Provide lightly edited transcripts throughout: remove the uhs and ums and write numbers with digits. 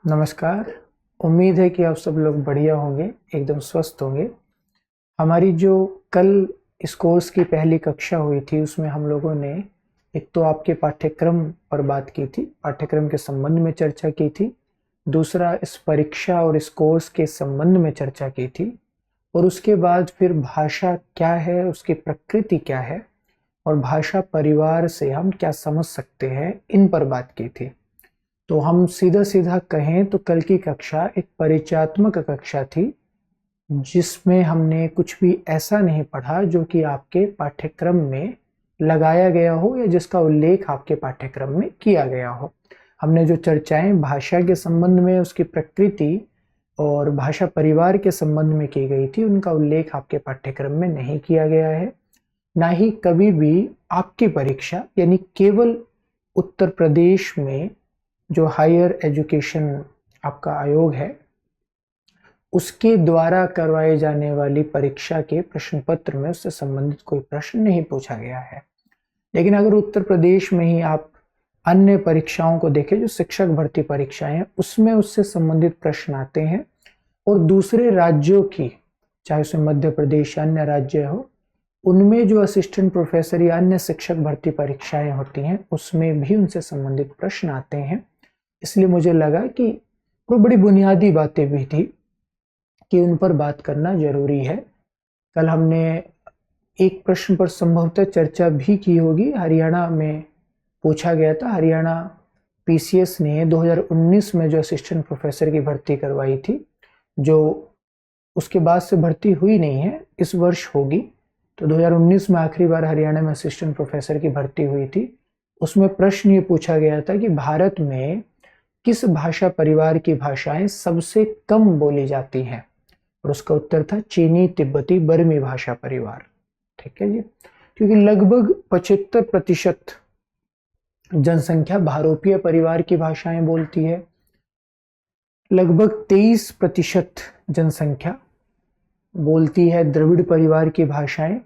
नमस्कार। उम्मीद है कि आप सब लोग बढ़िया होंगे, एकदम स्वस्थ होंगे। हमारी जो कल इस कोर्स की पहली कक्षा हुई थी, उसमें हम लोगों ने एक तो आपके पाठ्यक्रम पर बात की थी, पाठ्यक्रम के संबंध में चर्चा की थी। दूसरा, इस परीक्षा और इस कोर्स के संबंध में चर्चा की थी। और उसके बाद फिर भाषा क्या है, उसकी प्रकृति क्या है और भाषा परिवार से हम क्या समझ सकते हैं, इन पर बात की थी। तो हम सीधा सीधा कहें तो कल की कक्षा एक परिचयात्मक कक्षा थी, जिसमें हमने कुछ भी ऐसा नहीं पढ़ा जो कि आपके पाठ्यक्रम में लगाया गया हो या जिसका उल्लेख आपके पाठ्यक्रम में किया गया हो। हमने जो चर्चाएं भाषा के संबंध में, उसकी प्रकृति और भाषा परिवार के संबंध में की गई थी, उनका उल्लेख आपके पाठ्यक्रम में नहीं किया गया है। ना ही कभी भी आपकी परीक्षा यानी केवल उत्तर प्रदेश में जो हायर एजुकेशन आपका आयोग है, उसके द्वारा करवाए जाने वाली परीक्षा के प्रश्न पत्र में उससे संबंधित कोई प्रश्न नहीं पूछा गया है। लेकिन अगर उत्तर प्रदेश में ही आप अन्य परीक्षाओं को देखें, जो शिक्षक भर्ती परीक्षाएं हैं, उसमें उससे संबंधित प्रश्न आते हैं। और दूसरे राज्यों की, चाहे उसमें मध्य प्रदेश या अन्य राज्य हो, उनमें जो असिस्टेंट प्रोफेसर या अन्य शिक्षक भर्ती परीक्षाएं होती हैं, उसमें भी उनसे संबंधित प्रश्न आते हैं। इसलिए मुझे लगा कि वो बड़ी बुनियादी बातें भी थी कि उन पर बात करना जरूरी है। कल हमने एक प्रश्न पर संभवतः चर्चा भी की होगी, हरियाणा में पूछा गया था। हरियाणा पीसीएस ने 2019 में जो असिस्टेंट प्रोफेसर की भर्ती करवाई थी, जो उसके बाद से भर्ती हुई नहीं है, इस वर्ष होगी। तो 2019 में आखिरी बार हरियाणा में असिस्टेंट प्रोफेसर की भर्ती हुई थी। उसमें प्रश्न ये पूछा गया था कि भारत में किस भाषा परिवार की भाषाएं सबसे कम बोली जाती हैं, और उसका उत्तर था चीनी तिब्बती बर्मी भाषा परिवार। ठीक है जी। क्योंकि लगभग 75% जनसंख्या भारोपीय परिवार की भाषाएं बोलती है, लगभग 23% जनसंख्या बोलती है द्रविड़ परिवार की भाषाएं,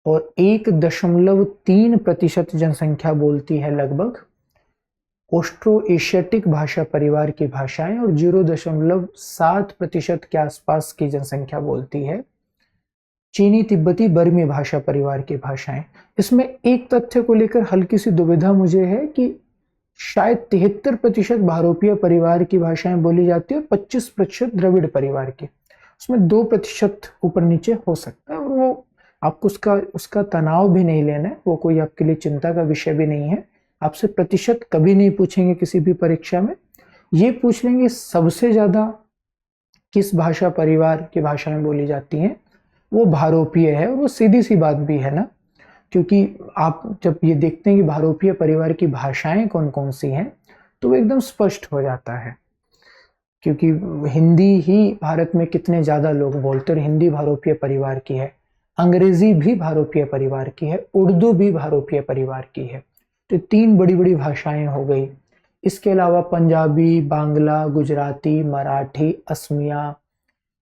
और 1.3% जनसंख्या बोलती है लगभग ऑस्ट्रो एशियाटिक भाषा परिवार की भाषाएं, और 0.7% के आसपास की जनसंख्या बोलती है चीनी तिब्बती बर्मी भाषा परिवार की भाषाएं। इसमें एक तथ्य को लेकर हल्की सी दुविधा मुझे है कि शायद 73% भारोपीय परिवार की भाषाएं बोली जाती है और 25% द्रविड़ परिवार की। उसमें 2% ऊपर नीचे हो सकता है, और वो आपको उसका तनाव भी नहीं लेना है, वो कोई आपके लिए चिंता का विषय भी नहीं है। आपसे प्रतिशत कभी नहीं पूछेंगे किसी भी परीक्षा में। ये पूछ लेंगे सबसे ज्यादा किस भाषा परिवार की भाषाएं बोली जाती हैं, वो भारोपीय है। और वो सीधी सी बात भी है ना, क्योंकि आप जब ये देखते हैं कि भारोपीय परिवार की भाषाएं कौन कौन सी हैं, तो वो एकदम स्पष्ट हो जाता है। क्योंकि हिंदी ही भारत में कितने ज्यादा लोग बोलते हैं, और हिंदी भारोपीय परिवार की है। अंग्रेजी भी भारोपीय परिवार की है, उर्दू भी भारोपीय परिवार की है। तो 3 बड़ी बड़ी भाषाएं हो गई। इसके अलावा पंजाबी, बांग्ला, गुजराती, मराठी, असमिया,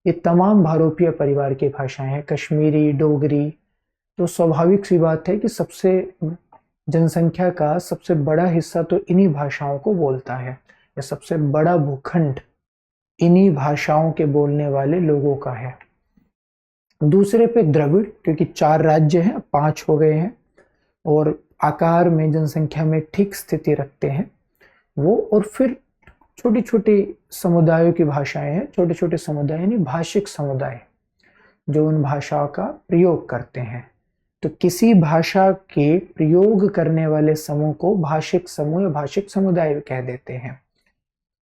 ये तमाम भारोपीय परिवार की भाषाएं हैं। कश्मीरी, डोगरी। तो स्वाभाविक सी बात है कि सबसे जनसंख्या का सबसे बड़ा हिस्सा तो इन्हीं भाषाओं को बोलता है, या सबसे बड़ा भूखंड इन्हीं भाषाओं के बोलने वाले लोगों का है। दूसरे पे द्रविड़, क्योंकि 4 राज्य हैं, 5 हो गए हैं, और आकार में, जनसंख्या में ठीक स्थिति रखते हैं वो। और फिर छोटी छोटी समुदायों की भाषाएं हैं, छोटे छोटे समुदाय यानी भाषिक समुदाय, जो उन भाषाओं का प्रयोग करते हैं। तो किसी भाषा के प्रयोग करने वाले समूह को भाषिक समूह या भाषिक समुदाय कह देते हैं।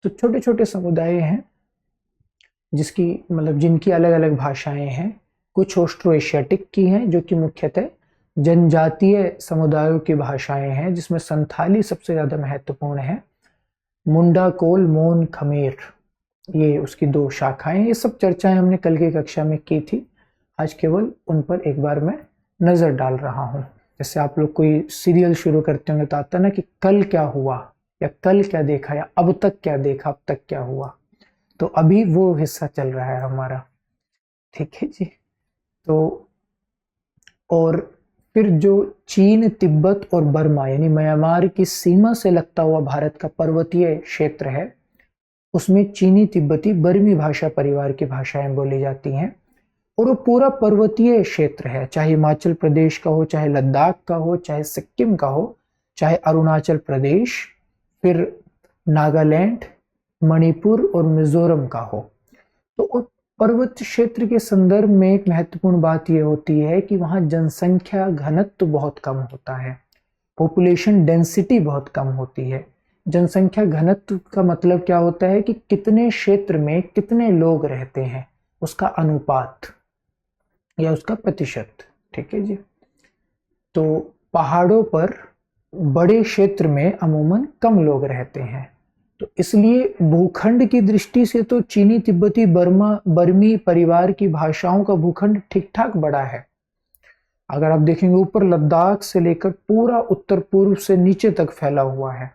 तो छोटे छोटे समुदाय हैं जिनकी अलग अलग भाषाएं हैं। कुछ ऑस्ट्रो एशियाटिक की हैं, जो कि मुख्यतः जनजातीय समुदायों की भाषाएं हैं, जिसमें संथाली सबसे ज्यादा महत्वपूर्ण है। मुंडा, कोल, मोन, खमेर, ये उसकी 2 शाखाएं। ये सब चर्चाएं हमने कल की कक्षा में की थी। आज केवल उन पर एक बार मैं नजर डाल रहा हूं। जैसे आप लोग कोई सीरियल शुरू करते होंगे तो आता ना कि कल क्या हुआ, या कल क्या देखा, या अब तक क्या देखा, अब तक क्या हुआ। तो अभी वो हिस्सा चल रहा है हमारा। ठीक है जी। तो और फिर जो चीन, तिब्बत और बर्मा यानी म्यांमार की सीमा से लगता हुआ भारत का पर्वतीय क्षेत्र है, उसमें चीनी तिब्बती बर्मी भाषा परिवार की भाषाएं बोली जाती हैं। और वो पूरा पर्वतीय क्षेत्र है, चाहे हिमाचल प्रदेश का हो, चाहे लद्दाख का हो, चाहे सिक्किम का हो, चाहे अरुणाचल प्रदेश, फिर नागालैंड, मणिपुर और मिजोरम का हो। तो पर्वत क्षेत्र के संदर्भ में एक महत्वपूर्ण बात यह होती है कि वहाँ जनसंख्या घनत्व तो बहुत कम होता है, पॉपुलेशन डेंसिटी बहुत कम होती है। जनसंख्या घनत्व का मतलब क्या होता है कि कितने क्षेत्र में कितने लोग रहते हैं, उसका अनुपात या उसका प्रतिशत। ठीक है जी। तो पहाड़ों पर बड़े क्षेत्र में अमूमन कम लोग रहते हैं, तो इसलिए भूखंड की दृष्टि से तो चीनी तिब्बती बर्मी परिवार की भाषाओं का भूखंड ठीक ठाक बड़ा है। अगर आप देखेंगे ऊपर लद्दाख से लेकर पूरा उत्तर पूर्व से नीचे तक फैला हुआ है,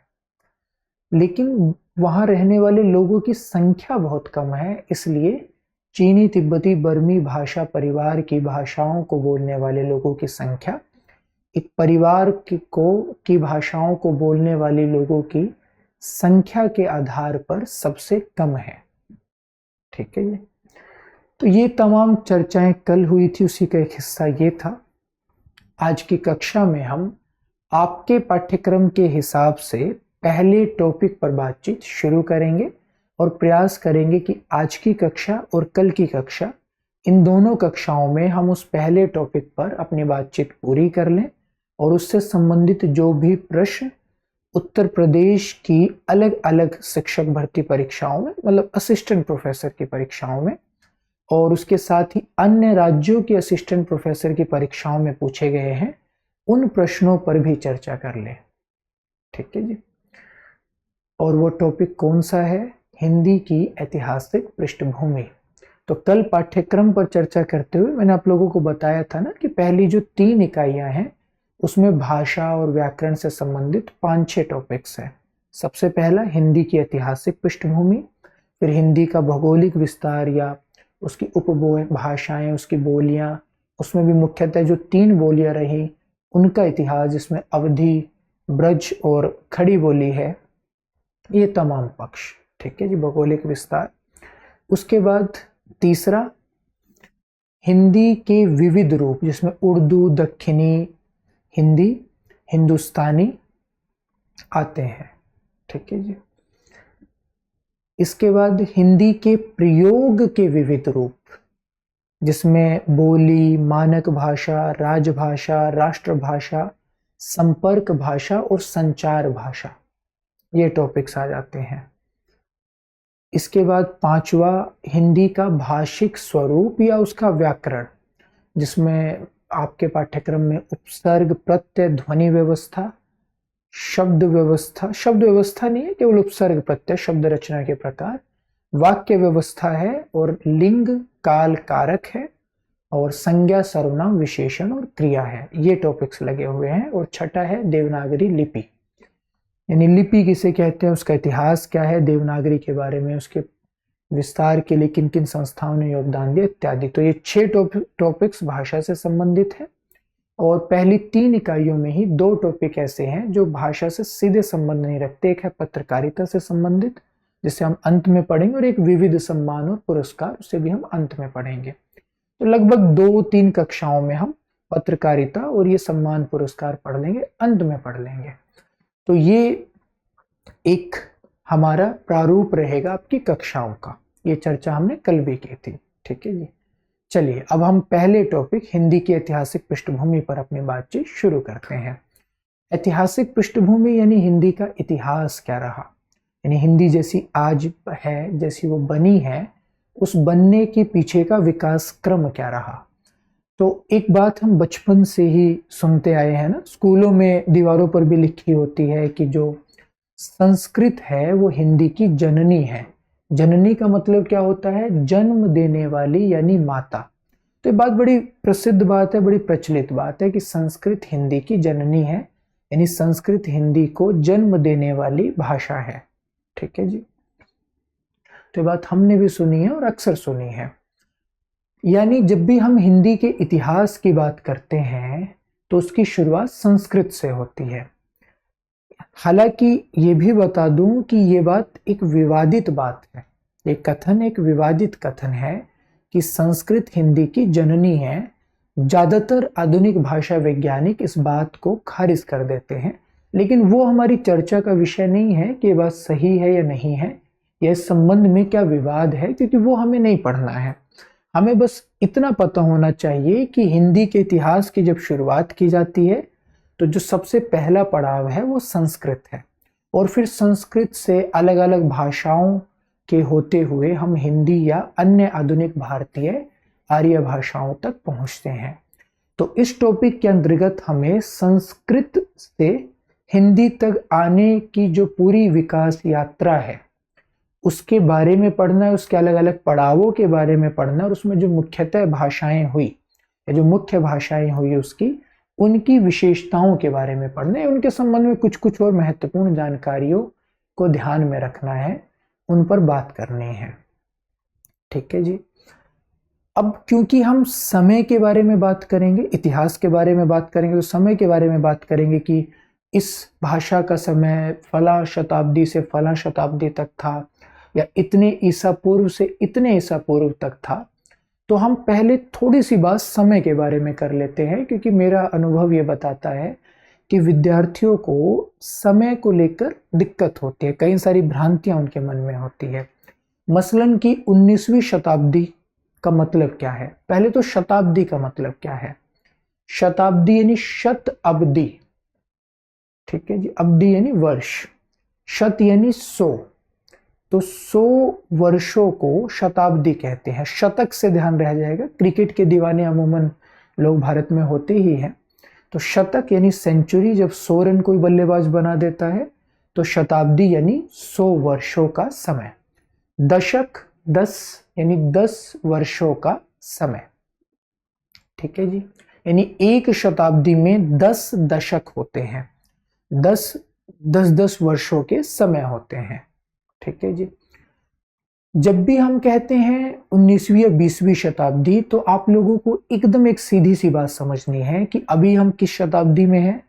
लेकिन वहां रहने वाले लोगों की संख्या बहुत कम है। इसलिए चीनी तिब्बती बर्मी भाषा परिवार की भाषाओं को बोलने वाले लोगों की संख्या एक परिवार की भाषाओं को बोलने वाले लोगों की संख्या के आधार पर सबसे कम है। ठीक है जी। तो ये तमाम चर्चाएं कल हुई थी, उसी का एक हिस्सा ये था। आज की कक्षा में हम आपके पाठ्यक्रम के हिसाब से पहले टॉपिक पर बातचीत शुरू करेंगे और प्रयास करेंगे कि आज की कक्षा और कल की कक्षा, इन दोनों कक्षाओं में हम उस पहले टॉपिक पर अपनी बातचीत पूरी कर लें और उससे संबंधित जो भी प्रश्न उत्तर प्रदेश की अलग अलग शिक्षक भर्ती परीक्षाओं में, मतलब असिस्टेंट प्रोफेसर की परीक्षाओं में, और उसके साथ ही अन्य राज्यों की असिस्टेंट प्रोफेसर की परीक्षाओं में पूछे गए हैं, उन प्रश्नों पर भी चर्चा कर लें। ठीक है जी। और वो टॉपिक कौन सा है? हिंदी की ऐतिहासिक पृष्ठभूमि। तो कल पाठ्यक्रम पर चर्चा करते हुए मैंने आप लोगों को बताया था ना कि पहली जो 3 इकाइयां हैं उसमें भाषा और व्याकरण से संबंधित 5-6 टॉपिक्स हैं। सबसे पहला हिंदी की ऐतिहासिक पृष्ठभूमि, फिर हिंदी का भौगोलिक विस्तार या उसकी उपभाषाएं, उसकी बोलियां, उसमें भी मुख्यतः जो 3 बोलियां रही उनका इतिहास, जिसमें अवधी, ब्रज और खड़ी बोली है, ये तमाम पक्ष। ठीक है जी, भौगोलिक विस्तार। उसके बाद तीसरा हिंदी के विविध रूप, जिसमें उर्दू, दक्षिणी हिंदी, हिंदुस्तानी आते हैं। ठीक है जी। इसके बाद हिंदी के प्रयोग के विविध रूप, जिसमें बोली, मानक भाषा, राजभाषा, राष्ट्रभाषा, संपर्क भाषा और संचार भाषा, ये टॉपिक्स आ जाते हैं। इसके बाद 5वां हिंदी का भाषिक स्वरूप या उसका व्याकरण, जिसमें आपके पाठ्यक्रम में उपसर्ग, प्रत्यय, ध्वनि व्यवस्था, शब्द व्यवस्था नहीं है, केवल उपसर्ग, प्रत्यय, शब्द रचना के प्रकार, वाक्य व्यवस्था है, और लिंग, काल, कारक है, और संज्ञा, सर्वनाम, विशेषण और क्रिया है। ये टॉपिक्स लगे हुए हैं। और छठा है देवनागरी लिपि, यानी लिपि किसे कहते हैं, उसका इतिहास क्या है, देवनागरी के बारे में, उसके विस्तार के लिए किन किन संस्थाओं ने योगदान दिया इत्यादि। तो ये 6 टॉपिक्स भाषा से संबंधित है। और पहली 3 इकाइयों में ही 2 टॉपिक ऐसे हैं जो भाषा से सीधे संबंध नहीं रखते। एक है पत्रकारिता से संबंधित, जिसे हम अंत में पढ़ेंगे, और एक विविध सम्मान और पुरस्कार, उसे भी हम अंत में पढ़ेंगे। तो लगभग 2-3 कक्षाओं में हम पत्रकारिता और ये सम्मान पुरस्कार पढ़ लेंगे, अंत में पढ़ लेंगे। तो ये एक हमारा प्रारूप रहेगा आपकी कक्षाओं का। ये चर्चा हमने कल भी की थी। ठीक है जी। चलिए अब हम पहले टॉपिक हिंदी की ऐतिहासिक पृष्ठभूमि पर अपनी बातचीत शुरू करते हैं। ऐतिहासिक पृष्ठभूमि यानी हिंदी का इतिहास क्या रहा, यानी हिंदी जैसी आज है, जैसी वो बनी है, उस बनने के पीछे का विकास क्रम क्या रहा। तो एक बात हम बचपन से ही सुनते आए हैं ना, स्कूलों में दीवारों पर भी लिखी होती है कि जो संस्कृत है वो हिंदी की जननी है। जननी का मतलब क्या होता है? जन्म देने वाली, यानी माता। तो ये बात बड़ी प्रसिद्ध बात है, बड़ी प्रचलित बात है कि संस्कृत हिंदी की जननी है, यानी संस्कृत हिंदी को जन्म देने वाली भाषा है। ठीक है जी। तो ये बात हमने भी सुनी है और अक्सर सुनी है। यानी जब भी हम हिंदी के इतिहास की बात करते हैं तो उसकी शुरुआत संस्कृत से होती है। हालांकि ये भी बता दूं कि ये बात एक विवादित बात है, ये कथन एक विवादित कथन है कि संस्कृत हिंदी की जननी है। ज्यादातर आधुनिक भाषा वैज्ञानिक इस बात को खारिज कर देते हैं, लेकिन वो हमारी चर्चा का विषय नहीं है कि ये बात सही है या नहीं है, या इस संबंध में क्या विवाद है, क्योंकि वो हमें नहीं पढ़ना है। हमें बस इतना पता होना चाहिए कि हिंदी के इतिहास की जब शुरुआत की जाती है तो जो सबसे पहला पड़ाव है वो संस्कृत है, और फिर संस्कृत से अलग अलग भाषाओं के होते हुए हम हिंदी या अन्य आधुनिक भारतीय आर्य भाषाओं तक पहुंचते हैं। तो इस टॉपिक के अंतर्गत हमें संस्कृत से हिंदी तक आने की जो पूरी विकास यात्रा है उसके बारे में पढ़ना है, उसके अलग अलग पड़ावों के बारे में पढ़ना है, और उसमें जो मुख्यतः भाषाएं हुई या जो मुख्य भाषाएं हुई उसकी उनकी विशेषताओं के बारे में पढ़ना है, उनके संबंध में कुछ कुछ और महत्वपूर्ण जानकारियों को ध्यान में रखना है, उन पर बात करनी है। ठीक है जी। अब क्योंकि हम समय के बारे में बात करेंगे, इतिहास के बारे में बात करेंगे, तो समय के बारे में बात करेंगे कि इस भाषा का समय फला शताब्दी से फला शताब्दी तक था, या इतने ईसा पूर्व से इतने ईसा पूर्व तक था। तो हम पहले थोड़ी सी बात समय के बारे में कर लेते हैं, क्योंकि मेरा अनुभव ये बताता है कि विद्यार्थियों को समय को लेकर दिक्कत होती है, कई सारी भ्रांतियां उनके मन में होती है। मसलन कि 19वीं शताब्दी का मतलब क्या है। पहले तो शताब्दी का मतलब क्या है। शताब्दी यानी शत अब्दी, ठीक है जी, अब्दी यानी वर्ष, शत यानी 100, तो 100 वर्षों को शताब्दी कहते हैं। शतक से ध्यान रह जाएगा, क्रिकेट के दीवाने अमूमन लोग भारत में होते ही हैं। तो शतक यानी सेंचुरी, जब 100 रन कोई बल्लेबाज बना देता है, तो शताब्दी यानी 100 वर्षों का समय। दशक 10 यानी 10 वर्षों का समय। ठीक है जी, यानी एक शताब्दी में 10 दशक होते हैं, 10 वर्षों के समय होते हैं। ठीक है जी। जब भी हम कहते हैं 19वीं या 20वीं शताब्दी, तो आप लोगों को एकदम एक सीधी सी बात समझनी है कि अभी हम किस शताब्दी में हैं,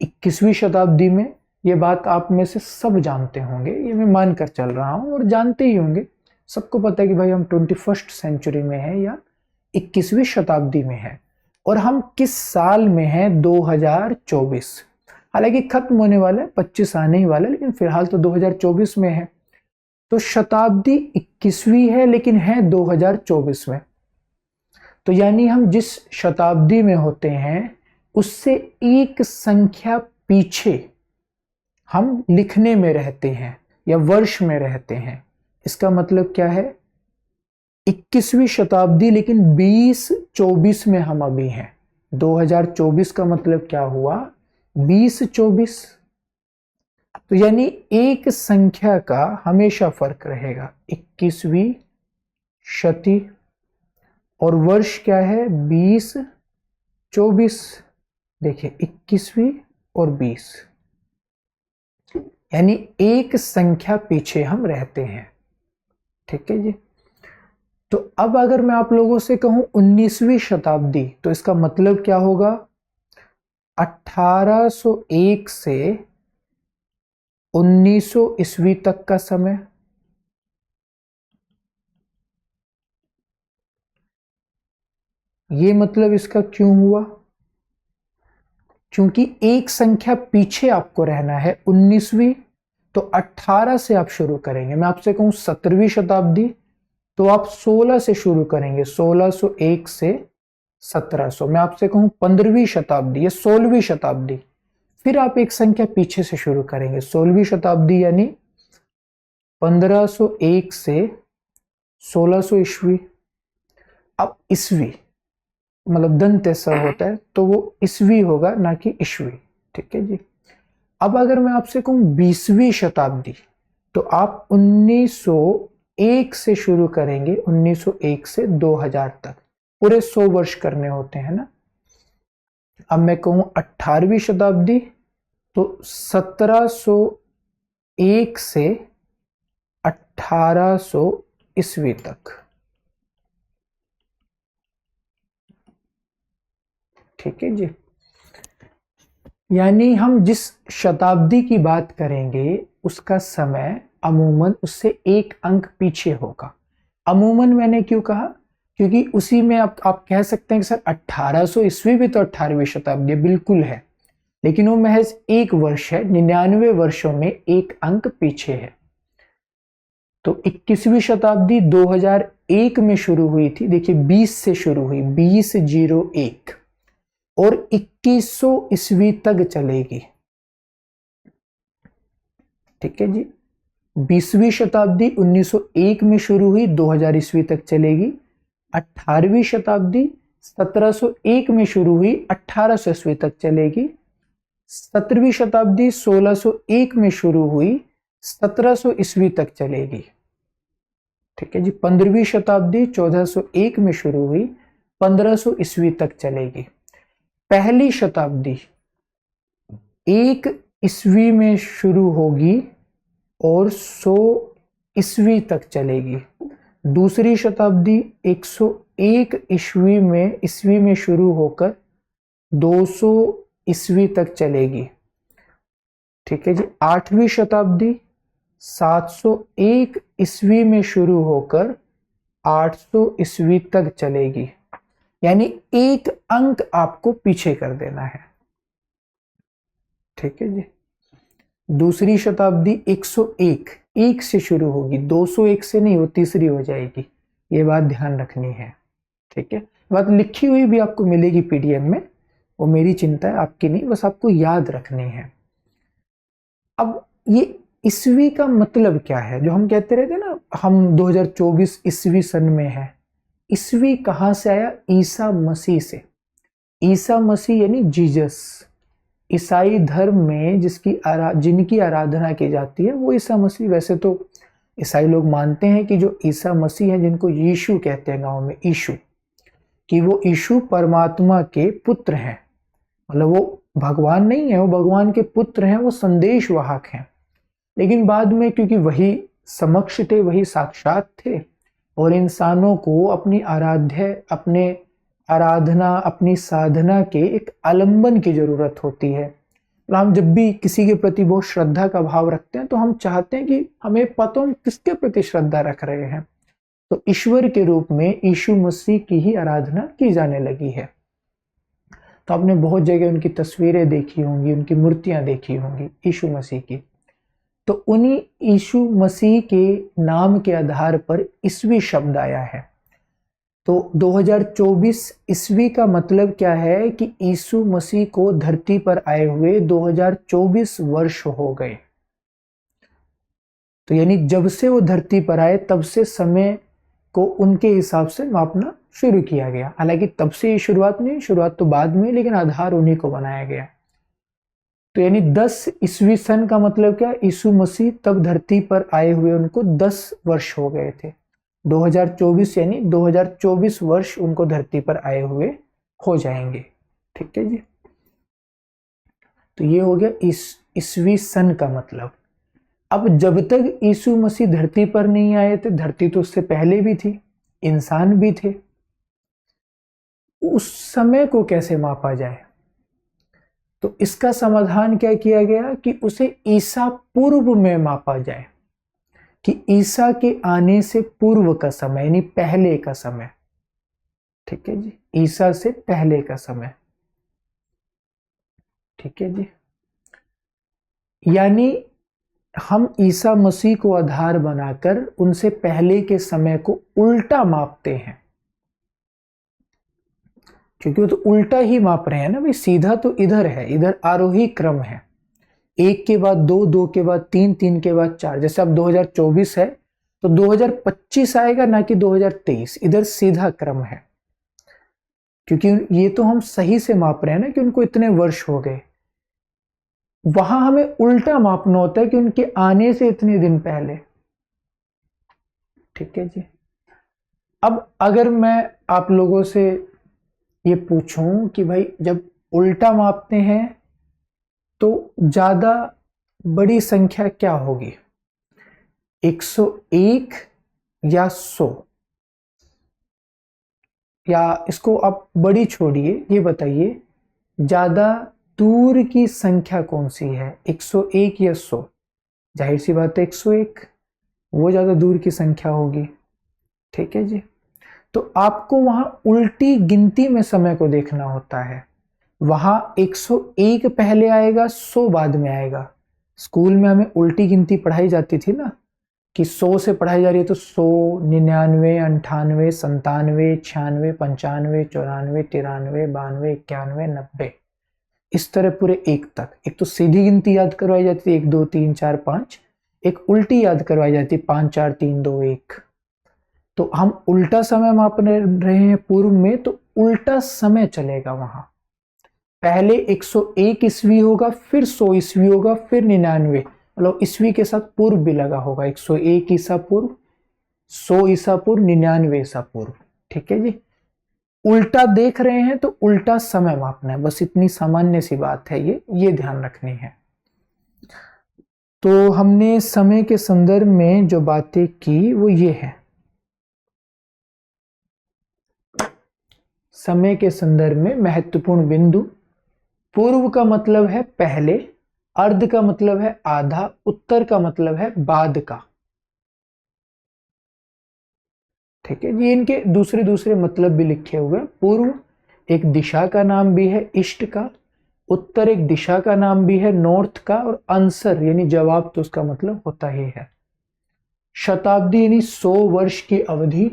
21वीं शताब्दी में। ये बात आप में से सब जानते होंगे, ये मैं मानकर चल रहा हूं, और जानते ही होंगे, सबको पता है कि भाई हम 21st सेंचुरी में हैं या 21वीं शताब्दी में हैं। और हम किस साल में हैं, 2024। हालांकि खत्म होने वाला है, 25 आने ही वाला है, लेकिन फिलहाल तो 2024 में है। तो शताब्दी 21वीं है लेकिन है 2024 में। तो यानी हम जिस शताब्दी में होते हैं उससे एक संख्या पीछे हम लिखने में रहते हैं या वर्ष में रहते हैं। इसका मतलब क्या है, 21वीं शताब्दी लेकिन 2024 में हम अभी हैं। 2024 का मतलब क्या हुआ, 2024। तो यानी एक संख्या का हमेशा फर्क रहेगा, 21वीं शती और वर्ष क्या है, 2024। देखिए 21वीं और 20, यानी एक संख्या पीछे हम रहते हैं। ठीक है जी। तो अब अगर मैं आप लोगों से कहूं 19वीं शताब्दी, तो इसका मतलब क्या होगा, 1801 से 1900 ईस्वी तक का समय। ये मतलब इसका क्यों हुआ, क्योंकि एक संख्या पीछे आपको रहना है। 19वीं तो 18 से आप शुरू करेंगे। मैं आपसे कहूं 17वीं शताब्दी, तो आप 16 से शुरू करेंगे, 1601 से 1700। मैं आपसे कहूं 15वीं शताब्दी या 16वीं शताब्दी, फिर आप एक संख्या पीछे से शुरू करेंगे, 16वीं शताब्दी यानी 1501 से 1600 ईस्वी। अब ईस्वी मतलब दंत ऐसा होता है, तो वो ईस्वी होगा ना कि ईस्वी। ठीक है जी। अब अगर मैं आपसे कहूं 20वीं शताब्दी, तो आप 1901 से शुरू करेंगे, 1901 से 2000 तक, पूरे 100 वर्ष करने होते हैं ना। अब मैं कहूं 18वीं शताब्दी, तो 1701 से 1800 ईस्वी तक। ठीक है जी। यानी हम जिस शताब्दी की बात करेंगे उसका समय अमूमन उससे एक अंक पीछे होगा। अमूमन मैंने क्यों कहा, क्योंकि उसी में आप कह सकते हैं कि सर 1800 ईस्वी भी तो 18वीं शताब्दी बिल्कुल है, लेकिन वो महज एक वर्ष है, 99 वर्षों में एक अंक पीछे है। तो 21वीं शताब्दी 2001 में शुरू हुई थी, देखिए 20 से शुरू हुई, 2001 और 2100 ईस्वी तक चलेगी। ठीक है जी। 20वीं शताब्दी 1901 में शुरू हुई, 2000 ईस्वी तक चलेगी। 18वीं शताब्दी 1701 में शुरू हुई, 1800 ईस्वी तक चलेगी। 17वीं शताब्दी 1601 में शुरू हुई, 1700 ईस्वी तक चलेगी। ठीक है जी। 15वीं शताब्दी 1401 में शुरू हुई, 1500 ईस्वी तक चलेगी। पहली शताब्दी 1 ईस्वी में शुरू होगी और 100 ईस्वी तक चलेगी। दूसरी शताब्दी 101 ईस्वी में शुरू होकर 200 ईस्वी तक चलेगी। ठीक है जी। 8वीं शताब्दी 701 ईस्वी में शुरू होकर 800 ईस्वी तक चलेगी, यानी एक अंक आपको पीछे कर देना है। ठीक है जी। दूसरी शताब्दी 101 एक से शुरू होगी, 201 से नहीं, वो तीसरी हो जाएगी, ये बात ध्यान रखनी है। ठीक है, बात लिखी हुई भी आपको मिलेगी पीडीएफ में, वो मेरी चिंता है, आपकी नहीं, बस आपको याद रखनी है। अब ये ईस्वी का मतलब क्या है, जो हम कहते रहते ना हम 2024 ईस्वी सन में है, ईस्वी कहाँ से आया? ईसा मसीह से। ईसा मसीह यानी जीसस। ईसाई धर्म में जिनकी आराधना की जाती है वो ईसा मसीह। वैसे तो ईसाई लोग मानते हैं कि जो ईसा मसीह है, जिनको यीशु कहते हैं गांव में, यीशु, कि वो यीशु परमात्मा के पुत्र हैं, मतलब वो भगवान नहीं है, वो भगवान के पुत्र हैं, वो संदेश वाहक हैं। लेकिन बाद में क्योंकि वही समक्ष थे, वही साक्षात थे, और इंसानों को अपनी आराधना, अपनी साधना के एक आलंबन की जरूरत होती है। हम जब भी किसी के प्रति बहुत श्रद्धा का भाव रखते हैं तो हम चाहते हैं कि हमें पता हम किसके प्रति श्रद्धा रख रहे हैं, तो ईश्वर के रूप में यीशु मसीह की ही आराधना की जाने लगी है। तो आपने बहुत जगह उनकी तस्वीरें देखी होंगी, उनकी मूर्तियां देखी होंगी यीशु मसीह की। तो उन्हीं यीशु मसीह के नाम के आधार पर ईस्वी शब्द आया है। तो 2024 ईस्वी का मतलब क्या है कि यीशु मसीह को धरती पर आए हुए 2024 वर्ष हो गए। तो यानी जब से वो धरती पर आए तब से समय को उनके हिसाब से मापना शुरू किया गया। हालांकि तब से ये शुरुआत नहीं, शुरुआत तो बाद में, लेकिन आधार उन्हीं को बनाया गया। तो यानी 10 ईस्वी सन का मतलब क्या? यीशु मसीह तब धरती पर आए हुए उनको 10 वर्ष हो गए थे। 2024 यानी 2024 वर्ष उनको धरती पर आए हुए हो जाएंगे। ठीक है जी। तो ये हो गया ईस्वी सन का मतलब। अब जब तक यीशु मसीह धरती पर नहीं आए थे, धरती तो उससे पहले भी थी, इंसान भी थे, उस समय को कैसे मापा जाए? तो इसका समाधान क्या किया गया कि उसे ईसा पूर्व में मापा जाए, कि ईसा के आने से पूर्व का समय, यानी पहले का समय। ठीक है जी, ईसा से पहले का समय। ठीक है जी। यानी हम ईसा मसीह को आधार बनाकर उनसे पहले के समय को उल्टा मापते हैं, क्योंकि वो तो उल्टा ही माप रहे हैं ना भाई। सीधा तो इधर है, इधर आरोही क्रम है, 1 के बाद 2, 2 के बाद 3, 3 के बाद 4। जैसे अब 2024 है तो 2025 आएगा, ना कि 2023। इधर सीधा क्रम है, क्योंकि ये तो हम सही से माप रहे हैं ना कि उनको इतने वर्ष हो गए। वहां हमें उल्टा मापना होता है कि उनके आने से इतने दिन पहले। ठीक है जी। अब अगर मैं आप लोगों से ये पूछूं कि भाई जब उल्टा मापते हैं तो ज्यादा बड़ी संख्या क्या होगी, 101 या 100? या इसको आप बड़ी छोड़िए, ये बताइए ज्यादा दूर की संख्या कौन सी है, 101 या 100? जाहिर सी बात है 101, वो ज्यादा दूर की संख्या होगी। ठीक है जी। तो आपको वहां उल्टी गिनती में समय को देखना होता है। वहां 101 पहले आएगा, 100 बाद में आएगा। स्कूल में हमें उल्टी गिनती पढ़ाई जाती थी ना, कि 100 से पढ़ाई जा रही है तो 100, 99, 98, 97, 96, 95, 94, 93, 92, 91, 90, इस तरह पूरे एक तक। एक तो सीधी गिनती याद करवाई जाती है 1 2 3 4 5, एक उल्टी याद करवाई जाती है 5 4 3 2 1। तो हम उल्टा समय माप रहे हैं पूर्व में, तो उल्टा समय चलेगा वहां। पहले 101 ईस्वी होगा, फिर 100 ईस्वी होगा, फिर 99, मतलब ईस्वी के साथ पूर्व भी लगा होगा। 101 ईसा पूर्व, 100 ईसा पूर्व, 99 ईसा पूर्व। ठीक है जी। उल्टा देख रहे हैं तो उल्टा समय मापना है, बस इतनी सामान्य सी बात है, ये ध्यान रखनी है। तो हमने समय के संदर्भ में जो बातें की वो ये है। समय के संदर्भ में महत्वपूर्ण बिंदु, पूर्व का मतलब है पहले, अर्ध का मतलब है आधा, उत्तर का मतलब है बाद का। ठीक है जी। इनके दूसरे दूसरे मतलब भी लिखे हुए हैं। पूर्व एक दिशा का नाम भी है ईस्ट का, उत्तर एक दिशा का नाम भी है नॉर्थ का, और आंसर यानी जवाब तो उसका मतलब होता ही है। शताब्दी यानी 100 वर्ष की अवधि।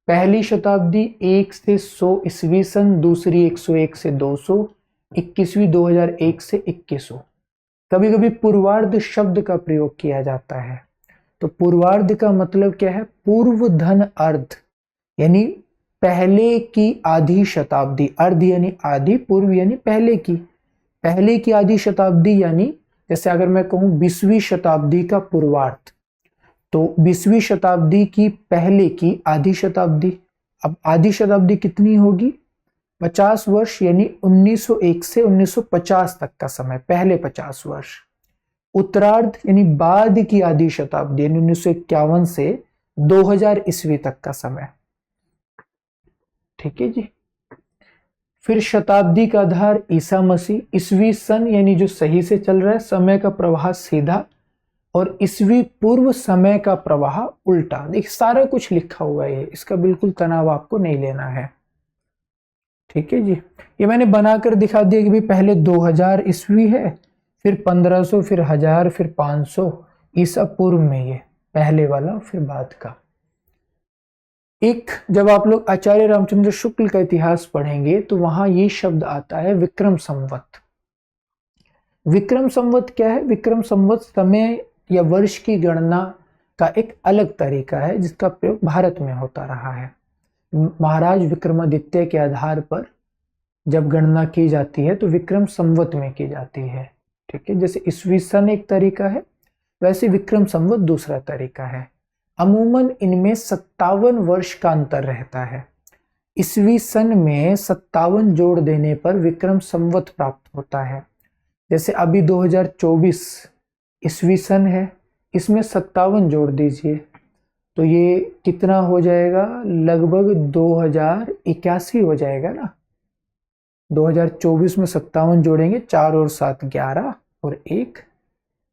पहली शताब्दी 1 से 100 ईस्वी सन, दूसरी 101 से 200, 21वीं 2001 से 2100। कभी कभी पूर्वार्ध शब्द का प्रयोग किया जाता है। तो पूर्वार्ध का मतलब क्या है, पूर्व धन अर्ध, यानी पहले की आधी शताब्दी। अर्ध यानी आधी, पूर्व यानी पहले की आधी शताब्दी, यानी जैसे अगर मैं कहूं 20वीं शताब्दी का पूर्वार्ध, तो 20वीं शताब्दी की पहले की आधी शताब्दी। अब आधी शताब्दी कितनी होगी, 50 वर्ष, यानी 1901 से 1950 तक का समय, पहले 50 वर्ष। उत्तरार्ध यानी बाद की आधी शताब्दी, यानी 1951 से 2000 ईस्वी तक का समय। ठीक है जी। फिर शताब्दी का आधार ईसा मसीह, ईस्वी सन यानी जो सही से चल रहा है, समय का प्रवाह सीधा, और ईस्वी पूर्व समय का प्रवाह उल्टा। देखिए सारा कुछ लिखा हुआ है, इसका बिल्कुल तनाव आपको नहीं लेना है। ठीक है जी। ये मैंने बनाकर दिखा दिया कि भाई पहले 2000 ईस्वी है, फिर 1500, फिर 1000, फिर 500 ईसा पूर्व में, ये पहले वाला, फिर बाद का। एक जब आप लोग आचार्य रामचंद्र शुक्ल का इतिहास पढ़ेंगे तो वहां ये शब्द आता है विक्रम संवत। विक्रम संवत क्या है, विक्रम संवत समय या वर्ष की गणना का एक अलग तरीका है जिसका प्रयोग भारत में होता रहा है। महाराज विक्रमादित्य के आधार पर जब गणना की जाती है तो विक्रम संवत में की जाती है। ठीक है। जैसे ईस्वी सन एक तरीका है, वैसे विक्रम संवत दूसरा तरीका है। अमूमन इनमें 57 वर्ष का अंतर रहता है। ईस्वी सन में 57 जोड़ देने पर विक्रम संवत प्राप्त होता है। जैसे अभी 2024 ईस्वी सन है, इसमें 57 जोड़ दीजिए तो ये कितना हो जाएगा, लगभग 2081 हो जाएगा ना। 2024 में 57 जोड़ेंगे, 4 और 7 11, और 1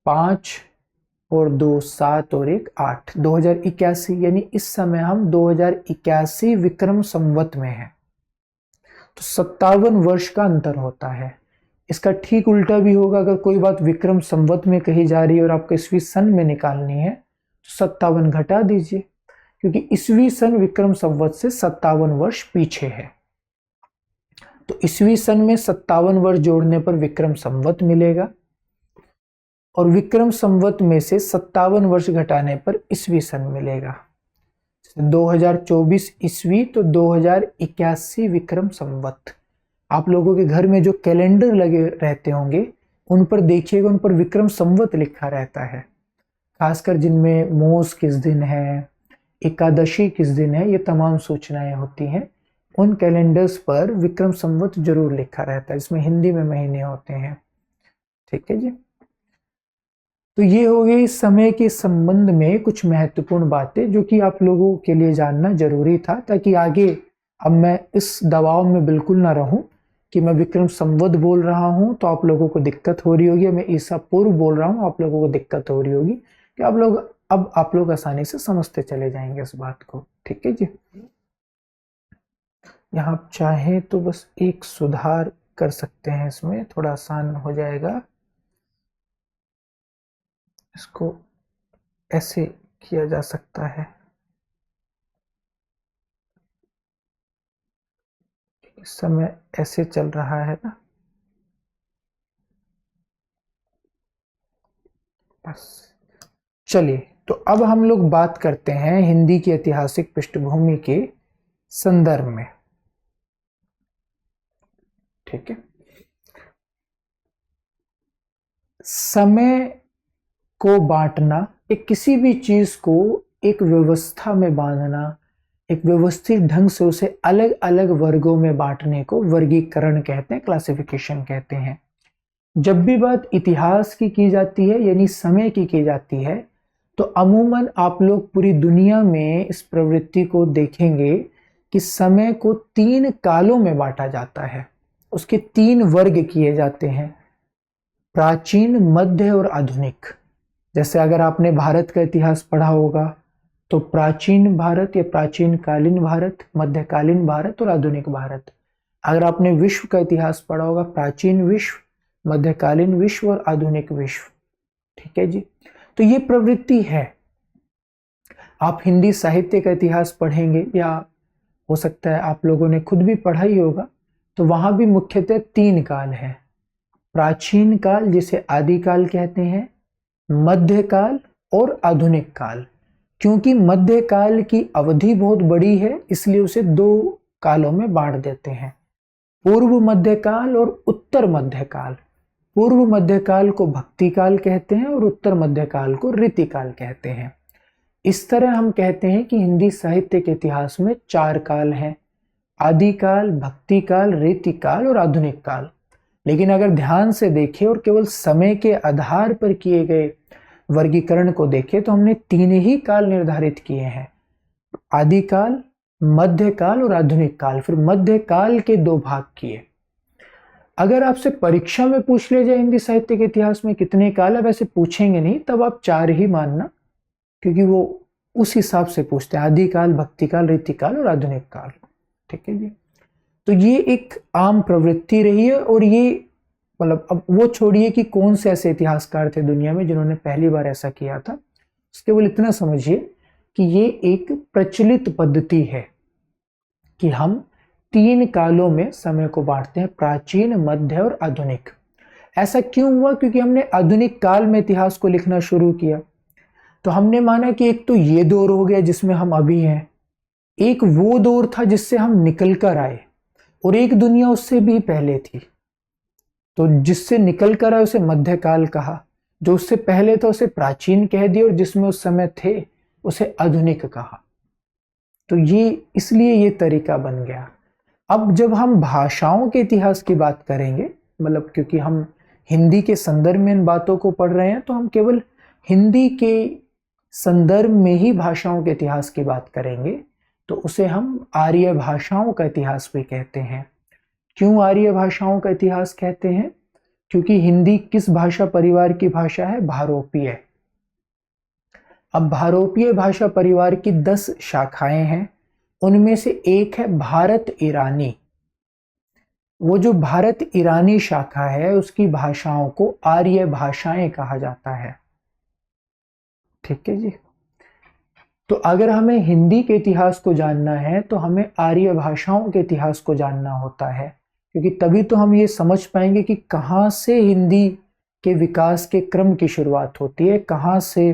5, और 2 7, और 1 8, 2081, यानी इस समय हम 2081 विक्रम संवत में हैं। तो 57 वर्ष का अंतर होता है। इसका ठीक उल्टा भी होगा, अगर कोई बात विक्रम संवत में कही जा रही है और आपको ईस्वी सन में निकालनी है तो 57 घटा दीजिए, क्योंकि ईस्वी सन विक्रम संवत से 57 वर्ष पीछे है। तो ईस्वी सन में 57 वर्ष जोड़ने पर विक्रम संवत मिलेगा, और विक्रम संवत में से 57 वर्ष घटाने पर ईस्वी सन मिलेगा। 2024 ईस्वी तो 2081 विक्रम संवत। आप लोगों के घर में जो कैलेंडर लगे रहते होंगे उन पर देखिएगा, उन पर विक्रम संवत लिखा रहता है। खासकर जिनमें मोस किस दिन है, एकादशी किस दिन है, ये तमाम सूचनाएं होती हैं। उन कैलेंडर्स पर विक्रम संवत जरूर लिखा रहता है, इसमें हिंदी में महीने होते हैं। ठीक है जी। तो ये हो गई समय के संबंध में कुछ महत्वपूर्ण बातें जो कि आप लोगों के लिए जानना जरूरी था, ताकि आगे अब मैं इस दबाव में बिल्कुल ना रहूं कि मैं विक्रम संवत बोल रहा हूं तो आप लोगों को दिक्कत हो रही होगी, मैं ईसा पूर्व बोल रहा हूं आप लोगों को दिक्कत हो रही होगी, कि आप लोग आसानी से समझते चले जाएंगे इस बात को। ठीक है जी। यहाँ आप चाहें तो बस एक सुधार कर सकते हैं, इसमें थोड़ा आसान हो जाएगा। इसको ऐसे किया जा सकता है, इस समय ऐसे चल रहा है ना, बस। चलिए, तो अब हम लोग बात करते हैं हिंदी की ऐतिहासिक पृष्ठभूमि के संदर्भ में। ठीक है। समय को बांटना, एक किसी भी चीज को एक व्यवस्था में बांधना, एक व्यवस्थित ढंग से उसे अलग अलग वर्गों में बांटने को वर्गीकरण कहते हैं, क्लासिफिकेशन कहते हैं। जब भी बात इतिहास की जाती है, यानी समय की जाती है, तो अमूमन आप लोग पूरी दुनिया में इस प्रवृत्ति को देखेंगे कि समय को 3 कालों में बांटा जाता है, उसके 3 वर्ग किए जाते हैं, प्राचीन, मध्य और आधुनिक। जैसे अगर आपने भारत का इतिहास पढ़ा होगा तो प्राचीन भारत या प्राचीन कालीन भारत, मध्यकालीन भारत और आधुनिक भारत। अगर आपने विश्व का इतिहास पढ़ा होगा, प्राचीन विश्व, मध्यकालीन विश्व और आधुनिक विश्व। ठीक है जी। तो ये प्रवृत्ति है। आप हिंदी साहित्य का इतिहास पढ़ेंगे, या हो सकता है आप लोगों ने खुद भी पढ़ा ही होगा, तो वहां भी मुख्यतः 3 काल है। प्राचीन काल जिसे आदिकाल कहते हैं, मध्यकाल और आधुनिक काल। क्योंकि मध्यकाल की अवधि बहुत बड़ी है, इसलिए उसे 2 कालों में बांट देते हैं, पूर्व मध्यकाल और उत्तर मध्यकाल। पूर्व मध्यकाल को भक्ति काल कहते हैं और उत्तर मध्यकाल को रीतिकाल कहते हैं। इस तरह हम कहते हैं कि हिंदी साहित्य के इतिहास में 4 काल हैं, आदिकाल, भक्ति काल, रीतिकाल और आधुनिक काल। लेकिन अगर ध्यान से देखें और केवल समय के आधार पर किए गए वर्गीकरण को देखें तो हमने 3 ही काल निर्धारित किए हैं, आदिकाल, मध्यकाल और आधुनिक काल। फिर मध्यकाल के 2 भाग किए। अगर आपसे परीक्षा में पूछ लिया जाए हिंदी साहित्य के इतिहास में कितने काल है, वैसे पूछेंगे नहीं, तब आप 4 ही मानना, क्योंकि वो उस हिसाब से पूछते हैं, आदिकाल, भक्तिकाल, रीतिकाल और आधुनिक काल। ठीक है जी। तो ये एक आम प्रवृत्ति रही है, और ये मतलब अब वो छोड़िए कि कौन से ऐसे इतिहासकार थे दुनिया में जिन्होंने पहली बार ऐसा किया था, केवल इतना समझिए कि ये एक प्रचलित पद्धति है कि हम 3 कालों में समय को बांटते हैं, प्राचीन, मध्य और आधुनिक। ऐसा क्यों हुआ? क्योंकि हमने आधुनिक काल में इतिहास को लिखना शुरू किया, तो हमने माना कि एक तो ये दौर हो गया जिसमें हम अभी हैं, एक वो दौर था जिससे हम निकल कर आए, और एक दुनिया उससे भी पहले थी। तो जिससे निकल कर आए उसे मध्यकाल कहा, जो उससे पहले था उसे प्राचीन कह दिया, और जिसमें उस समय थे उसे आधुनिक कहा। तो ये इसलिए ये तरीका बन गया। अब जब हम भाषाओं के इतिहास की बात करेंगे, मतलब क्योंकि हम हिंदी के संदर्भ में इन बातों को पढ़ रहे हैं, तो हम केवल हिंदी के संदर्भ में ही भाषाओं के इतिहास की बात करेंगे, तो उसे हम आर्य भाषाओं का इतिहास भी कहते हैं। क्यों आर्य भाषाओं का इतिहास कहते हैं? क्योंकि हिंदी किस भाषा परिवार की भाषा है? भारोपीय। अब भारोपीय भाषा परिवार की 10 शाखाएं हैं, उनमें से एक है भारत ईरानी। वो जो भारत ईरानी शाखा है उसकी भाषाओं को आर्य भाषाएं कहा जाता है। ठीक है जी। तो अगर हमें हिंदी के इतिहास को जानना है तो हमें आर्य भाषाओं के इतिहास को जानना होता है, क्योंकि तभी तो हम ये समझ पाएंगे कि कहाँ से हिंदी के विकास के क्रम की शुरुआत होती है, कहाँ से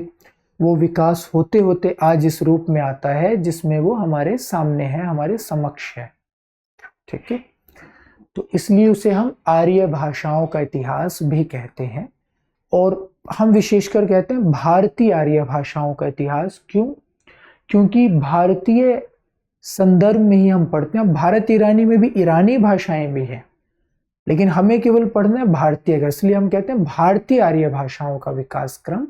वो विकास होते होते आज इस रूप में आता है जिसमें वो हमारे सामने है, हमारे समक्ष है। ठीक है। तो इसलिए उसे हम आर्य भाषाओं का इतिहास भी कहते हैं, और हम विशेषकर कहते हैं भारतीय आर्य भाषाओं का इतिहास। क्यों? क्योंकि भारतीय संदर्भ में ही हम पढ़ते हैं। भारत ईरानी में भी ईरानी भाषाएं भी हैं, लेकिन हमें केवल पढ़ना है भारतीय का, इसलिए हम कहते हैं भारतीय आर्य भाषाओं का विकास क्रम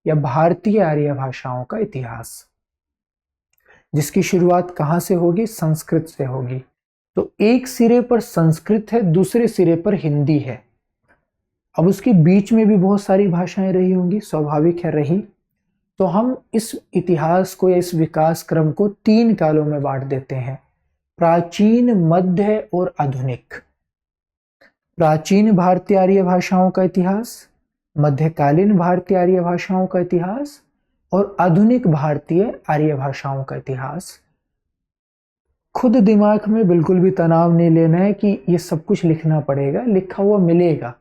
या भारतीय आर्य भाषाओं का इतिहास, जिसकी शुरुआत कहां से होगी? संस्कृत से होगी। तो एक सिरे पर संस्कृत है, दूसरे सिरे पर हिंदी है। अब उसके बीच में भी बहुत सारी भाषाएं रही होंगी, स्वाभाविक है रही। तो हम इस इतिहास को या इस विकास क्रम को 3 कालों में बांट देते हैं, प्राचीन, मध्य और आधुनिक। प्राचीन भारतीय आर्य भाषाओं का इतिहास, मध्यकालीन भारतीय आर्य भाषाओं का इतिहास और आधुनिक भारतीय आर्य भाषाओं का इतिहास। खुद दिमाग में बिल्कुल भी तनाव नहीं लेना है कि ये सब कुछ लिखना पड़ेगा, लिखा हुआ मिलेगा।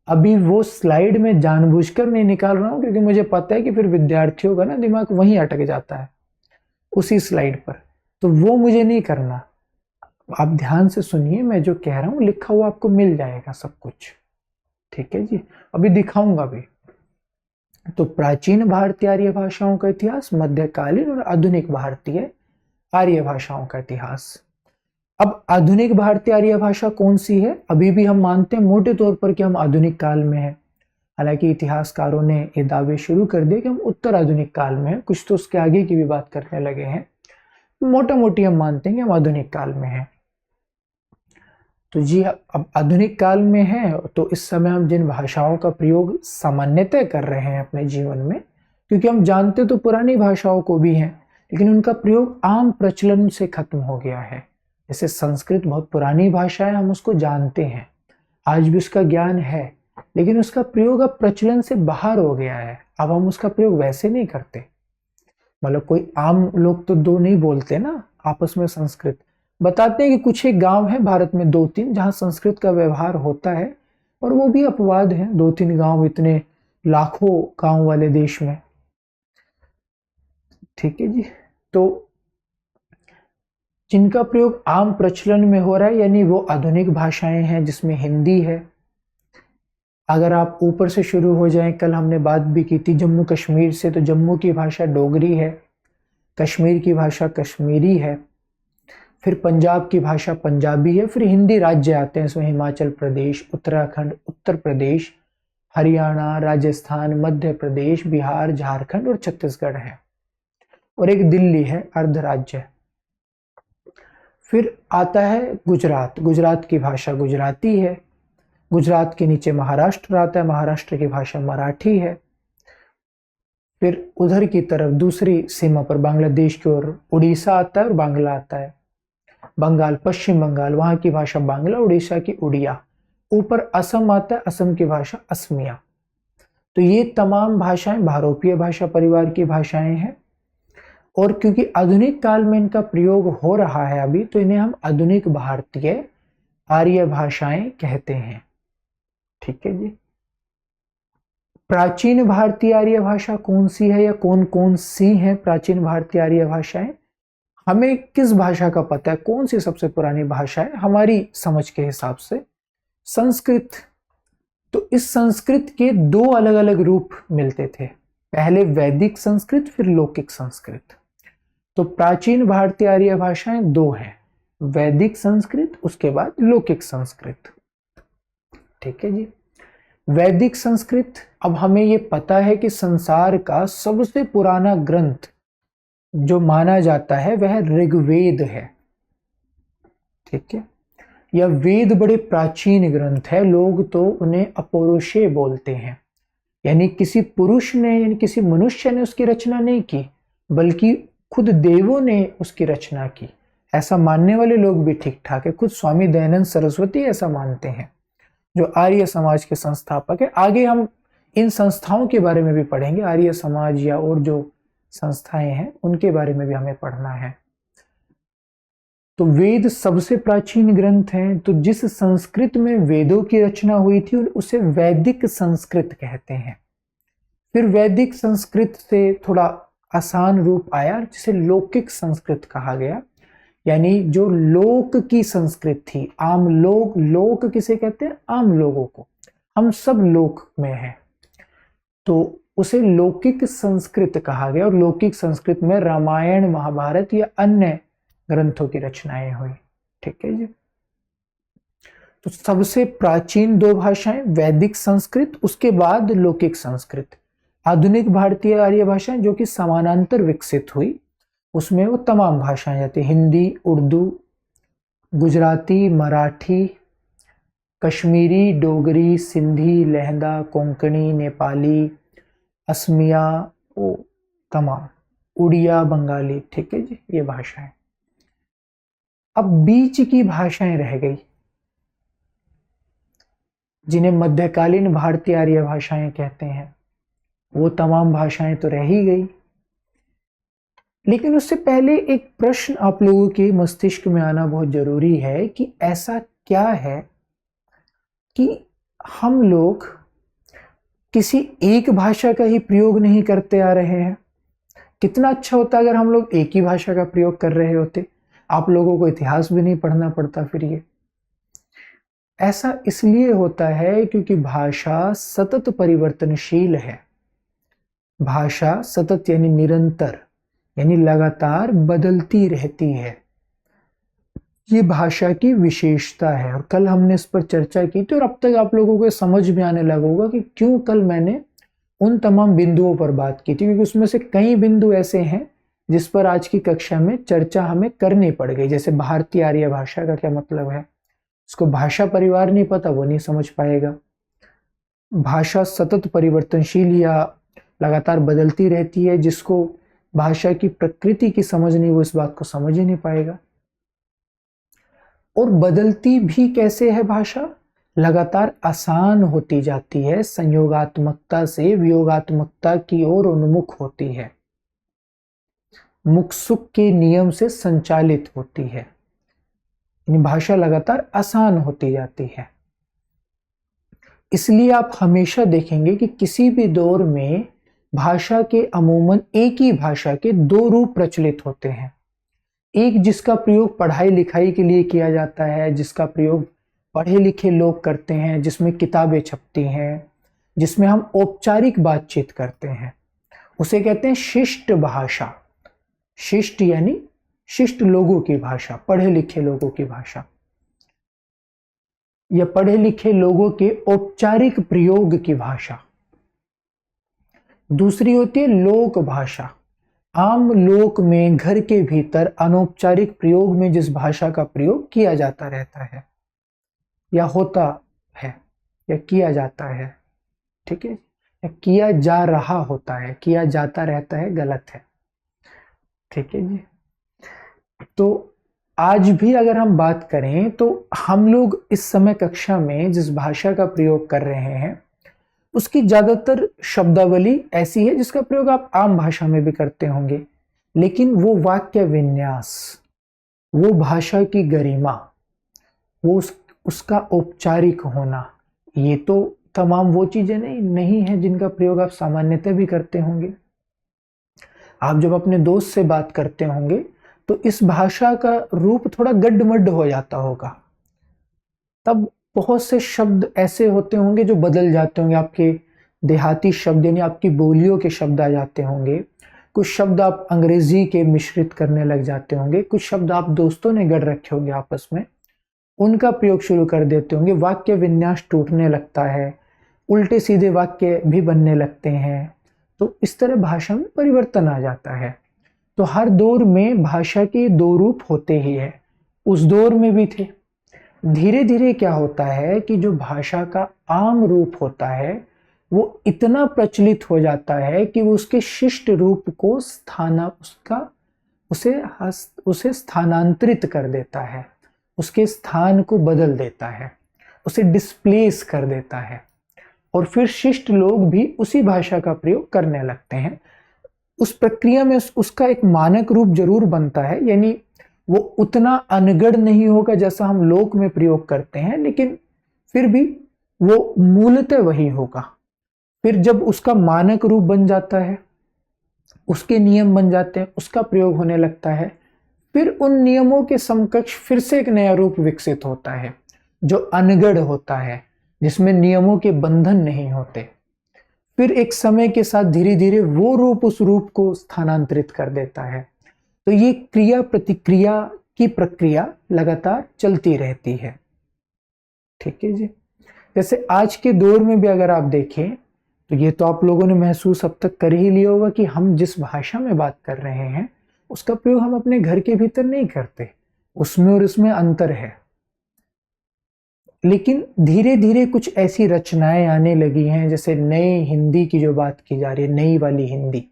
अभी वो स्लाइड में जानबूझकर नहीं निकाल रहा हूं, क्योंकि मुझे पता है कि फिर विद्यार्थियों का ना दिमाग वहीं अटक जाता है, उसी स्लाइड पर। तो वो मुझे नहीं करना। आप ध्यान से सुनिए, मैं जो कह रहा हूं लिखा हुआ आपको मिल जाएगा सब कुछ, ठीक है जी। अभी दिखाऊंगा भी। तो प्राचीन भारतीय आर्य भाषाओं का इतिहास, मध्यकालीन और आधुनिक भारतीय आर्य भाषाओं का इतिहास। अब आधुनिक भारतीय आर्य भाषा कौन सी है? अभी भी हम मानते हैं मोटे तौर पर कि हम आधुनिक काल में हैं। हालांकि इतिहासकारों ने ये दावे शुरू कर दिए कि हम उत्तर आधुनिक काल में हैं, कुछ तो उसके आगे की भी बात करने लगे हैं। मोटा मोटी हम मानते हैं कि हम आधुनिक काल में हैं। तो जी, अब आधुनिक काल में है तो इस समय हम जिन भाषाओं का प्रयोग सामान्यतः कर रहे हैं अपने जीवन में, क्योंकि हम जानते तो पुरानी भाषाओं को भी हैं, लेकिन उनका प्रयोग आम प्रचलन से खत्म हो गया है। जैसे संस्कृत बहुत पुरानी भाषा है, हम उसको जानते हैं, आज भी उसका ज्ञान है, लेकिन उसका प्रयोग अब प्रचलन से बाहर हो गया है। अब हम उसका प्रयोग वैसे नहीं करते। मतलब कोई आम लोग तो दो नहीं बोलते ना आपस में संस्कृत। बताते हैं कि कुछ एक गांव है भारत में 2-3 जहां संस्कृत का व्यवहार होता है, और वो भी अपवाद है। 2-3 गांव इतने लाखों गांव वाले देश में, ठीक है जी। तो जिनका प्रयोग आम प्रचलन में हो रहा है, यानी वो आधुनिक भाषाएं हैं जिसमें हिंदी है। अगर आप ऊपर से शुरू हो जाएं, कल हमने बात भी की थी जम्मू कश्मीर से, तो जम्मू की भाषा डोगरी है, कश्मीर की भाषा कश्मीरी है, फिर पंजाब की भाषा पंजाबी है, फिर हिंदी राज्य आते हैं इसमें हिमाचल प्रदेश, उत्तराखंड, उत्तर प्रदेश, हरियाणा, राजस्थान, मध्य प्रदेश, बिहार, झारखंड और छत्तीसगढ़ है, और एक दिल्ली है अर्ध राज्य। फिर आता है गुजरात, गुजरात की भाषा गुजराती है। गुजरात के नीचे महाराष्ट्र आता है, महाराष्ट्र की भाषा मराठी है। फिर उधर की तरफ दूसरी सीमा पर बांग्लादेश की ओर उड़ीसा आता है और बांग्ला आता है। बंगाल, पश्चिम बंगाल, वहां की भाषा बांग्ला, उड़ीसा की उड़िया। ऊपर असम आता है, असम की भाषा असमिया। तो ये तमाम भाषाएं भारोपीय भाषा परिवार की भाषाएं हैं, और क्योंकि आधुनिक काल में इनका प्रयोग हो रहा है अभी, तो इन्हें हम आधुनिक भारतीय आर्य भाषाएं कहते हैं, ठीक है जी। प्राचीन भारतीय आर्य भाषा कौन सी है, या कौन कौन सी है प्राचीन भारतीय आर्य भाषाएं? हमें किस भाषा का पता है, कौन सी सबसे पुरानी भाषा है हमारी समझ के हिसाब से? संस्कृत। तो इस संस्कृत के 2 अलग अलग रूप मिलते थे, पहले वैदिक संस्कृत, फिर लौकिक संस्कृत। तो प्राचीन भारतीय आर्य भाषाएं 2 हैं, वैदिक संस्कृत, उसके बाद लौकिक संस्कृत, ठीक है जी। वैदिक संस्कृत, अब हमें ये पता है कि संसार का सबसे पुराना ग्रंथ जो माना जाता है वह ऋग्वेद है, ठीक है। यह वेद बड़े प्राचीन ग्रंथ है, लोग तो उन्हें अपौरुषेय बोलते हैं, यानी किसी पुरुष ने, यानी किसी मनुष्य ने उसकी रचना नहीं की, बल्कि खुद देवों ने उसकी रचना की। ऐसा मानने वाले लोग भी ठीक ठाक है, खुद स्वामी दयानंद सरस्वती ऐसा मानते हैं, जो आर्य समाज के संस्थापक है। आगे हम इन संस्थाओं के बारे में भी पढ़ेंगे, आर्य समाज या और जो संस्थाएं हैं उनके बारे में भी हमें पढ़ना है। तो वेद सबसे प्राचीन ग्रंथ हैं, तो जिस संस्कृत में वेदों की रचना हुई थी उसे वैदिक संस्कृत कहते हैं। फिर वैदिक संस्कृत से थोड़ा आसान रूप आया जिसे लौकिक संस्कृत कहा गया, यानी जो लोक की संस्कृत थी, आम लोग। लोक किसे कहते हैं? आम लोगों को, हम सब लोक में हैं, तो उसे लौकिक संस्कृत कहा गया। और लौकिक संस्कृत में रामायण, महाभारत या अन्य ग्रंथों की रचनाएं हुई, ठीक है जी। तो सबसे प्राचीन 2 भाषाएं वैदिक संस्कृत, उसके बाद लौकिक संस्कृत। आधुनिक भारतीय आर्य भाषाएं जो कि समानांतर विकसित हुई, उसमें वो तमाम भाषाएं आती, हिंदी, उर्दू, गुजराती, मराठी, कश्मीरी, डोगरी, सिंधी, लहंदा, कोंकणी, नेपाली, असमिया, ओ तमाम, उड़िया, बंगाली। ठीक है जी, ये भाषाएं। अब बीच की भाषाएं रह गई, जिन्हें मध्यकालीन भारतीय आर्य भाषाएं कहते हैं। वो तमाम भाषाएं तो रह ही गई, लेकिन उससे पहले एक प्रश्न आप लोगों के मस्तिष्क में आना बहुत जरूरी है कि ऐसा क्या है कि हम लोग किसी एक भाषा का ही प्रयोग नहीं करते आ रहे हैं। कितना अच्छा होता अगर हम लोग एक ही भाषा का प्रयोग कर रहे होते, आप लोगों को इतिहास भी नहीं पढ़ना पड़ता। फिर ये ऐसा इसलिए होता है क्योंकि भाषा सतत परिवर्तनशील है। भाषा सतत यानी निरंतर, यानी लगातार बदलती रहती है। ये भाषा की विशेषता है, और कल हमने इस पर चर्चा की थी, और अब तक आप लोगों को समझ में आने लगा होगा कि क्यों कल मैंने उन तमाम बिंदुओं पर बात की थी, क्योंकि उसमें से कई बिंदु ऐसे हैं जिस पर आज की कक्षा में चर्चा हमें करनी पड़ गई। जैसे भारतीय आर्य भाषा का क्या मतलब है, उसको भाषा परिवार नहीं पता, वो नहीं समझ पाएगा। भाषा सतत परिवर्तनशील या लगातार बदलती रहती है, जिसको भाषा की प्रकृति की समझ नहीं, वो इस बात को समझ ही नहीं पाएगा। और बदलती भी कैसे है भाषा, लगातार आसान होती जाती है, संयोगात्मकता से वियोगात्मकता की ओर उन्मुख होती है, मुख सुख के नियम से संचालित होती है। भाषा लगातार आसान होती जाती है। इसलिए आप हमेशा देखेंगे कि किसी भी दौर में भाषा के अमूमन एक ही भाषा के दो रूप प्रचलित होते हैं। एक जिसका प्रयोग पढ़ाई लिखाई के लिए किया जाता है, जिसका प्रयोग पढ़े लिखे लोग करते हैं, जिसमें किताबें छपती हैं, जिसमें हम औपचारिक बातचीत करते हैं, उसे कहते हैं शिष्ट भाषा। शिष्ट यानी शिष्ट लोगों की भाषा, पढ़े लिखे लोगों की भाषा, या पढ़े लिखे लोगों के औपचारिक प्रयोग की भाषा। दूसरी होती है लोक भाषा, आम लोक में घर के भीतर अनौपचारिक प्रयोग में जिस भाषा का प्रयोग किया जाता रहता है, या होता है, या किया जाता है। ठीक है, या किया जा रहा होता है, किया जाता रहता है, गलत है। ठीक है जी। तो आज भी अगर हम बात करें तो हम लोग इस समय कक्षा में जिस भाषा का प्रयोग कर रहे हैं उसकी ज्यादातर शब्दावली ऐसी है जिसका प्रयोग आप आम भाषा में भी करते होंगे, लेकिन वो वाक्य विन्यास, वो भाषा की गरिमा, वो उसका औपचारिक होना, ये तो तमाम वो चीजें नहीं है जिनका प्रयोग आप सामान्यतः भी करते होंगे। आप जब अपने दोस्त से बात करते होंगे तो इस भाषा का रूप थोड़ा गड्ढमड्ढ हो जाता होगा, तब बहुत से शब्द ऐसे होते होंगे जो बदल जाते होंगे, आपके देहाती शब्द यानी आपकी बोलियों के शब्द आ जाते होंगे, कुछ शब्द आप अंग्रेजी के मिश्रित करने लग जाते होंगे, कुछ शब्द आप दोस्तों ने गढ़ रखे होंगे आपस में, उनका प्रयोग शुरू कर देते होंगे, वाक्य विन्यास टूटने लगता है, उल्टे सीधे वाक्य भी बनने लगते हैं। तो इस तरह भाषा में परिवर्तन आ जाता है। तो हर दौर में भाषा के दो रूप होते ही है, उस दौर में भी थे। धीरे धीरे क्या होता है कि जो भाषा का आम रूप होता है वो इतना प्रचलित हो जाता है कि वो उसके शिष्ट रूप को उसे स्थानांतरित कर देता है, उसके स्थान को बदल देता है, उसे डिस्प्लेस कर देता है, और फिर शिष्ट लोग भी उसी भाषा का प्रयोग करने लगते हैं। उस प्रक्रिया में उसका एक मानक रूप जरूर बनता है, यानी वो उतना अनगढ़ नहीं होगा जैसा हम लोक में प्रयोग करते हैं, लेकिन फिर भी वो मूलतः वही होगा। फिर जब उसका मानक रूप बन जाता है, उसके नियम बन जाते हैं, उसका प्रयोग होने लगता है, फिर उन नियमों के समकक्ष फिर से एक नया रूप विकसित होता है जो अनगढ़ होता है, जिसमें नियमों के बंधन नहीं होते। फिर एक समय के साथ धीरे धीरे वो रूप उस रूप को स्थानांतरित कर देता है। तो ये क्रिया प्रतिक्रिया की प्रक्रिया लगातार चलती रहती है। ठीक है जी। जैसे आज के दौर में भी अगर आप देखें तो ये तो आप लोगों ने महसूस अब तक कर ही लिया होगा कि हम जिस भाषा में बात कर रहे हैं उसका प्रयोग हम अपने घर के भीतर नहीं करते, उसमें और इसमें अंतर है। लेकिन धीरे धीरे कुछ ऐसी रचनाएं आने लगी हैं, जैसे नए हिंदी की जो बात की जा रही है, नई वाली हिंदी,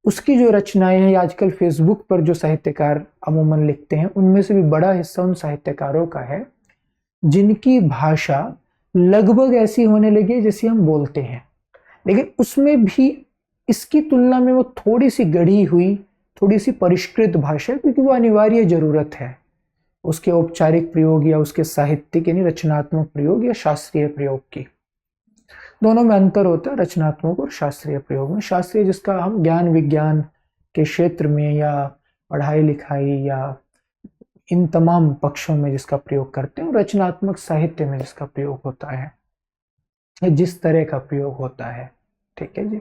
उसकी जो रचनाएं हैं आजकल फेसबुक पर जो साहित्यकार अमूमन लिखते हैं, उनमें से भी बड़ा हिस्सा उन साहित्यकारों का है जिनकी भाषा लगभग ऐसी होने लगी है जैसी हम बोलते हैं, लेकिन उसमें भी इसकी तुलना में वो थोड़ी सी गढ़ी हुई, थोड़ी सी परिष्कृत भाषा, क्योंकि वो अनिवार्य जरूरत है उसके औपचारिक प्रयोग या उसके साहित्यिक यानी रचनात्मक प्रयोग या शास्त्रीय प्रयोग की। दोनों में अंतर होता है, रचनात्मक और शास्त्रीय प्रयोग में। शास्त्रीय जिसका हम ज्ञान विज्ञान के क्षेत्र में या पढ़ाई लिखाई या इन तमाम पक्षों में जिसका प्रयोग करते हैं, और रचनात्मक साहित्य में जिसका प्रयोग होता है, जिस तरह का प्रयोग होता है। ठीक है जी।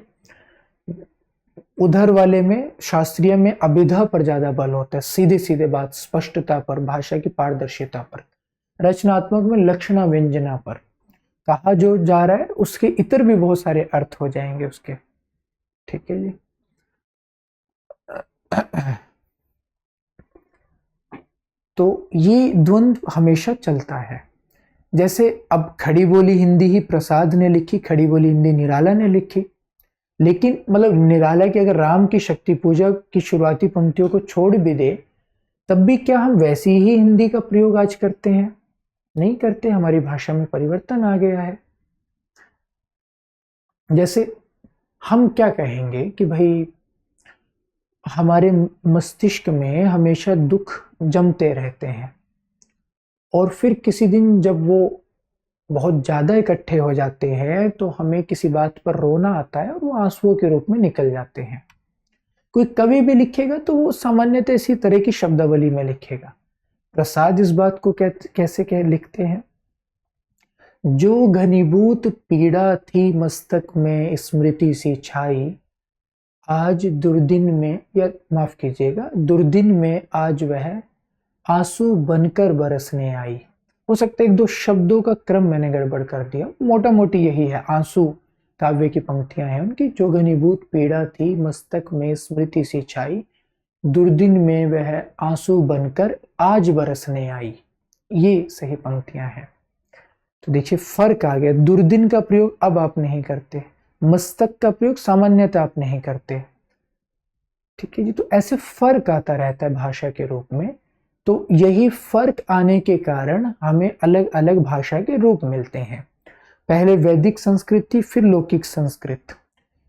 उधर वाले में, शास्त्रीय में अभिधा पर ज्यादा बल होता है, सीधे सीधे बात, स्पष्टता पर, भाषा की पारदर्शिता पर। रचनात्मक में लक्षणा व्यंजना पर, कहा जो जा रहा है उसके इतर भी बहुत सारे अर्थ हो जाएंगे उसके। ठीक है जी। तो ये द्वंद्व हमेशा चलता है। जैसे अब खड़ी बोली हिंदी ही प्रसाद ने लिखी, खड़ी बोली हिंदी निराला ने लिखी, लेकिन मतलब निराला की अगर राम की शक्ति पूजा की शुरुआती पंक्तियों को छोड़ भी दे, तब भी क्या हम वैसी ही हिंदी का प्रयोग आज करते हैं? नहीं करते। हमारी भाषा में परिवर्तन आ गया है। जैसे हम क्या कहेंगे कि भाई हमारे मस्तिष्क में हमेशा दुख जमते रहते हैं, और फिर किसी दिन जब वो बहुत ज्यादा इकट्ठे हो जाते हैं तो हमें किसी बात पर रोना आता है और वो आंसुओं के रूप में निकल जाते हैं। कोई कवि भी लिखेगा तो वो सामान्यतः इसी तरह की शब्दावली में लिखेगा। प्रसाद इस बात को कैसे लिखते हैं? जो घनीभूत पीड़ा थी मस्तक में स्मृति सी छाई, आज दुर्दिन में, या माफ कीजिएगा, दुर्दिन में आज वह आंसू बनकर बरसने आई। हो सकता है एक दो शब्दों का क्रम मैंने गड़बड़ कर दिया, मोटा मोटी यही है। आंसू काव्य की पंक्तियां हैं उनकी। जो घनीभूत पीड़ा थी मस्तक में स्मृति सी छाई, दुर्दिन में वह आंसू बनकर आज बरसने आई। ये सही पंक्तियां हैं। तो देखिए फर्क आ गया। दुर्दिन का प्रयोग अब आप नहीं करते, मस्तक का प्रयोग सामान्यतः आप नहीं करते। ठीक है जी। तो ऐसे फर्क आता रहता है भाषा के रूप में। तो यही फर्क आने के कारण हमें अलग अलग भाषा के रूप मिलते हैं। पहले वैदिक संस्कृत थी, फिर लौकिक संस्कृत,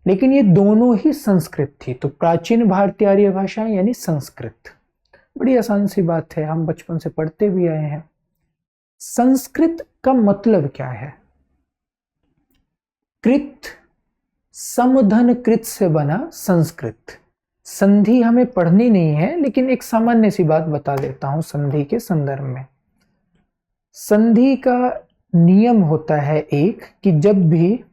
लेकिन ये दोनों ही संस्कृत थी। तो प्राचीन भारतीय आर्य भाषा यानी संस्कृत। बड़ी आसान सी बात है, हम बचपन से पढ़ते भी आए हैं। संस्कृत का मतलब क्या है? कृत, समधन कृत से बना संस्कृत। संधि हमें पढ़नी नहीं है, लेकिन एक सामान्य सी बात बता देता हूं संधि के संदर्भ में। संधि का नियम होता है एक, कि जब भी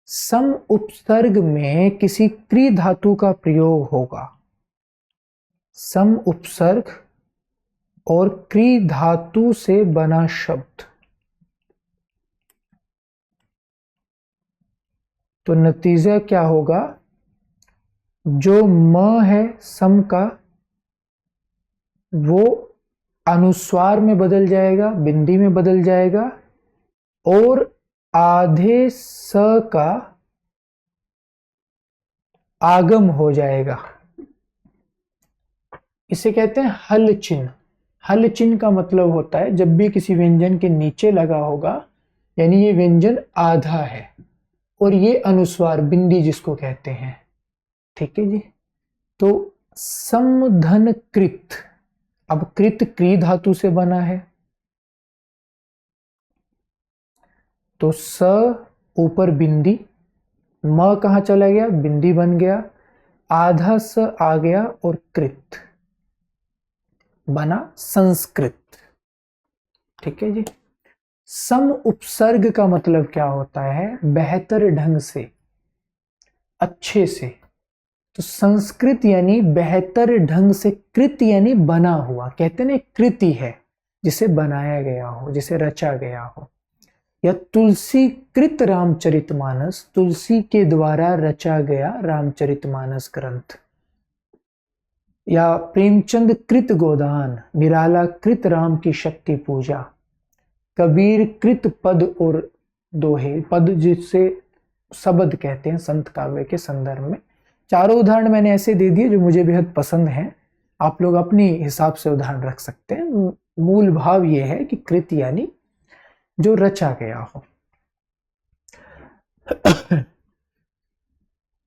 सम उपसर्ग में किसी क्री धातु का प्रयोग होगा, सम उपसर्ग और क्री धातु से बना शब्द, तो नतीजा क्या होगा? जो म है सम का, वो अनुस्वार में बदल जाएगा, बिंदी में बदल जाएगा, और आधे स का आगम हो जाएगा। इसे कहते हैं हल चिन्ह। हल चिन्ह का मतलब होता है जब भी किसी व्यंजन के नीचे लगा होगा, यानी ये व्यंजन आधा है, और ये अनुस्वार बिंदी जिसको कहते हैं। ठीक है जी। तो समधन कृत, अब कृत क्री धातु से बना है, तो स ऊपर बिंदी, म कहां चला गया? बिंदी बन गया, आधा स आ गया और कृत बना संस्कृत। ठीक है जी। सम उपसर्ग का मतलब क्या होता है? बेहतर ढंग से, अच्छे से। तो संस्कृत यानी बेहतर ढंग से, कृत यानी बना हुआ। कहते ना कृति है जिसे बनाया गया हो, जिसे रचा गया हो। या तुलसी कृत रामचरितमानस, तुलसी के द्वारा रचा गया रामचरितमानस ग्रंथ। या प्रेमचंद कृत गोदान, निराला कृत राम की शक्ति पूजा, कबीर कृत पद और दोहे, पद जिससे शब्द कहते हैं संत काव्य के संदर्भ में। चारों उदाहरण मैंने ऐसे दे दिए जो मुझे बेहद पसंद हैं, आप लोग अपनी हिसाब से उदाहरण रख सकते हैं। मूल भाव ये है कि कृत यानी जो रचा गया हो।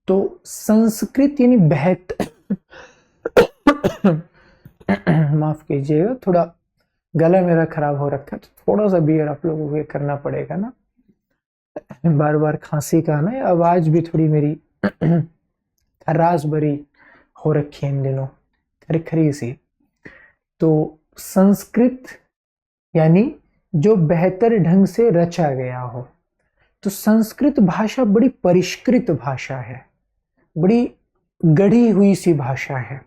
तो संस्कृत यानी बेहतर माफ कीजिएगा, थोड़ा गला मेरा खराब हो रखा है, तो थोड़ा सा बियर आप लोगों को करना पड़ेगा ना, बार बार खांसी का ना, आवाज भी थोड़ी मेरी खराश भरी हो रखी है इन दिनों, खरी सी। तो संस्कृत यानी जो बेहतर ढंग से रचा गया हो। तो संस्कृत भाषा बड़ी परिष्कृत भाषा है, बड़ी गढ़ी हुई सी भाषा है,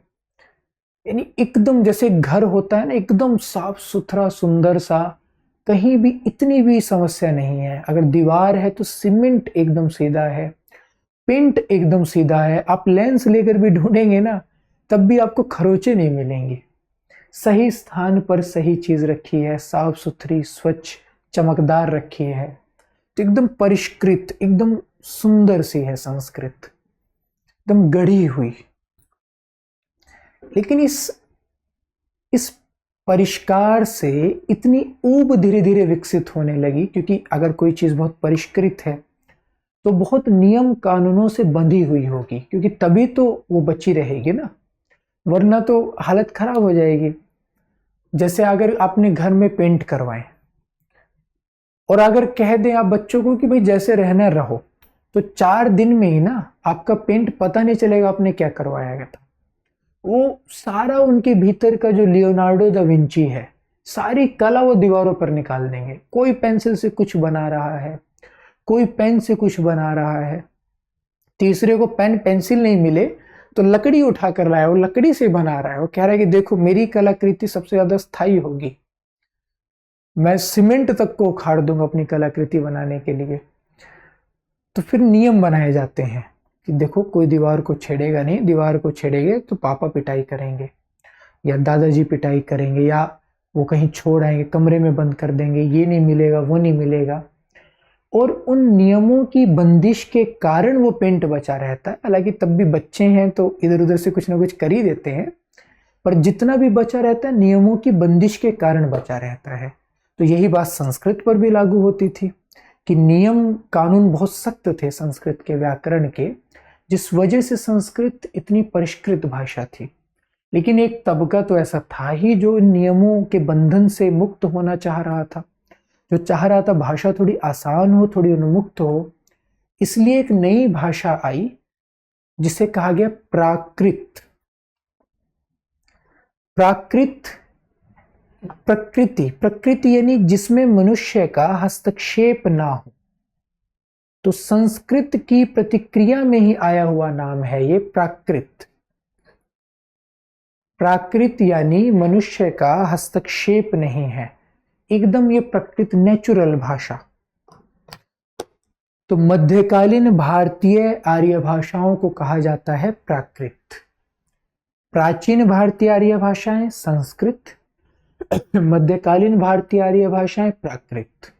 यानी एकदम जैसे घर होता है ना, एकदम साफ सुथरा सुंदर सा, कहीं भी इतनी भी समस्या नहीं है। अगर दीवार है तो सीमेंट एकदम सीधा है, पेंट एकदम सीधा है, आप लेंस लेकर भी ढूंढेंगे ना तब भी आपको खरोचे नहीं मिलेंगे। सही स्थान पर सही चीज रखी है, साफ सुथरी स्वच्छ चमकदार रखी है, तो एकदम परिष्कृत, एकदम सुंदर सी है संस्कृत, एकदम गढ़ी हुई। लेकिन इस परिष्कार से इतनी ऊब धीरे धीरे विकसित होने लगी, क्योंकि अगर कोई चीज बहुत परिष्कृत है तो बहुत नियम कानूनों से बंधी हुई होगी, क्योंकि तभी तो वो बची रहेगी ना, वरना तो हालत खराब हो जाएगी। जैसे अगर आपने घर में पेंट करवाए और अगर कह दें आप बच्चों को कि भाई जैसे रहना रहो, तो 4 दिन में ही ना आपका पेंट पता नहीं चलेगा आपने क्या करवाया गया था। वो सारा उनके भीतर का जो लियोनार्डो दा विंची है, सारी कला वो दीवारों पर निकाल देंगे। कोई पेंसिल से कुछ बना रहा है, कोई पेन से कुछ बना रहा है, तीसरे को पेन पेंसिल नहीं मिले तो लकड़ी उठा कर लाया, वो लकड़ी से बना रहा है, वो कह रहा है कि देखो मेरी कलाकृति सबसे ज्यादा स्थायी होगी, मैं सीमेंट तक को उखाड़ दूंगा अपनी कलाकृति बनाने के लिए। तो फिर नियम बनाए जाते हैं कि देखो कोई दीवार को छेड़ेगा नहीं, दीवार को छेड़ेंगे तो पापा पिटाई करेंगे या दादाजी पिटाई करेंगे, या वो कहीं छोड़ आएंगे, कमरे में बंद कर देंगे, ये नहीं मिलेगा वो नहीं मिलेगा। और उन नियमों की बंदिश के कारण वो पेंट बचा रहता है। हालांकि तब भी बच्चे हैं तो इधर उधर से कुछ ना कुछ कर ही देते हैं, पर जितना भी बचा रहता है नियमों की बंदिश के कारण बचा रहता है। तो यही बात संस्कृत पर भी लागू होती थी कि नियम कानून बहुत सख्त थे संस्कृत के व्याकरण के, जिस वजह से संस्कृत इतनी परिष्कृत भाषा थी। लेकिन एक तबका तो ऐसा था ही जो इन नियमों के बंधन से मुक्त होना चाह रहा था, जो चाह रहा था भाषा थोड़ी आसान हो, थोड़ी उन्मुक्त हो। इसलिए एक नई भाषा आई जिसे कहा गया प्राकृत। प्राकृत प्रकृति, प्रकृति यानी जिसमें मनुष्य का हस्तक्षेप ना हो। तो संस्कृत की प्रतिक्रिया में ही आया हुआ नाम है ये प्राकृत। प्राकृत यानी मनुष्य का हस्तक्षेप नहीं है, एकदम ये प्रकृत नेचुरल भाषा। तो मध्यकालीन भारतीय आर्य भाषाओं को कहा जाता है प्राकृत। प्राचीन भारतीय आर्य भाषाएं संस्कृत, मध्यकालीन भारतीय आर्य भाषाएं प्राकृत,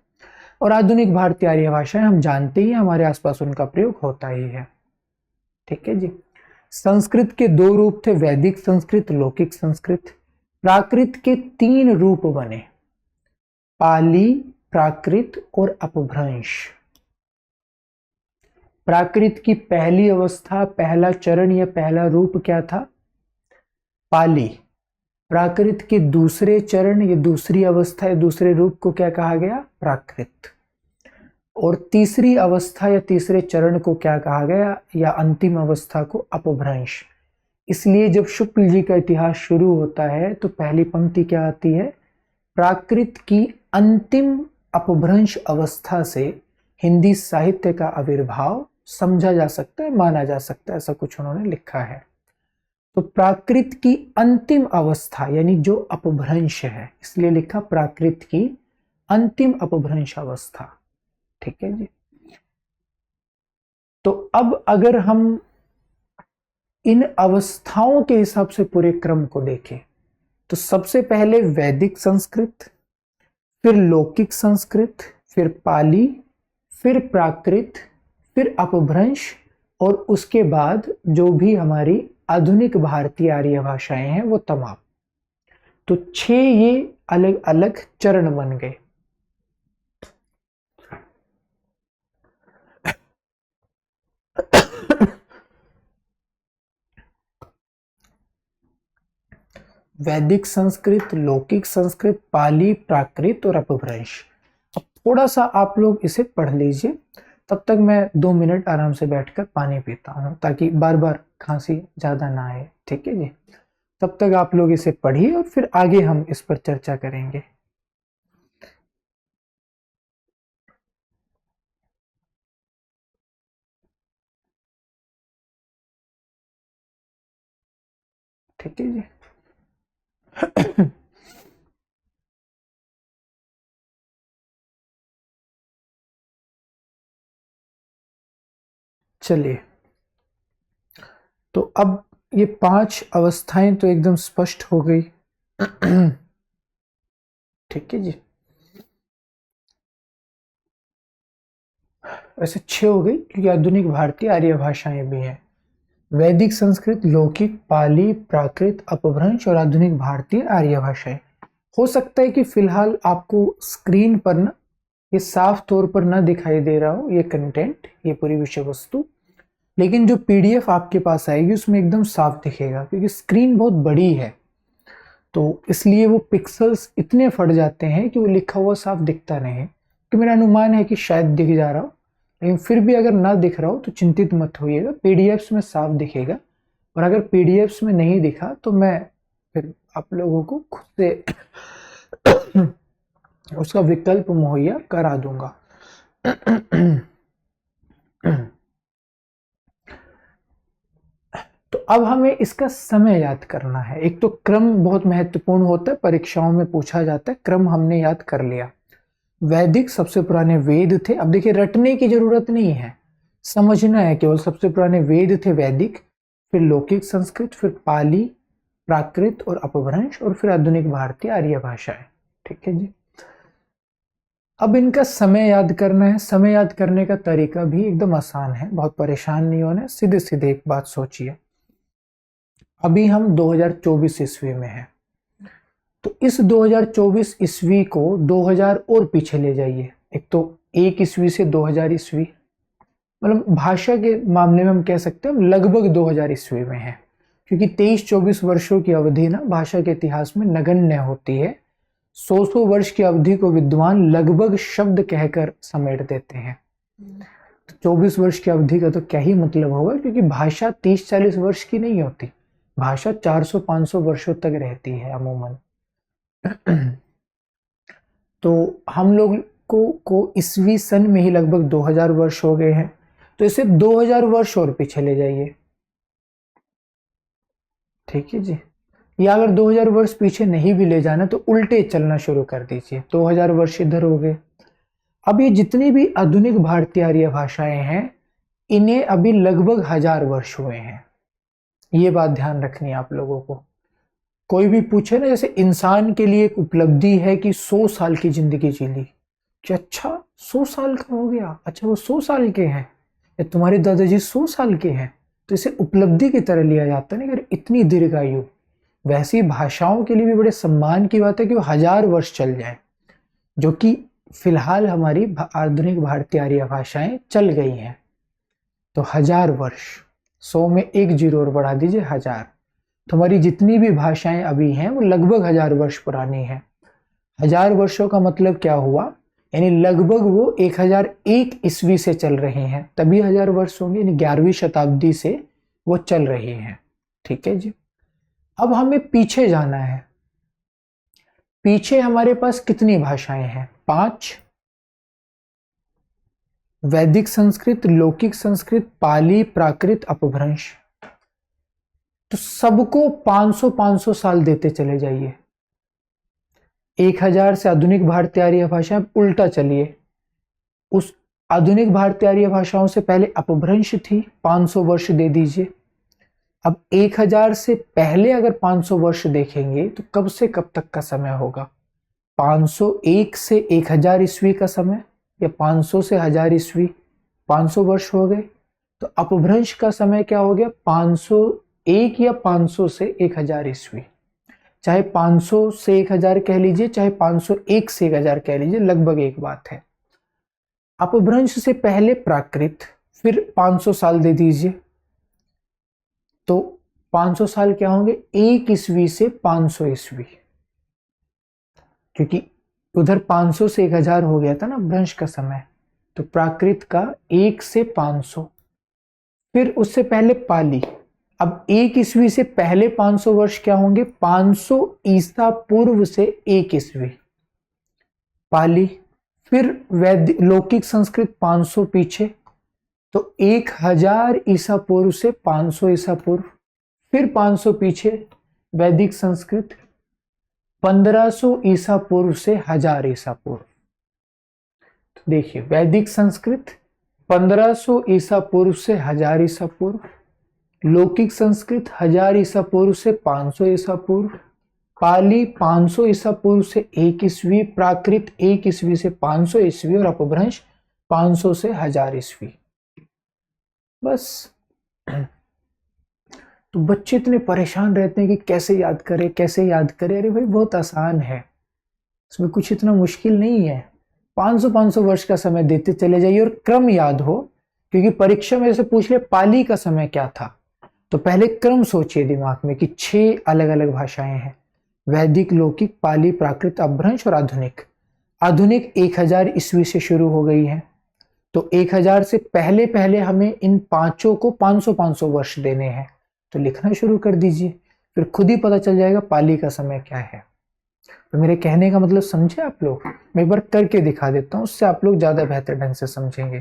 और आधुनिक भारतीय आर्य भाषाएं हम जानते ही, हमारे आसपास उनका प्रयोग होता ही है। ठीक है जी। संस्कृत के 2 रूप थे, वैदिक संस्कृत, लौकिक संस्कृत। प्राकृत के 3 रूप बने, पाली, प्राकृत और अपभ्रंश। प्राकृत की पहली अवस्था, पहला चरण या पहला रूप क्या था? पाली। प्राकृत के दूसरे चरण या दूसरी अवस्था या दूसरे रूप को क्या कहा गया? प्राकृत। और तीसरी अवस्था या तीसरे चरण को क्या कहा गया, या अंतिम अवस्था को अपभ्रंश। इसलिए जब शुक्ल जी का इतिहास शुरू होता है तो पहली पंक्ति क्या आती है? प्राकृत की अंतिम अपभ्रंश अवस्था से हिंदी साहित्य का आविर्भाव समझा जा सकता है, माना जा सकता है, ऐसा कुछ उन्होंने लिखा है। तो प्राकृत की अंतिम अवस्था यानी जो अपभ्रंश है, इसलिए लिखा प्राकृत की अंतिम अपभ्रंश अवस्था। ठीक है जी। तो अब अगर हम इन अवस्थाओं के हिसाब से पूरे क्रम को देखें तो सबसे पहले वैदिक संस्कृत, फिर लौकिक संस्कृत, फिर पाली, फिर प्राकृत, फिर अपभ्रंश, और उसके बाद जो भी हमारी आधुनिक भारतीय आर्य भाषाएं हैं वो तमाम। तो 6 ये अलग अलग चरण बन गए। वैदिक संस्कृत, लौकिक संस्कृत, पाली, प्राकृत और अपभ्रंश। अब थोड़ा सा आप लोग इसे पढ़ लीजिए, तब तक मैं 2 मिनट आराम से बैठकर पानी पीता हूँ ताकि बार बार खांसी ज्यादा ना आए। ठीक है जी, तब तक आप लोग इसे पढ़िए और फिर आगे हम इस पर चर्चा करेंगे। ठीक है जी। चलिए, तो अब ये 5 अवस्थाएं तो एकदम स्पष्ट हो गई। ठीक है जी। वैसे 6 हो गई क्योंकि आधुनिक भारतीय आर्य भाषाएं भी हैं। वैदिक संस्कृत, लौकिक, पाली, प्राकृत, अपभ्रंश और आधुनिक भारतीय आर्य भाषाएं। हो सकता है कि फिलहाल आपको स्क्रीन पर ना ये साफ तौर पर ना दिखाई दे रहा हो ये कंटेंट, ये पूरी विषय वस्तु, लेकिन जो पीडीएफ आपके पास आएगी उसमें एकदम साफ दिखेगा क्योंकि स्क्रीन बहुत बड़ी है, तो इसलिए वो पिक्सल्स इतने फट जाते हैं कि वो लिखा हुआ साफ दिखता नहीं है। तो मेरा अनुमान है कि शायद दिख जा रहा हो, लेकिन फिर भी अगर ना दिख रहा हो तो चिंतित मत होइएगा, पीडीएफ्स में साफ दिखेगा। और अगर पीडीएफ्स में नहीं दिखा तो मैं फिर आप लोगों को खुद से उसका विकल्प मुहैया करा दूंगा। तो अब हमें इसका समय याद करना है। एक तो क्रम बहुत महत्वपूर्ण होता है, परीक्षाओं में पूछा जाता है, क्रम हमने याद कर लिया। वैदिक सबसे पुराने वेद थे। अब देखिए रटने की जरूरत नहीं है, समझना है केवल। सबसे पुराने वेद थे वैदिक, फिर लौकिक संस्कृत, फिर पाली, प्राकृत और अपभ्रंश, और फिर आधुनिक भारतीय आर्य भाषाएं। ठीक है जी। अब इनका समय याद करना है। समय याद करने का तरीका भी एकदम आसान है, बहुत परेशान नहीं होना, सीधे सीधे एक बात सोचिए। अभी हम 2024 ईस्वी में हैं, तो इस 2024 ईस्वी को 2000 और पीछे ले जाइए। एक तो 1 ईस्वी से 2000 ईस्वी, मतलब भाषा के मामले में हम कह सकते हैं हम लगभग 2000 ईस्वी में हैं, क्योंकि 23-24 वर्षों की अवधि ना भाषा के इतिहास में नगण्य होती है। 100 वर्ष की अवधि को विद्वान लगभग शब्द कहकर समेट देते हैं। तो 24 वर्ष की अवधि का तो क्या ही मतलब होगा, क्योंकि भाषा 30-40 वर्ष की नहीं होती, भाषा 400-500 वर्षों तक रहती है अमूमन। तो हम लोग को ईस्वी सन में ही लगभग 2000 वर्ष हो गए हैं, तो इसे 2000 वर्ष और पीछे ले जाइए। ठीक है जी। या अगर 2000 वर्ष पीछे नहीं भी ले जाना तो उल्टे चलना शुरू कर दीजिए, 2000 वर्ष इधर हो गए। अब ये जितनी भी आधुनिक भारतीय आर्य भाषाएं हैं इन्हें अभी लगभग 1000 वर्ष हुए हैं। ये बात ध्यान रखनी है आप लोगों को। कोई भी पूछे ना, जैसे इंसान के लिए एक उपलब्धि है कि 100 साल की जिंदगी जी ली, कि अच्छा 100 साल का हो गया, अच्छा वो 100 साल के हैं, या तुम्हारे दादाजी 100 साल के हैं, तो इसे उपलब्धि की तरह लिया जाता है ना, अगर इतनी दीर्घायु। वैसी भाषाओं के लिए भी बड़े सम्मान की बात है कि वो 1000 वर्ष चल जाए, जो कि फिलहाल हमारी आधुनिक भारतीय आर्य भाषाएं चल गई हैं। तो 1000 वर्ष, 100 में 1 जीरो और बढ़ा दीजिए 1000। तो हमारी जितनी भी भाषाएं अभी हैं वो लगभग 1000 वर्ष पुरानी हैं। 1000 वर्षों का मतलब क्या हुआ, यानी लगभग वो 1001 ईस्वी से चल रही हैं, तभी 1000 वर्ष होंगे, यानी 11वीं शताब्दी से वो चल रही हैं। ठीक है जी। अब हमें पीछे जाना है। पीछे हमारे पास कितनी भाषाएं हैं? 5। वैदिक संस्कृत, लौकिक संस्कृत, पाली, प्राकृत, अपभ्रंश। तो सबको 500-500 साल देते चले जाइए। 1000 से आधुनिक भारतीय आर्य भाषा, उल्टा चलिए, उस आधुनिक भारतीय आर्य भाषाओं से पहले अपभ्रंश थी, 500 वर्ष दे दीजिए। अब 1000 से पहले अगर 500 वर्ष देखेंगे तो कब से कब तक का समय होगा? 501 से 1000 ईस्वी का समय, या 500 से 1000 ईस्वी, 500 वर्ष हो गए। तो अपभ्रंश का समय क्या हो गया? 501 या 500 से 1000 ईस्वी। चाहे 500 से 1000 कह लीजिए, चाहे 501 से 1000 कह लीजिए, लगभग एक बात है। अपभ्रंश से पहले प्राकृत, फिर 500 साल दे दीजिए, तो 500 साल क्या होंगे? 1 ईस्वी से 500 ईस्वी, क्योंकि उधर 500 से 1000 हो गया था ना भ्रंश का समय। तो प्राकृत का 1 से 500, फिर उससे पहले पाली। अब 1 ईस्वी से पहले 500 वर्ष क्या होंगे? 500 ईसा पूर्व से 1 ईस्वी, पाली। फिर वैदिक लौकिक संस्कृत 500 पीछे, तो 1000 ईसा पूर्व से 500 ईसा पूर्व, फिर 500 पीछे वैदिक संस्कृत 1500 ईसा पूर्व से 1000 ईसा पूर्व। तो देखिए, वैदिक संस्कृत 1500 ईसा पूर्व से 1000 ईसा पूर्व, लौकिक संस्कृत 1000 ईसा पूर्व से 500 ईसा पूर्व, पाली 500 ईसा पूर्व से 1 ईस्वी, प्राकृत 1 ईस्वी से 500 ईस्वी, और अपभ्रंश 500 से 1000 ईस्वी। बस। तो बच्चे इतने परेशान रहते हैं कि कैसे याद करें, कैसे याद करें। अरे भाई, बहुत आसान है, इसमें कुछ इतना मुश्किल नहीं है। 500 वर्ष का समय देते चले जाइए और क्रम याद हो, क्योंकि परीक्षा में से पूछ ले पाली का समय क्या था, तो पहले क्रम सोचिए दिमाग में कि 6 अलग अलग भाषाएं हैं, वैदिक, लौकिक, पाली, प्राकृत, अपभ्रंश और आधुनिक। आधुनिक 1000 ईस्वी से शुरू हो गई है, तो 1000 से पहले पहले हमें इन पांचों को 500 वर्ष देने हैं। तो लिखना शुरू कर दीजिए, फिर खुद ही पता चल जाएगा पाली का समय क्या है। तो मेरे कहने का मतलब समझे आप लोग? मैं एक बार करके दिखा देता हूं, उससे आप लोग ज्यादा बेहतर ढंग से समझेंगे।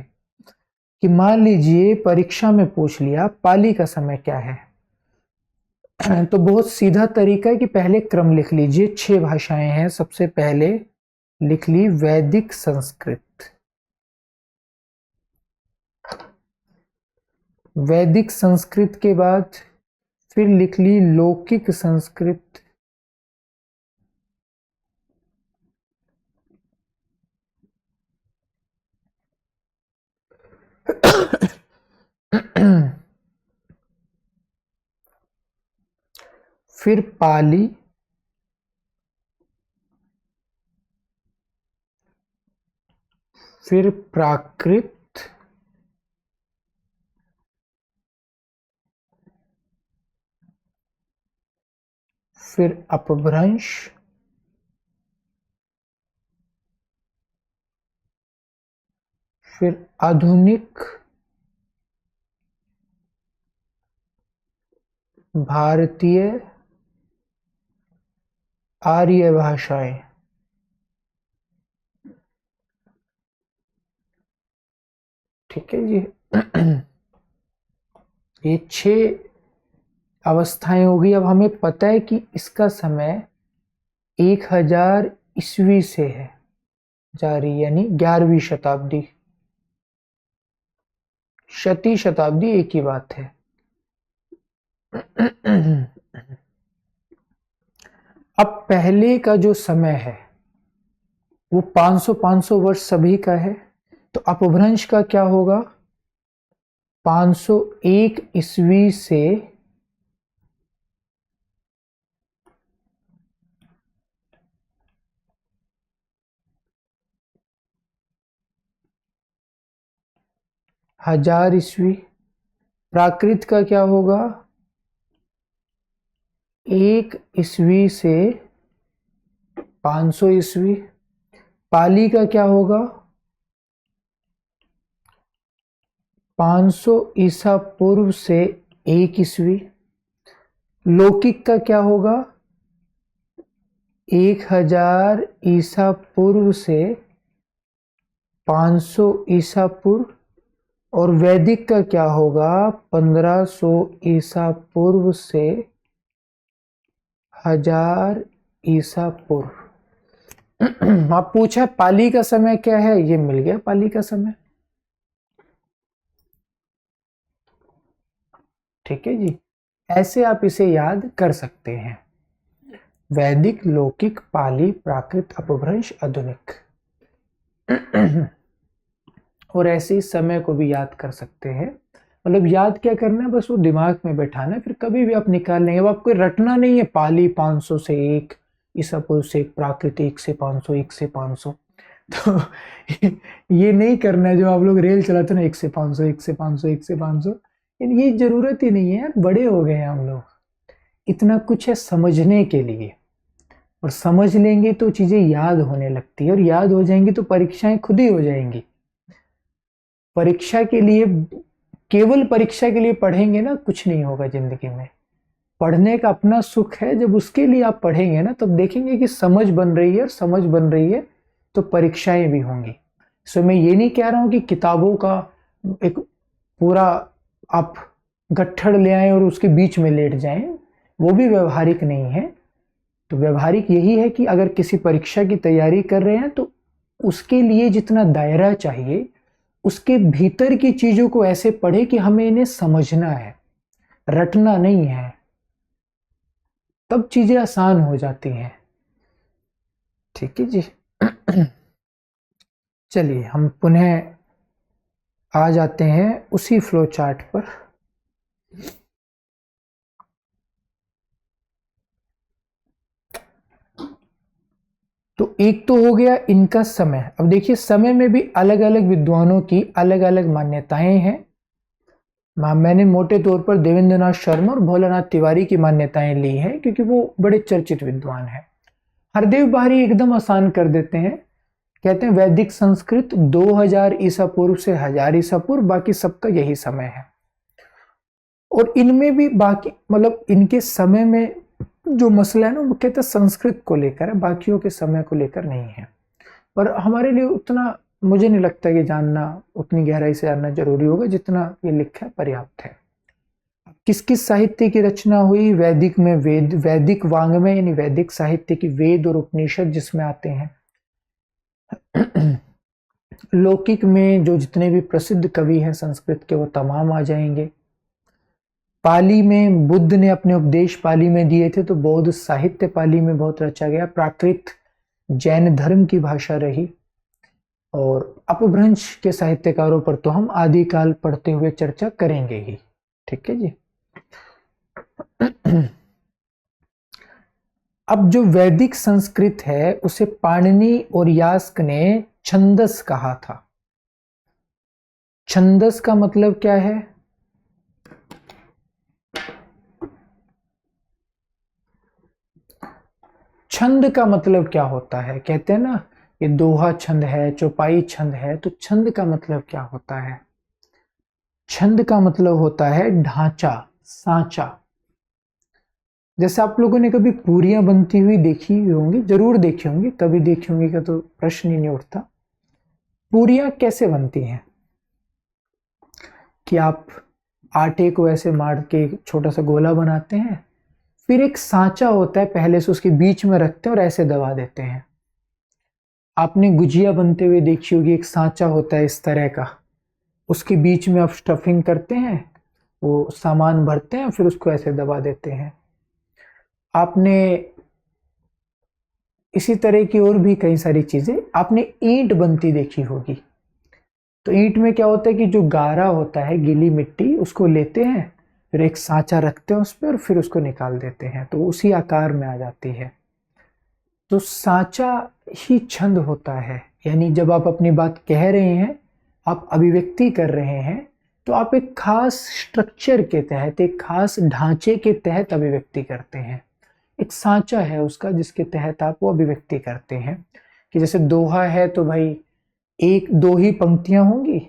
कि मान लीजिए परीक्षा में पूछ लिया पाली का समय क्या है, तो बहुत सीधा तरीका है कि पहले क्रम लिख लीजिए। 6 भाषाएं हैं, सबसे पहले लिख ली वैदिक संस्कृत, वैदिक संस्कृत के बाद फिर लिख ली लौकिक संस्कृत, फिर पाली, फिर प्राकृत, फिर अपभ्रंश, फिर आधुनिक, भारतीय, आर्य भाषाएं। ठीक है जी। ये 6 अवस्थाएं होगी। अब हमें पता है कि इसका समय 1000 ईस्वी से है जारी, यानी 11वीं शताब्दी। शती शताब्दी एक ही बात है। अब पहले का जो समय है वो 500 वर्ष सभी का है, तो अपभ्रंश का क्या होगा? 501 ईस्वी से 1000 ईस्वी। प्राकृत का क्या होगा? 1 ईस्वी से 500 ईस्वी। पाली का क्या होगा? 500 ईसा पूर्व से 1 ईस्वी। लौकिक का क्या होगा? 1000 ईसा पूर्व से 500 ईसा पूर्व। और वैदिक का क्या होगा? 1500 ईसा पूर्व से 1000 ईसा पूर्व। आप पूछा पाली का समय क्या है, ये मिल गया पाली का समय। ठीक है जी। ऐसे आप इसे याद कर सकते हैं। वैदिक, लौकिक, पाली, प्राकृत, अपभ्रंश, आधुनिक। और ऐसे ही समय को भी याद कर सकते हैं। मतलब याद क्या करना है, बस वो दिमाग में बैठाना है, फिर कभी भी आप निकाल लेंगे। वो आपको रटना नहीं है, पाली 500 से 1, ईसा पूर्व से 1, प्राकृत 1 से 500, 1 से 500। तो ये नहीं करना है जो आप लोग रेल चलाते ना, 1 से 500, 1 से 500, 1 से 500। ये जरूरत ही नहीं है यार, बड़े हो गए हैं हम लोग। इतना कुछ है समझने के लिए, और समझ लेंगे तो चीजें याद होने लगती है, और याद हो जाएंगी तो परीक्षाएं खुद ही हो जाएंगी। परीक्षा के लिए, केवल परीक्षा के लिए पढ़ेंगे ना, कुछ नहीं होगा जिंदगी में। पढ़ने का अपना सुख है, जब उसके लिए आप पढ़ेंगे ना, तब देखेंगे कि समझ बन रही है, और समझ बन रही है तो परीक्षाएं भी होंगी। सो मैं ये नहीं कह रहा हूं कि किताबों का एक पूरा आप गट्ठड़ ले आए और उसके बीच में लेट जाएं, वो भी व्यवहारिक नहीं है। तो व्यवहारिक यही है कि अगर किसी परीक्षा की तैयारी कर रहे हैं तो उसके लिए जितना दायरा चाहिए, उसके भीतर की चीजों को ऐसे पढ़े कि हमें इन्हें समझना है, रटना नहीं है, तब चीजें आसान हो जाती हैं। ठीक है जी। चलिए हम पुनः आ जाते हैं उसी फ्लो चार्ट पर। तो एक तो हो गया इनका समय। अब देखिए समय में भी अलग अलग विद्वानों की अलग अलग मान्यताएं हैं। मैंने मोटे तौर पर देवेंद्रनाथ शर्मा और भोलानाथ तिवारी की मान्यताएं ली हैं, क्योंकि वो बड़े चर्चित विद्वान हैं। हरदेव बाहरी एकदम आसान कर देते हैं, कहते हैं वैदिक संस्कृत 2000 ईसा पूर्व से 1000 ईसा पूर्व, बाकी सबका यही समय है। और इनमें भी बाकी, मतलब इनके समय में जो मसला है ना, वो कहते हैं संस्कृत को लेकर है, बाकियों के समय को लेकर नहीं है। पर हमारे लिए उतना मुझे नहीं लगता कि जानना, उतनी गहराई से जानना जरूरी होगा, जितना ये लिखा है पर्याप्त है। किस किस साहित्य की रचना हुई? वैदिक में वेद, वैदिक वांग्मय यानी वैदिक साहित्य की वेद और उपनिषद जिसमें आते हैं। लौकिक में जो जितने भी प्रसिद्ध कवि हैं संस्कृत के, वो तमाम आ जाएंगे। पाली में बुद्ध ने अपने उपदेश पाली में दिए थे, तो बौद्ध साहित्य पाली में बहुत रचा गया। प्राकृत जैन धर्म की भाषा रही। और अपभ्रंश के साहित्यकारों पर तो हम आदिकाल पढ़ते हुए चर्चा करेंगे ही। ठीक है जी। अब जो वैदिक संस्कृत है उसे पाणिनि और यास्क ने छंदस कहा था। छंदस का मतलब क्या है? छंद का मतलब क्या होता है? कहते हैं ना, ये दोहा छंद है, चौपाई छंद है। तो छंद का मतलब क्या होता है? छंद का मतलब होता है ढांचा, सांचा। जैसे आप लोगों ने कभी पूरियां बनती हुई देखी होंगी, जरूर देखी होंगी, कभी देखी होंगी का तो प्रश्न ही नहीं उठता। पूरियां कैसे बनती हैं? कि आप आटे को ऐसे मार के छोटा सा गोला बनाते हैं, फिर एक सांचा होता है, पहले से उसके बीच में रखते हैं और ऐसे दबा देते हैं। आपने गुजिया बनते हुए देखी होगी, एक सांचा होता है इस तरह का, उसके बीच में आप स्टफिंग करते हैं, वो सामान भरते हैं, फिर उसको ऐसे दबा देते हैं। आपने इसी तरह की और भी कई सारी चीजें, आपने ईंट बनती देखी होगी। तो ईंट में क्या होता है कि जो गारा होता है, गीली मिट्टी, उसको लेते हैं, फिर एक सांचा रखते हैं उस पर, और फिर उसको निकाल देते हैं, तो उसी आकार में आ जाती है। तो सांचा ही छंद होता है। यानी जब आप अपनी बात कह रहे हैं, आप अभिव्यक्ति कर रहे हैं, तो आप एक खास स्ट्रक्चर के तहत, एक खास ढांचे के तहत अभिव्यक्ति करते हैं। एक सांचा है उसका, जिसके तहत आप वो अभिव्यक्ति करते हैं। कि जैसे दोहा है तो भाई एक दो ही पंक्तियां होंगी,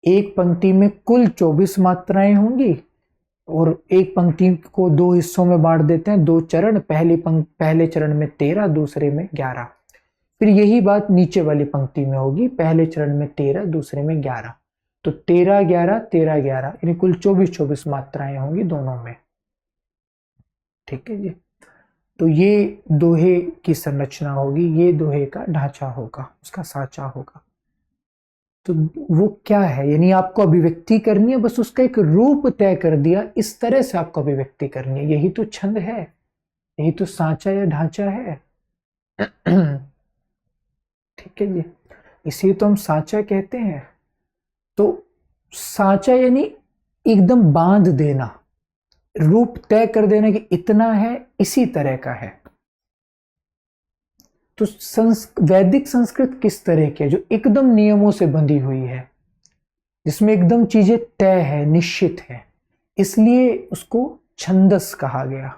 एक पंक्ति में कुल 24 मात्राएं होंगी, और एक पंक्ति को दो हिस्सों में बांट देते हैं, दो चरण, पहले चरण में 13, दूसरे में 11। फिर यही बात नीचे वाली पंक्ति में होगी, पहले चरण में 13, दूसरे में 11। तो 13 11 13 11, यानी कुल 24 मात्राएं होंगी दोनों में। ठीक है जी। तो ये दोहे की संरचना होगी, ये दोहे का ढांचा होगा, उसका साचा होगा। तो वो क्या है, यानी आपको अभिव्यक्ति करनी है, बस उसका एक रूप तय कर दिया, इस तरह से आपको अभिव्यक्ति करनी है। यही तो छंद है, यही तो सांचा या ढांचा है। ठीक है जी, इसी तो हम सांचा कहते हैं। तो सांचा यानी एकदम बांध देना, रूप तय कर देना कि इतना है, इसी तरह का है। तो वैदिक संस्कृत किस तरह की है, जो एकदम नियमों से बंधी हुई है, जिसमें एकदम चीजें तय है, निश्चित है, इसलिए उसको छंदस कहा गया।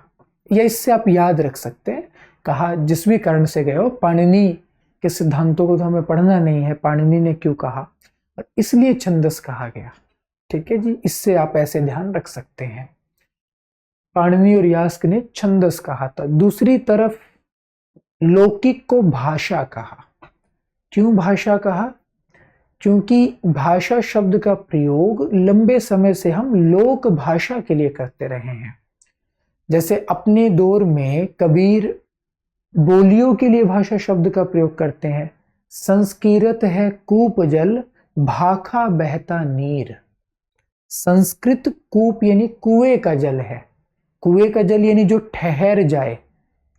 या इससे आप याद रख सकते हैं, कहा जिस भी कारण से गए हो, पाणिनि के सिद्धांतों को तो हमें पढ़ना नहीं है, पाणिनि ने क्यों कहा, और इसलिए छंदस कहा गया। ठीक है जी, इससे आप ऐसे ध्यान रख सकते हैं, पाणिनि और यास्क ने छंदस कहा था। दूसरी तरफ लौकिक को भाषा कहा। क्यों भाषा कहा? क्योंकि भाषा शब्द का प्रयोग लंबे समय से हम लोक भाषा के लिए करते रहे हैं। जैसे अपने दौर में कबीर बोलियों के लिए भाषा शब्द का प्रयोग करते हैं। संस्कृत है कूप जल, भाखा बहता नीर। संस्कृत कूप यानी कुएं का जल है। कुएं का जल यानी जो ठहर जाए।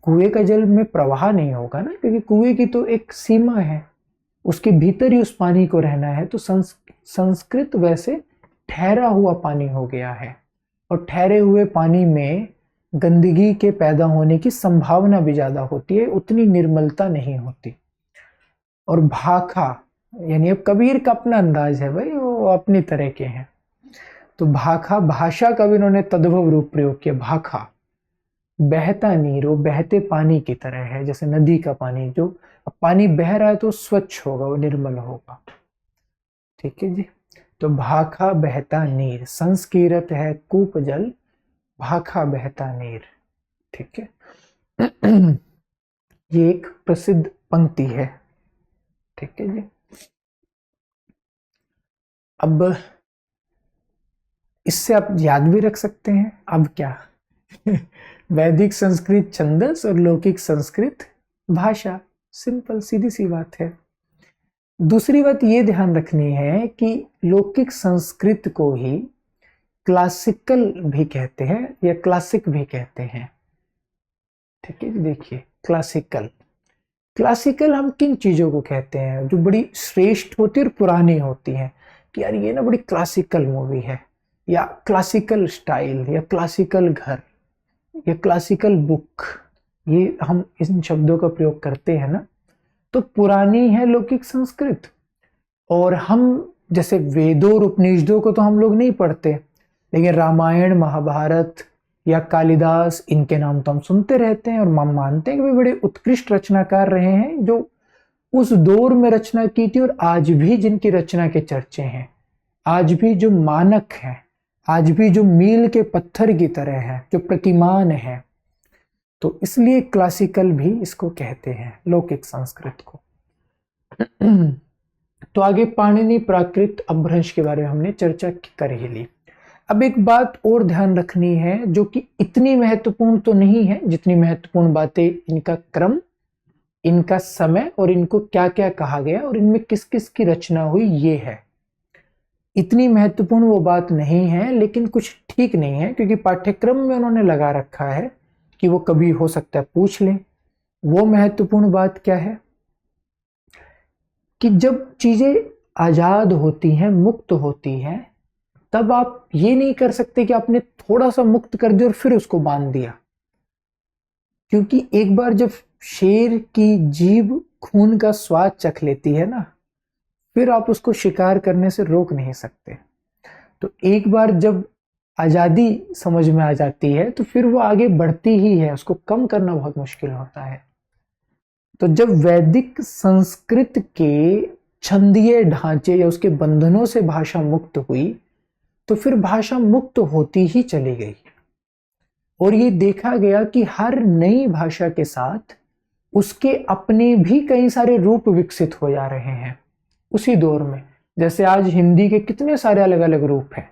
कुएं का जल में प्रवाह नहीं होगा ना, क्योंकि कुएं की तो एक सीमा है, उसके भीतर ही उस पानी को रहना है। तो संस्कृत वैसे ठहरा हुआ पानी हो गया है, और ठहरे हुए पानी में गंदगी के पैदा होने की संभावना भी ज्यादा होती है, उतनी निर्मलता नहीं होती। और भाखा यानी अब कबीर का अपना अंदाज है भाई, वो अपनी तरह के हैं। तो भाखा भाषा का भी उन्होंने तद्भव रूप प्रयोग किया। भाखा बहता नीर, वो बहते पानी की तरह है, जैसे नदी का पानी, जो पानी बह रहा है तो स्वच्छ होगा, वो निर्मल होगा। ठीक है जी, तो भाखा बहता नीर, संस्कृत है कूप जल, भाखा बहता नीर। ठीक है, ये एक प्रसिद्ध पंक्ति है। ठीक है जी, अब इससे आप याद भी रख सकते हैं। अब क्या वैदिक संस्कृत छंदस और लौकिक संस्कृत भाषा, सिंपल सीधी सी बात है। दूसरी बात ये ध्यान रखनी है कि लौकिक संस्कृत को ही क्लासिकल भी कहते हैं या क्लासिक भी कहते हैं। ठीक है, देखिए क्लासिकल, क्लासिकल हम किन चीजों को कहते हैं जो बड़ी श्रेष्ठ होती है और पुरानी होती हैं, कि यार ये ना बड़ी क्लासिकल मूवी है, या क्लासिकल स्टाइल, या क्लासिकल घर, या क्लासिकल बुक, ये हम इन शब्दों का प्रयोग करते हैं ना। तो पुरानी है लौकिक संस्कृत, और हम जैसे वेदों और उपनिषदों को तो हम लोग नहीं पढ़ते, लेकिन रामायण महाभारत या कालिदास, इनके नाम तो हम सुनते रहते हैं और मानते हैं कि वे बड़े उत्कृष्ट रचनाकार रहे हैं, जो उस दौर में रचना की थी, और आज भी जिनकी रचना के चर्चे हैं, आज भी जो मानक है, आज भी जो मील के पत्थर की तरह है, जो प्रतिमान है। तो इसलिए क्लासिकल भी इसको कहते हैं, लौकिक संस्कृत को। तो आगे पाणिनि प्राकृत अपभ्रंश के बारे में हमने चर्चा कर ही ली। अब एक बात और ध्यान रखनी है, जो कि इतनी महत्वपूर्ण तो नहीं है जितनी महत्वपूर्ण बातें इनका क्रम, इनका समय, और इनको क्या क्या कहा गया, और इनमें किस किस की रचना हुई, ये है। इतनी महत्वपूर्ण वो बात नहीं है, लेकिन कुछ ठीक नहीं है, क्योंकि पाठ्यक्रम में उन्होंने लगा रखा है कि वो कभी हो सकता है पूछ लें। वो महत्वपूर्ण बात क्या है कि जब चीजें आजाद होती हैं, मुक्त होती हैं, तब आप ये नहीं कर सकते कि आपने थोड़ा सा मुक्त कर दिया और फिर उसको बांध दिया। क्योंकि एक बार जब शेर की जीभ खून का स्वाद चख लेती है ना, फिर आप उसको शिकार करने से रोक नहीं सकते। तो एक बार जब आजादी समझ में आ जाती है, तो फिर वो आगे बढ़ती ही है, उसको कम करना बहुत मुश्किल होता है। तो जब वैदिक संस्कृत के छंदीय ढांचे या उसके बंधनों से भाषा मुक्त हुई, तो फिर भाषा मुक्त होती ही चली गई। और ये देखा गया कि हर नई भाषा के साथ उसके अपने भी कई सारे रूप विकसित हो जा रहे हैं उसी दौर में। जैसे आज हिंदी के कितने सारे अलग अलग रूप हैं।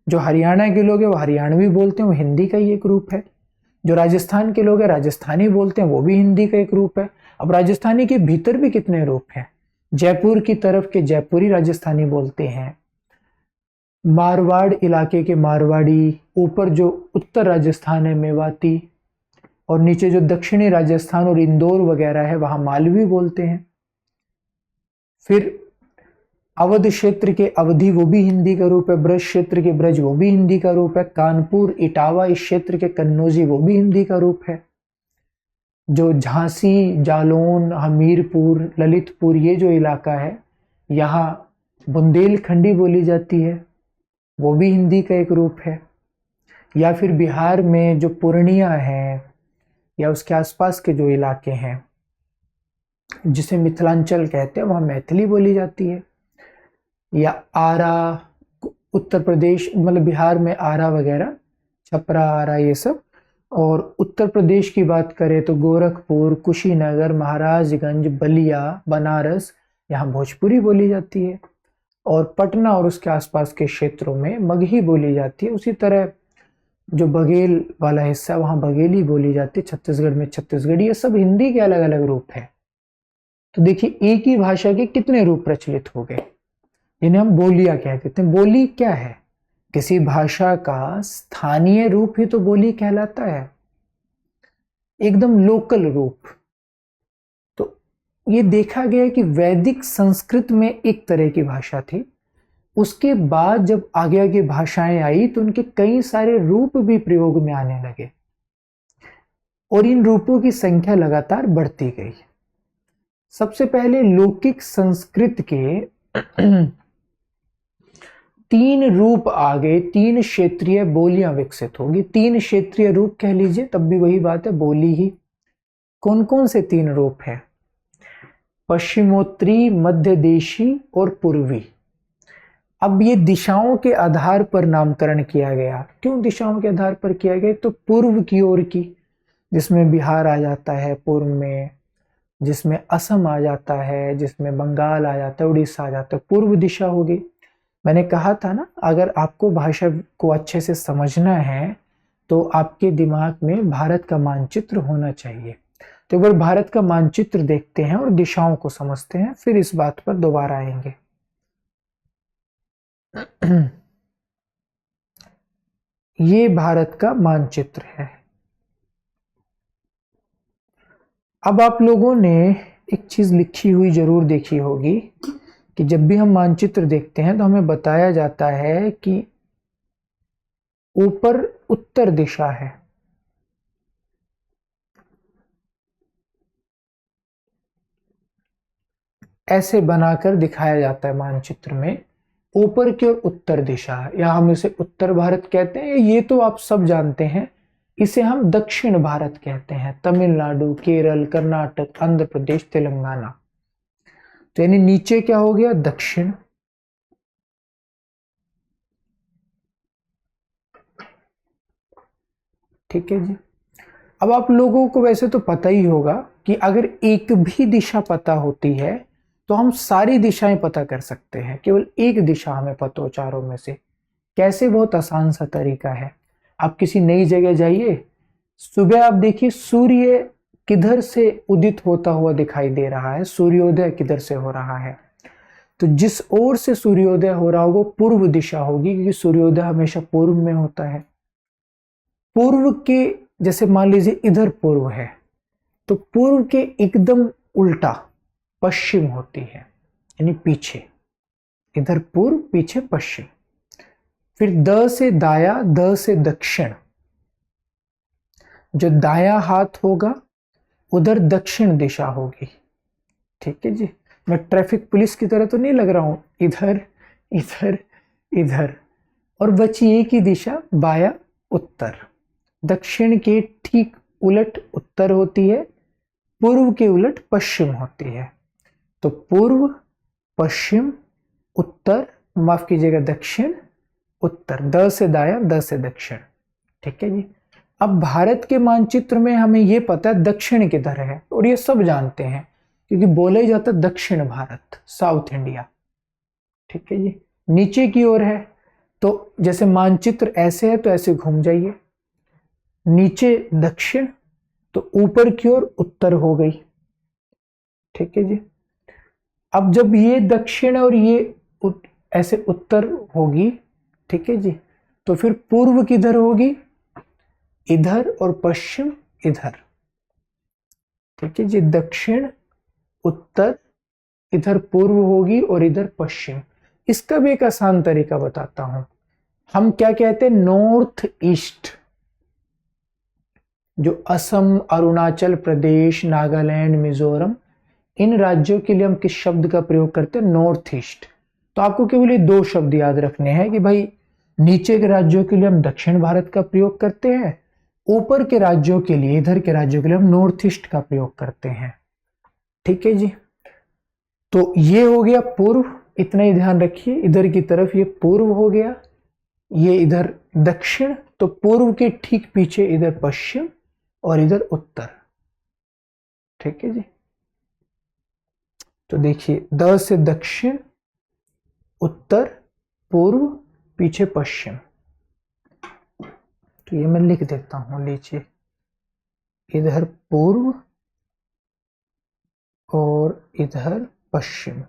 जो हरियाणा के लोग हैं वो हरियाणवी बोलते हैं, वो हिंदी का ही एक रूप है। जो राजस्थान के लोग हैं राजस्थानी बोलते हैं, वो भी हिंदी का एक रूप है। अब राजस्थानी के भीतर भी कितने रूप हैं। जयपुर की तरफ के जयपुरी राजस्थानी बोलते हैं, मारवाड़ इलाके के मारवाड़ी, ऊपर जो उत्तर राजस्थान है मेवाती, और नीचे जो दक्षिणी राजस्थान और इंदौर वगैरह है वहां मालवी बोलते हैं। फिर अवध क्षेत्र के अवधि वो भी हिंदी का रूप है, ब्रज क्षेत्र के ब्रज वो भी हिंदी का रूप है, कानपुर इटावा इस क्षेत्र के कन्नौजी वो भी हिंदी का रूप है। जो झांसी, जालौन, हमीरपुर, ललितपुर ये जो इलाका है यहाँ बुंदेलखंडी बोली जाती है, वो भी हिंदी का एक रूप है। या फिर बिहार में जो पूर्णिया है या उसके आसपास के जो इलाके हैं जिसे मिथिलांचल कहते हैं वहाँ मैथिली बोली जाती है। या आरा, उत्तर प्रदेश मतलब बिहार में आरा वगैरह, छपरा, आरा ये सब। और उत्तर प्रदेश की बात करें तो गोरखपुर, कुशीनगर, महाराजगंज, बलिया, बनारस, यहाँ भोजपुरी बोली जाती है। और पटना और उसके आसपास के क्षेत्रों में मगही बोली जाती है। उसी तरह जो बघेल वाला हिस्सा है वहाँ बघेली बोली जाती है, छत्तीसगढ़ में छत्तीसगढ़ी। ये सब हिंदी के अलग अलग रूप है। तो देखिए एक ही भाषा के कितने रूप प्रचलित हो गए, जिन्हें हम बोलियां कहते हैं। बोली क्या है? किसी भाषा का स्थानीय रूप ही तो बोली कहलाता है, एकदम लोकल रूप। तो ये देखा गया कि वैदिक संस्कृत में एक तरह की भाषा थी, उसके बाद जब आगे आगे भाषाएं आई तो उनके कई सारे रूप भी प्रयोग में आने लगे और इन रूपों की संख्या लगातार बढ़ती गई। सबसे पहले लौकिक संस्कृत के 3 रूप आ गए, 3 क्षेत्रीय बोलियां विकसित होगी। 3 क्षेत्रीय रूप कह लीजिए तब भी वही बात है, बोली ही। कौन कौन से 3 रूप है? पश्चिमोत्तरी, मध्य देशी और पूर्वी। अब ये दिशाओं के आधार पर नामकरण किया गया। क्यों दिशाओं के आधार पर किया गया? तो पूर्व की ओर की, जिसमें बिहार आ जाता है पूर्व में, जिसमें असम आ जाता है, जिसमें बंगाल आ जाता है, उड़ीसा आ जाता है, पूर्व दिशा होगी। मैंने कहा था ना, अगर आपको भाषा को अच्छे से समझना है तो आपके दिमाग में भारत का मानचित्र होना चाहिए। तो अगर भारत का मानचित्र देखते हैं और दिशाओं को समझते हैं, फिर इस बात पर दोबारा आएंगे। ये भारत का मानचित्र है। अब आप लोगों ने एक चीज लिखी हुई जरूर देखी होगी कि जब भी हम मानचित्र देखते हैं तो हमें बताया जाता है कि ऊपर उत्तर दिशा है, ऐसे बनाकर दिखाया जाता है मानचित्र में, ऊपर की ओर उत्तर दिशा है, या हम इसे उत्तर भारत कहते हैं। ये तो आप सब जानते हैं। इसे हम दक्षिण भारत कहते हैं, तमिलनाडु, केरल, कर्नाटक, आंध्र प्रदेश, तेलंगाना। तो यानी नीचे क्या हो गया? दक्षिण। ठीक है जी। अब आप लोगों को वैसे तो पता ही होगा कि अगर एक भी दिशा पता होती है तो हम सारी दिशाएं पता कर सकते हैं, केवल एक दिशा हमें पता हो चारों में से। कैसे? बहुत आसान सा तरीका है। आप किसी नई जगह जाइए, सुबह आप देखिए सूर्य किधर से उदित होता हुआ दिखाई दे रहा है, सूर्योदय किधर से हो रहा है। तो जिस ओर से सूर्योदय हो रहा होगा पूर्व दिशा होगी, क्योंकि सूर्योदय हमेशा पूर्व में होता है। पूर्व के, जैसे मान लीजिए इधर पूर्व है, तो पूर्व के एकदम उल्टा पश्चिम होती है, यानी पीछे। इधर पूर्व, पीछे पश्चिम। फिर द से दाया, द से दक्षिण। जो दाया हाथ होगा उधर दक्षिण दिशा होगी। ठीक है जी। मैं ट्रैफिक पुलिस की तरह तो नहीं लग रहा हूं, इधर इधर इधर। और बची एक ही दिशा, बाया उत्तर। दक्षिण के ठीक उलट उत्तर होती है, पूर्व के उलट पश्चिम होती है। तो पूर्व, पश्चिम, उत्तर, माफ कीजिएगा दक्षिण, उत्तर। द से दाया, द से दक्षिण। ठीक है जी। अब भारत के मानचित्र में हमें यह पता है दक्षिण किधर है, और ये सब जानते हैं क्योंकि बोला ही जाता है दक्षिण भारत, साउथ इंडिया। ठीक है जी। नीचे की ओर है तो जैसे मानचित्र ऐसे है तो ऐसे घूम जाइए, नीचे दक्षिण तो ऊपर की ओर उत्तर हो गई। ठीक है जी। अब जब ये दक्षिण और ये ऐसे उत्तर होगी, ठीक है जी, तो फिर पूर्व किधर होगी, इधर, और पश्चिम इधर, ठीक है जी। दक्षिण, उत्तर, इधर पूर्व होगी और इधर पश्चिम। इसका भी एक आसान तरीका बताता हूं। हम क्या कहते हैं, नॉर्थ ईस्ट। जो असम, अरुणाचल प्रदेश, नागालैंड, मिजोरम, इन राज्यों के लिए हम किस शब्द का प्रयोग करते हैं, नॉर्थ ईस्ट। तो आपको केवल ये दो शब्द याद रखने हैं कि भाई नीचे के राज्यों के लिए हम दक्षिण भारत का प्रयोग करते हैं, ऊपर के राज्यों के लिए, इधर के राज्यों के लिए हम नॉर्थ ईस्ट का प्रयोग करते हैं, ठीक है जी। तो ये हो गया पूर्व, इतना ही ध्यान रखिए। इधर की तरफ ये पूर्व हो गया, ये इधर दक्षिण, तो पूर्व के ठीक पीछे इधर पश्चिम और इधर उत्तर, ठीक है जी। तो देखिए, द से दक्षिण, उत्तर, पूर्व, पीछे पश्चिम। तो ये मैं लिख देता हूं, लीजिए, इधर पूर्व और इधर पश्चिम।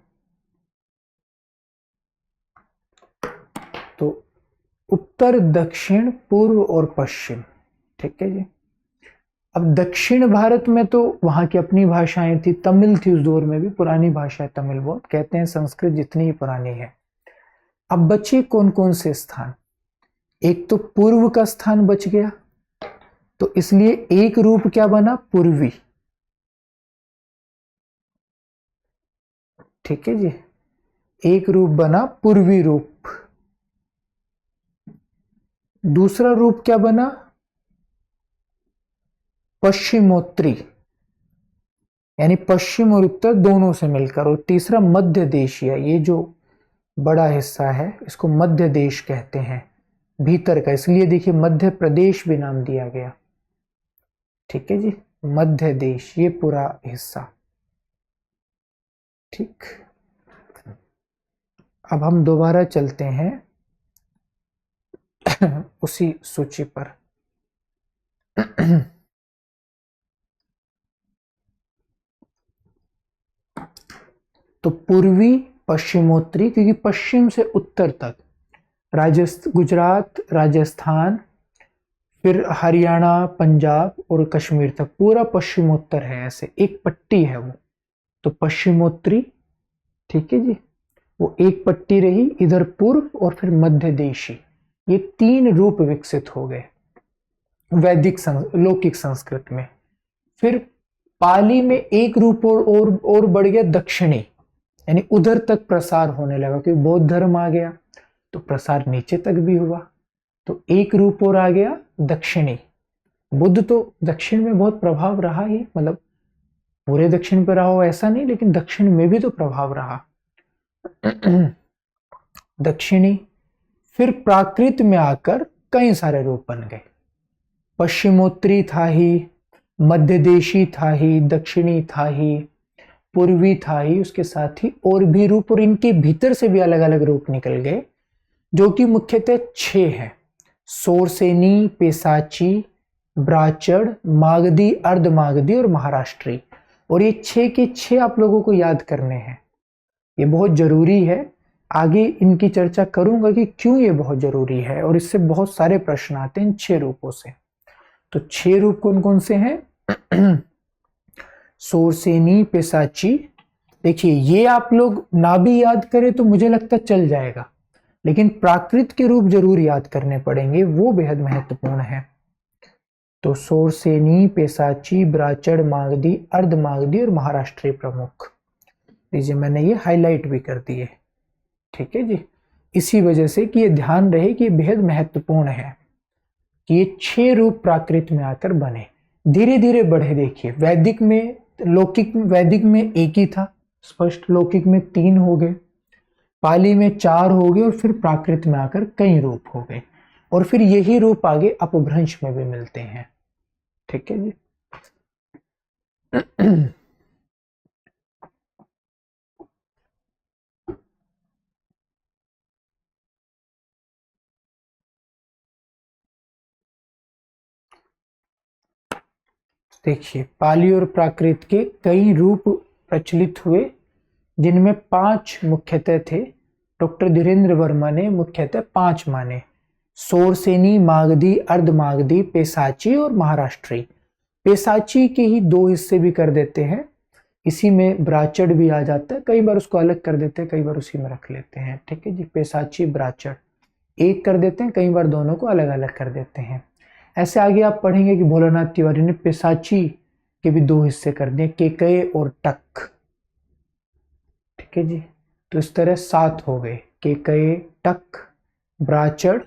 तो उत्तर, दक्षिण, पूर्व और पश्चिम, ठीक है जी। अब दक्षिण भारत में तो वहां की अपनी भाषाएं थी, तमिल थी उस दौर में भी, पुरानी भाषा है तमिल, बहुत कहते हैं संस्कृत जितनी ही पुरानी है। अब बचे कौन कौन से स्थान, एक तो पूर्व का स्थान बच गया, तो इसलिए एक रूप क्या बना, पूर्वी, ठीक है जी, एक रूप बना पूर्वी रूप। दूसरा रूप क्या बना, पश्चिमोत्तरी, यानी पश्चिम और उत्तर दोनों से मिलकर। और तीसरा मध्य देशीय, ये जो बड़ा हिस्सा है इसको मध्य देश कहते हैं, भीतर का, इसलिए देखिए मध्य प्रदेश भी नाम दिया गया, ठीक है जी, मध्य देश, ये पूरा हिस्सा, ठीक। अब हम दोबारा चलते हैं उसी सूची पर। तो पूर्वी, पश्चिमोत्तरी, क्योंकि पश्चिम से उत्तर तक गुजरात, राजस्थान, फिर हरियाणा, पंजाब और कश्मीर तक पूरा पश्चिमोत्तर है, ऐसे एक पट्टी है वो, तो पश्चिमोत्तरी, ठीक है जी। वो एक पट्टी रही, इधर पूर्व और फिर मध्य देशी, ये तीन रूप विकसित हो गए वैदिक लौकिक संस्कृत में। फिर पाली में एक रूप और बढ़ गया, दक्षिणी, यानी उधर तक प्रसार होने लगा, क्योंकि बौद्ध धर्म आ गया तो प्रसार नीचे तक भी हुआ, तो एक रूप और आ गया, दक्षिणी। बुद्ध तो दक्षिण में बहुत प्रभाव रहा ही, मतलब पूरे दक्षिण पे रहा हो ऐसा नहीं, लेकिन दक्षिण में भी तो प्रभाव रहा। दक्षिणी, फिर प्राकृत में आकर कई सारे रूप बन गए, पश्चिमोत्तरी था ही, मध्य देशी था ही, दक्षिणी था ही, पूर्वी था ही, उसके साथ ही और भी रूप, और इनके भीतर से भी अलग अलग रूप निकल गए, जो कि मुख्यतः 6 हैं, सोरसेनी, पेशाची, ब्राचड़, मागधी, अर्धमागधी और महाराष्ट्री। और ये 6 के 6 आप लोगों को याद करने हैं, ये बहुत जरूरी है। आगे इनकी चर्चा करूंगा कि क्यों ये बहुत जरूरी है, और इससे बहुत सारे प्रश्न आते हैं इन 6 रूपों से। तो 6 रूप कौन कौन से हैं? सोरसेनी, पेशाची, देखिए ये आप लोग ना भी याद करें तो मुझे लगता चल जाएगा, लेकिन प्राकृत के रूप जरूर याद करने पड़ेंगे, वो बेहद महत्वपूर्ण है। तो सोरसेनी, पेशाची, ब्राचड़, मागधी, अर्धमागधी और महाराष्ट्रीय प्रमुख, लीजिए मैंने ये हाईलाइट भी कर दिए, ठीक है जी, इसी वजह से कि ये ध्यान रहे कि ये बेहद महत्वपूर्ण है कि ये 6 रूप प्राकृत में आकर बने, धीरे धीरे बढ़े। देखिए वैदिक में, वैदिक में एक ही था स्पष्ट, लौकिक में 3 हो गए, पाली में 4 हो गए, और फिर प्राकृत में आकर कई रूप हो गए, और फिर यही रूप आगे अपभ्रंश में भी मिलते हैं, ठीक है जी। देखिए पाली और प्राकृत के कई रूप प्रचलित हुए, जिनमें 5 मुख्यतः थे। डॉक्टर धीरेन्द्र वर्मा ने मुख्यतः 5 माने, सोरसेनी, मागधी, अर्धमागधी, पेशाची और महाराष्ट्री। पेशाची के ही 2 हिस्से भी कर देते हैं, इसी में ब्राचड़ भी आ जाता है, कई बार उसको अलग कर देते हैं, कई बार उसी में रख लेते हैं। ठीक है जी, पेशाची ब्राचड़ एक कर देते हैं, कई बार दोनों को अलग अलग कर देते हैं। ऐसे आगे आप पढ़ेंगे कि भोलानाथ तिवारी ने पेशाची के भी 2 हिस्से कर दिए, केकय और टक। ठीक है जी, तो इस तरह 7 हो गए, केकय, टक, ब्राचड़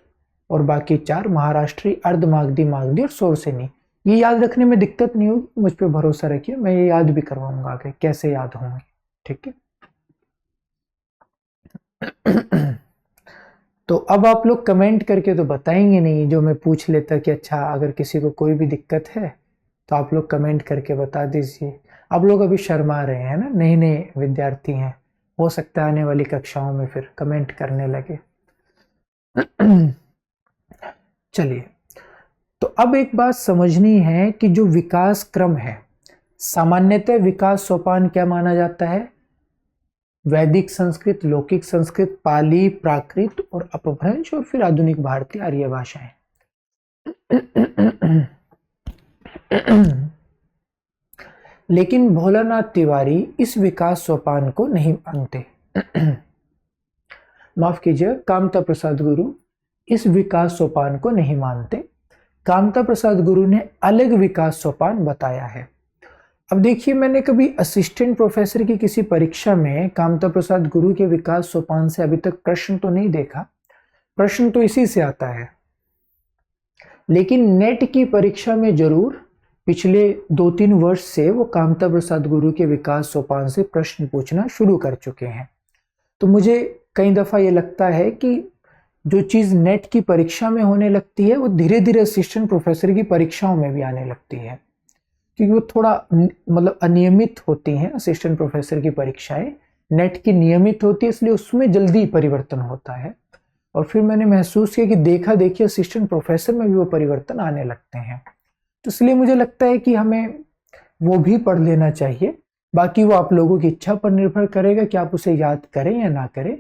और बाकी 4 महाराष्ट्री, अर्धमागधी, मागधी और सोरसेनी। ये याद रखने में दिक्कत नहीं होगी, मुझ पर भरोसा रखिए, मैं ये याद भी करवाऊंगा आगे कैसे याद होंगे। ठीक है तो अब आप लोग कमेंट करके तो बताएंगे नहीं, जो मैं पूछ लेता कि अच्छा अगर किसी को कोई भी दिक्कत है तो आप लोग कमेंट करके बता दीजिए। आप लोग अभी शर्मा रहे हैं ना, नए नए विद्यार्थी हैं, हो सकता है आने वाली कक्षाओं में फिर कमेंट करने लगे। चलिए, तो अब एक बात समझनी है कि जो विकास क्रम है, सामान्यतः विकास सोपान क्या माना जाता है? वैदिक संस्कृत, लौकिक संस्कृत, पाली, प्राकृत और अपभ्रंश और फिर आधुनिक भारतीय आर्य भाषाएं। लेकिन भोलानाथ तिवारी इस विकास सोपान को नहीं मानते। माफ कीजिए, कामता प्रसाद गुरु इस विकास सोपान को नहीं मानते। कामता प्रसाद गुरु ने अलग विकास सोपान बताया है। अब देखिए, मैंने कभी असिस्टेंट प्रोफेसर की किसी परीक्षा में कामता प्रसाद गुरु के विकास सोपान से अभी तक प्रश्न तो नहीं देखा, प्रश्न तो इसी से आता है, लेकिन नेट की परीक्षा में जरूर पिछले 2-3 वर्ष से वो कामता प्रसाद गुरु के विकास सोपान से प्रश्न पूछना शुरू कर चुके हैं। तो मुझे कई दफा ये लगता है कि जो चीज नेट की परीक्षा में होने लगती है वो धीरे धीरे असिस्टेंट प्रोफेसर की परीक्षाओं में भी आने लगती है, क्योंकि वो थोड़ा मतलब अनियमित होती हैं। असिस्टेंट प्रोफेसर की परीक्षाएं नेट की नियमित होती है, इसलिए उसमें जल्दी परिवर्तन होता है। और फिर मैंने महसूस किया कि देखा देखी असिस्टेंट प्रोफेसर में भी वो परिवर्तन आने लगते हैं। तो इसलिए मुझे लगता है कि हमें वो भी पढ़ लेना चाहिए। बाकी वो आप लोगों की इच्छा पर निर्भर करेगा कि आप उसे याद करें या ना करें।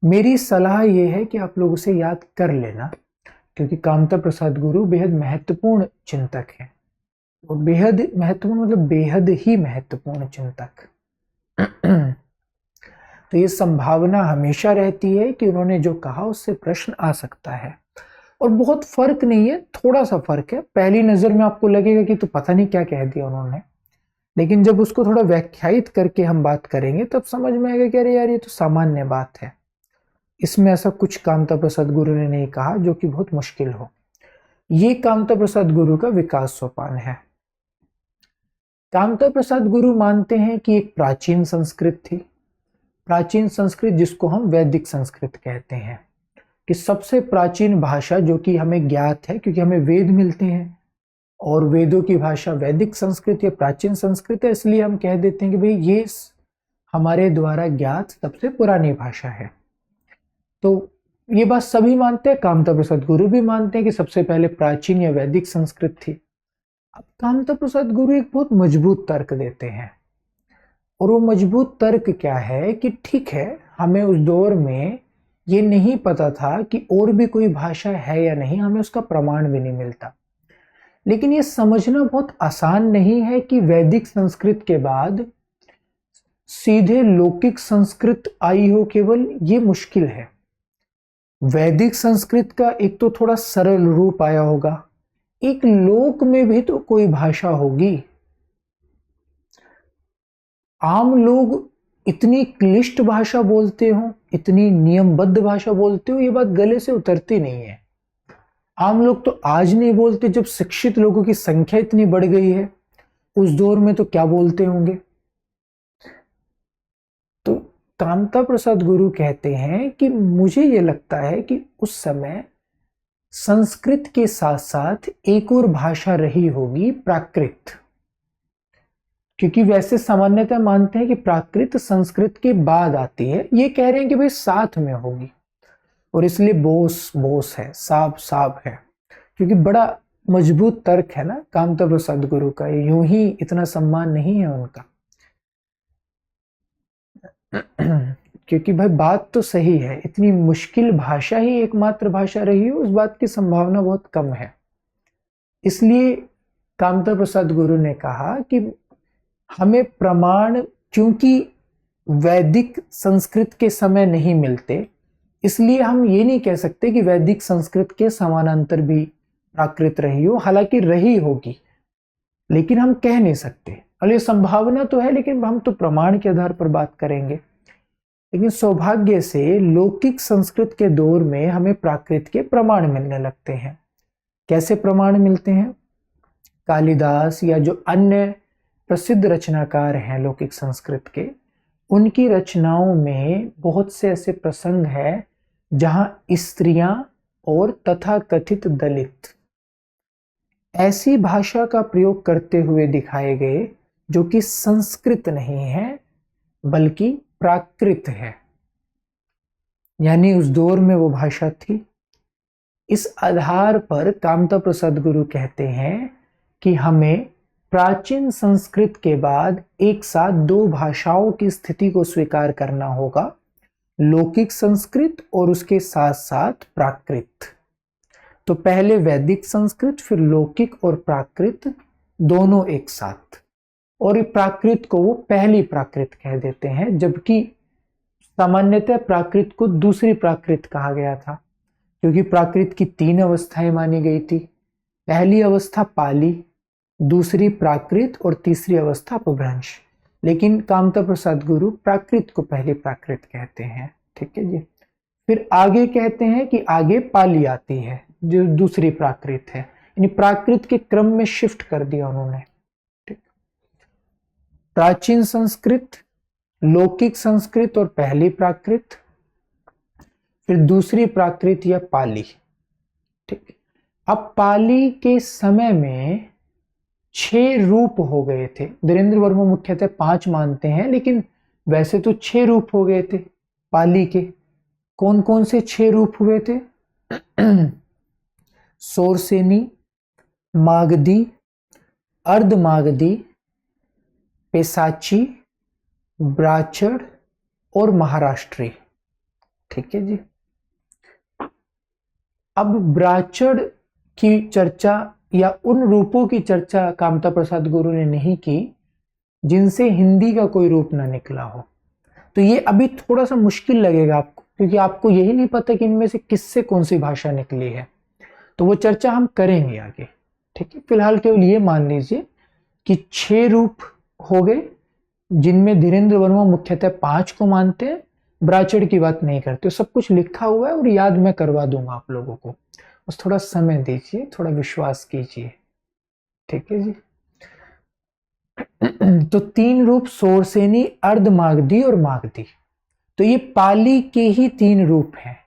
मेरी सलाह ये है कि आप लोग उसे याद कर लेना, क्योंकि कामता प्रसाद गुरु बेहद महत्वपूर्ण चिंतक है, और बेहद महत्वपूर्ण मतलब बेहद ही महत्वपूर्ण चिंतक। तो ये संभावना हमेशा रहती है कि उन्होंने जो कहा उससे प्रश्न आ सकता है, और बहुत फर्क नहीं है, थोड़ा सा फर्क है। पहली नजर में आपको लगेगा कि तो पता नहीं क्या कह दिया उन्होंने, लेकिन जब उसको थोड़ा व्याख्यायित करके हम बात करेंगे तब समझ में आएगा कि अरे यार ये तो सामान्य बात है, इसमें ऐसा कुछ कामता प्रसाद गुरु ने नहीं कहा जो कि बहुत मुश्किल हो। ये कामता प्रसाद गुरु का विकास सोपान है। कामता प्रसाद गुरु मानते हैं कि एक प्राचीन संस्कृत थी, प्राचीन संस्कृत जिसको हम वैदिक संस्कृत कहते हैं, कि सबसे प्राचीन भाषा जो कि हमें ज्ञात है क्योंकि हमें वेद मिलते हैं, और वेदों की भाषा वैदिक संस्कृत या प्राचीन संस्कृत है, इसलिए हम कह देते हैं कि भाई ये हमारे द्वारा ज्ञात सबसे पुरानी भाषा है। तो ये बात सभी मानते हैं, कामता प्रसाद गुरु भी मानते हैं कि सबसे पहले प्राचीन या वैदिक संस्कृत थी। अब कामता प्रसाद गुरु एक बहुत मजबूत तर्क देते हैं, और वो मजबूत तर्क क्या है कि ठीक है, हमें उस दौर में ये नहीं पता था कि और भी कोई भाषा है या नहीं, हमें उसका प्रमाण भी नहीं मिलता, लेकिन ये समझना बहुत आसान नहीं है कि वैदिक संस्कृत के बाद सीधे लौकिक संस्कृत आई हो केवल, ये मुश्किल है। वैदिक संस्कृत का एक तो थोड़ा सरल रूप आया होगा, एक लोक में भी तो कोई भाषा होगी। आम लोग इतनी क्लिष्ट भाषा बोलते हो, इतनी नियमबद्ध भाषा बोलते हो, ये बात गले से उतरती नहीं है। आम लोग तो आज नहीं बोलते, जब शिक्षित लोगों की संख्या इतनी बढ़ गई है, उस दौर में तो क्या बोलते होंगे। तो कामता प्रसाद गुरु कहते हैं कि मुझे ये लगता है कि उस समय संस्कृत के साथ साथ एक और भाषा रही होगी, प्राकृत, क्योंकि वैसे सामान्यतः मानते हैं कि प्राकृत संस्कृत के बाद आती है, ये कह रहे हैं कि भाई साथ में होगी, और इसलिए बोस बोस है, साब साब है, क्योंकि बड़ा मजबूत तर्क है ना कामता प्रसाद गुरु का, यूं ही इतना सम्मान नहीं है उनका। क्योंकि भाई बात तो सही है, इतनी मुश्किल भाषा ही एकमात्र भाषा रही हो उस बात की संभावना बहुत कम है। इसलिए कामता प्रसाद गुरु ने कहा कि हमें प्रमाण, क्योंकि वैदिक संस्कृत के समय नहीं मिलते, इसलिए हम ये नहीं कह सकते कि वैदिक संस्कृत के समानांतर भी प्राकृत रही हो, हालांकि रही होगी, लेकिन हम कह नहीं सकते। और ये संभावना तो है, लेकिन हम तो प्रमाण के आधार पर बात करेंगे। लेकिन सौभाग्य से लौकिक संस्कृत के दौर में हमें प्राकृत के प्रमाण मिलने लगते हैं। कैसे प्रमाण मिलते हैं? कालिदास या जो अन्य प्रसिद्ध रचनाकार हैं लौकिक संस्कृत के, उनकी रचनाओं में बहुत से ऐसे प्रसंग हैं जहां स्त्रियां और तथाकथित दलित ऐसी भाषा का प्रयोग करते हुए दिखाए गए जो कि संस्कृत नहीं है बल्कि प्राकृत है, यानी उस दौर में वो भाषा थी। इस आधार पर कामता प्रसाद गुरु कहते हैं कि हमें प्राचीन संस्कृत के बाद एक साथ दो भाषाओं की स्थिति को स्वीकार करना होगा, लौकिक संस्कृत और उसके साथ साथ प्राकृत। तो पहले वैदिक संस्कृत, फिर लौकिक और प्राकृत दोनों एक साथ। और प्राकृत को वो पहली प्राकृत कह देते हैं, जबकि सामान्यतः प्राकृत को दूसरी प्राकृत कहा गया था, क्योंकि प्राकृत की 3 अवस्थाएं मानी गई थी। पहली अवस्था पाली, दूसरी प्राकृत और तीसरी अवस्था अपभ्रंश। लेकिन कामता प्रसाद गुरु प्राकृत को पहली प्राकृत कहते हैं। ठीक है जी। फिर आगे कहते हैं कि आगे पाली आती है जो दूसरी प्राकृत है, यानी प्राकृत के क्रम में शिफ्ट कर दिया उन्होंने। ठीक। प्राचीन संस्कृत, लौकिक संस्कृत और पहली प्राकृत, फिर दूसरी प्राकृत या पाली। ठीक। अब पाली के समय में 6 रूप हो गए थे। धीरेन्द्र वर्मा मुख्यतः 5 मानते हैं, लेकिन वैसे तो 6 रूप हो गए थे पाली के। कौन कौन से 6 रूप हुए थे? सोरसेनी, मागधी, अर्धमागधी, पेशाची, ब्राचड़ और महाराष्ट्री। ठीक है जी। अब ब्राचड़ की चर्चा या उन रूपों की चर्चा कामता प्रसाद गुरु ने नहीं की जिनसे हिंदी का कोई रूप ना निकला हो। तो ये अभी थोड़ा सा मुश्किल लगेगा आपको, क्योंकि आपको यही नहीं पता कि इनमें से किससे कौन सी भाषा निकली है। तो वो चर्चा हम करेंगे आगे। ठीक है, फिलहाल केवल ये मान लीजिए कि 6 रूप हो गए, जिनमें धीरेन्द्र वर्मा मुख्यतः 5 को मानते हैं, ब्राचड़ की बात नहीं करते। सब कुछ लिखा हुआ है और याद मैं करवा दूंगा आप लोगों को, बस थोड़ा समय दीजिए, थोड़ा विश्वास कीजिए। ठीक है जी। तो 3 रूप सोरसेनी, अर्धमागधी और मागधी, तो ये पाली के ही 3 रूप हैं।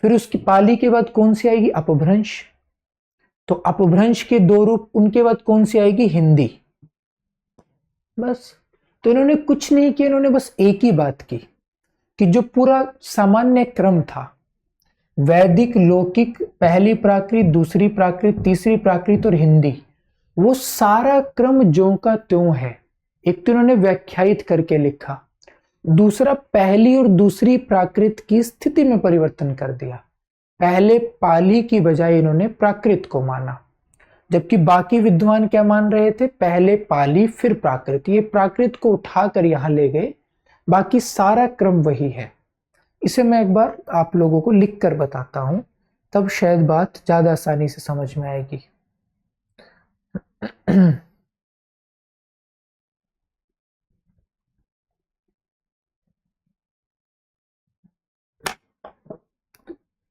फिर उसकी पाली के बाद कौन सी आएगी? अपभ्रंश। तो अपभ्रंश के 2 रूप, उनके बाद कौन सी आएगी? हिंदी। बस। तो इन्होंने कुछ नहीं किया, इन्होंने बस एक ही बात की कि जो पूरा सामान्य क्रम था, वैदिक, लौकिक, पहली प्राकृत, दूसरी प्राकृत, तीसरी प्राकृत और हिंदी, वो सारा क्रम ज्यों का त्यों है। एक तो इन्होंने व्याख्यायित करके लिखा, दूसरा पहली और दूसरी प्राकृत की स्थिति में परिवर्तन कर दिया। पहले पाली की बजाय इन्होंने प्राकृत को माना, जबकि बाकी विद्वान क्या मान रहे थे? पहले पाली फिर प्राकृत। ये प्राकृत को उठाकर यहां ले गए, बाकी सारा क्रम वही है। इसे मैं एक बार आप लोगों को लिख कर बताता हूं, तब शायद बात ज्यादा आसानी से समझ में आएगी।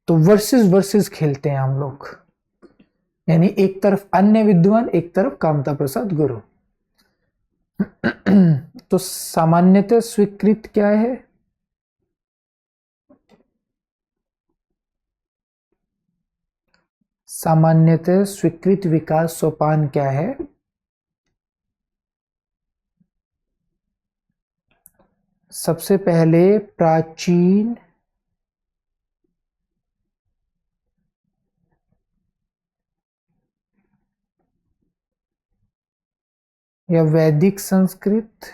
तो वर्सेस वर्सेस खेलते हैं हम लोग, यानी एक तरफ अन्य विद्वान, एक तरफ कामता प्रसाद गुरु। तो सामान्यतः स्वीकृत क्या है? सामान्यतः स्वीकृत विकास सोपान क्या है? सबसे पहले प्राचीन या वैदिक संस्कृत,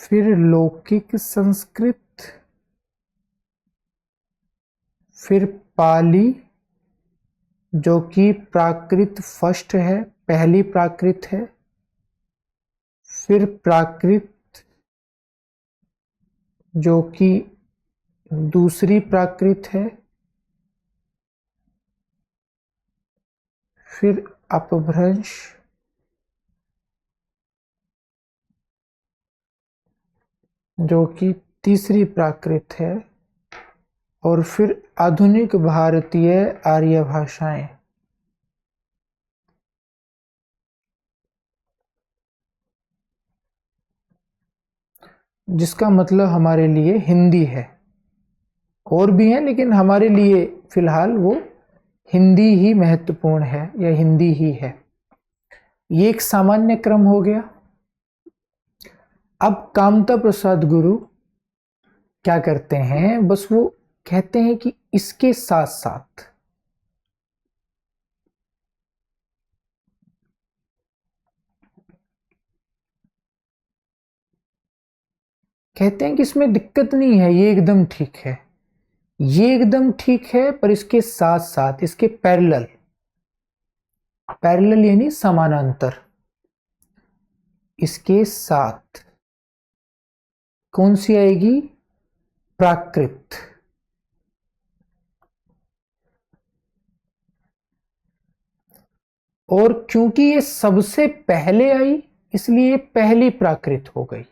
फिर लौकिक संस्कृत, फिर पाली जो कि प्राकृत फर्स्ट है, पहली प्राकृत है, फिर प्राकृत जो कि दूसरी प्राकृत है, फिर अपभ्रंश जो कि तीसरी प्राकृत है, और फिर आधुनिक भारतीय आर्य भाषाएं। जिसका मतलब हमारे लिए हिंदी है, और भी है लेकिन हमारे लिए फिलहाल वो हिंदी ही महत्वपूर्ण है या हिंदी ही है। ये एक सामान्य क्रम हो गया। अब कामता प्रसाद गुरु क्या करते हैं, बस वो कहते हैं कि इसके साथ साथ कहते हैं कि इसमें दिक्कत नहीं है, ये एकदम ठीक है, ये एकदम ठीक है, पर इसके साथ साथ इसके पैरेलल, पैरेलल यानी समानांतर, इसके साथ कौन सी आएगी, प्राकृत। और क्योंकि ये सबसे पहले आई इसलिए पहली प्राकृत हो गई।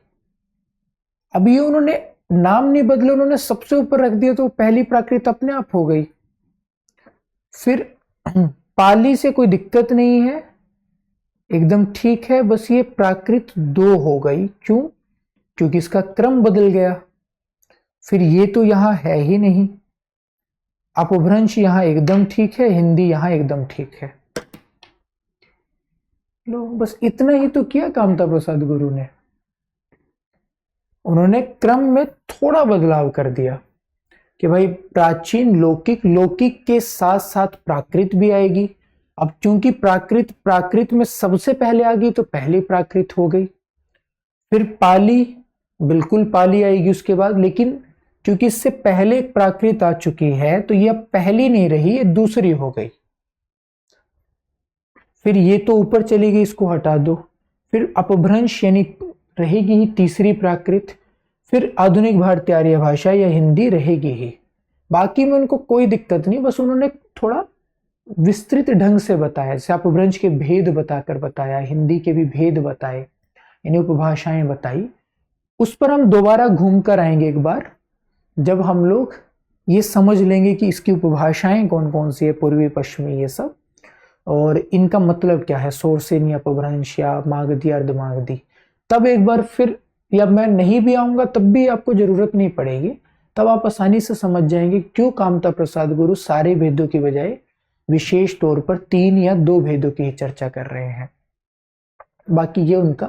अब ये उन्होंने नाम नहीं बदले, उन्होंने सबसे ऊपर रख दिया तो पहली प्राकृत अपने आप हो गई। फिर पाली से कोई दिक्कत नहीं है, एकदम ठीक है, बस ये प्राकृत 2 हो गई। क्यों? क्योंकि इसका क्रम बदल गया। फिर ये तो यहां है ही नहीं, अपभ्रंश यहां एकदम ठीक है, हिंदी यहां एकदम ठीक है। लो, बस इतना ही तो किया कामता प्रसाद गुरु ने। उन्होंने क्रम में थोड़ा बदलाव कर दिया कि भाई प्राचीन लौकिक, लौकिक के साथ साथ प्राकृत भी आएगी। अब क्योंकि प्राकृत में सबसे पहले आ गई तो पहली प्राकृत हो गई। फिर पाली, बिल्कुल पाली आएगी उसके बाद, लेकिन क्योंकि इससे पहले एक प्राकृत आ चुकी है तो ये अब पहली नहीं रही, ये दूसरी हो गई। फिर ये तो ऊपर चली गई, इसको हटा दो। फिर अपभ्रंश यानी रहेगी ही तीसरी प्राकृत। फिर आधुनिक भारतीय आर्य भाषा या हिंदी रहेगी ही। बाकी में उनको कोई दिक्कत नहीं, बस उन्होंने थोड़ा विस्तृत ढंग से बताया, जैसे अपभ्रंश के भेद बताकर बताया, हिंदी के भी भेद बताए, यानी उपभाषाएं बताई। उस पर हम दोबारा घूम कर आएंगे एक बार, जब हम लोग ये समझ लेंगे कि इसकी उपभाषाएं कौन कौन सी है, पूर्वी पश्चिमी ये सब, और इनका मतलब क्या है, सोरसेनी, अपभ्रंश या मागधी, अर्धमागधी। तब एक बार फिर, या मैं नहीं भी आऊंगा तब भी आपको जरूरत नहीं पड़ेगी, तब आप आसानी से समझ जाएंगे क्यों कामता प्रसाद गुरु सारे भेदों की बजाय विशेष तौर पर 3 या 2 भेदों की ही चर्चा कर रहे हैं। बाकी ये उनका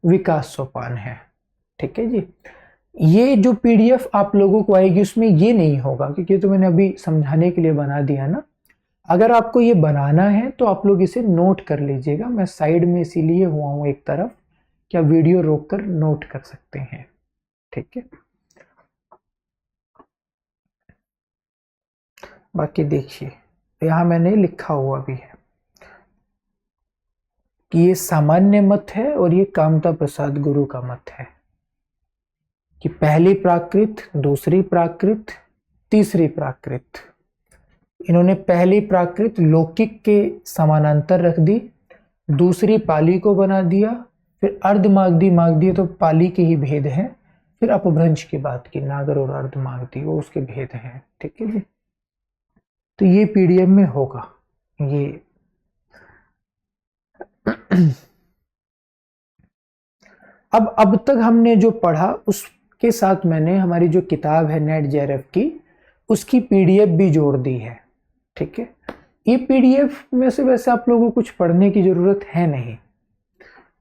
विकास सोपान है। ठीक है जी। ये जो पीडीएफ आप लोगों को आएगी उसमें ये नहीं होगा, क्योंकि तो मैंने अभी समझाने के लिए बना दिया ना। अगर आपको ये बनाना है तो आप लोग इसे नोट कर लीजिएगा। मैं साइड में इसीलिए हुआ हूं एक तरफ, क्या वीडियो रोककर नोट कर सकते हैं। ठीक है। बाकी देखिए, यहां मैंने लिखा हुआ भी है कि ये सामान्य मत है और ये कामता प्रसाद गुरु का मत है कि पहली प्राकृत, दूसरी प्राकृत, तीसरी प्राकृत। इन्होंने पहली प्राकृत लौकिक के समानांतर रख दी, दूसरी पाली को बना दिया, फिर अर्धमागधी, मागधी तो पाली के ही भेद हैं, फिर अपभ्रंश की बात की, नागर और अर्धमागधी वो उसके भेद हैं। ठीक है जी। तो ये पीडीएफ में होगा ये। अब तक हमने जो पढ़ा उसके साथ मैंने हमारी जो किताब है नेट जेआरएफ की, उसकी पीडीएफ भी जोड़ दी है। ठीक है। ये पीडीएफ में से वैसे आप लोगों को कुछ पढ़ने की जरूरत है नहीं,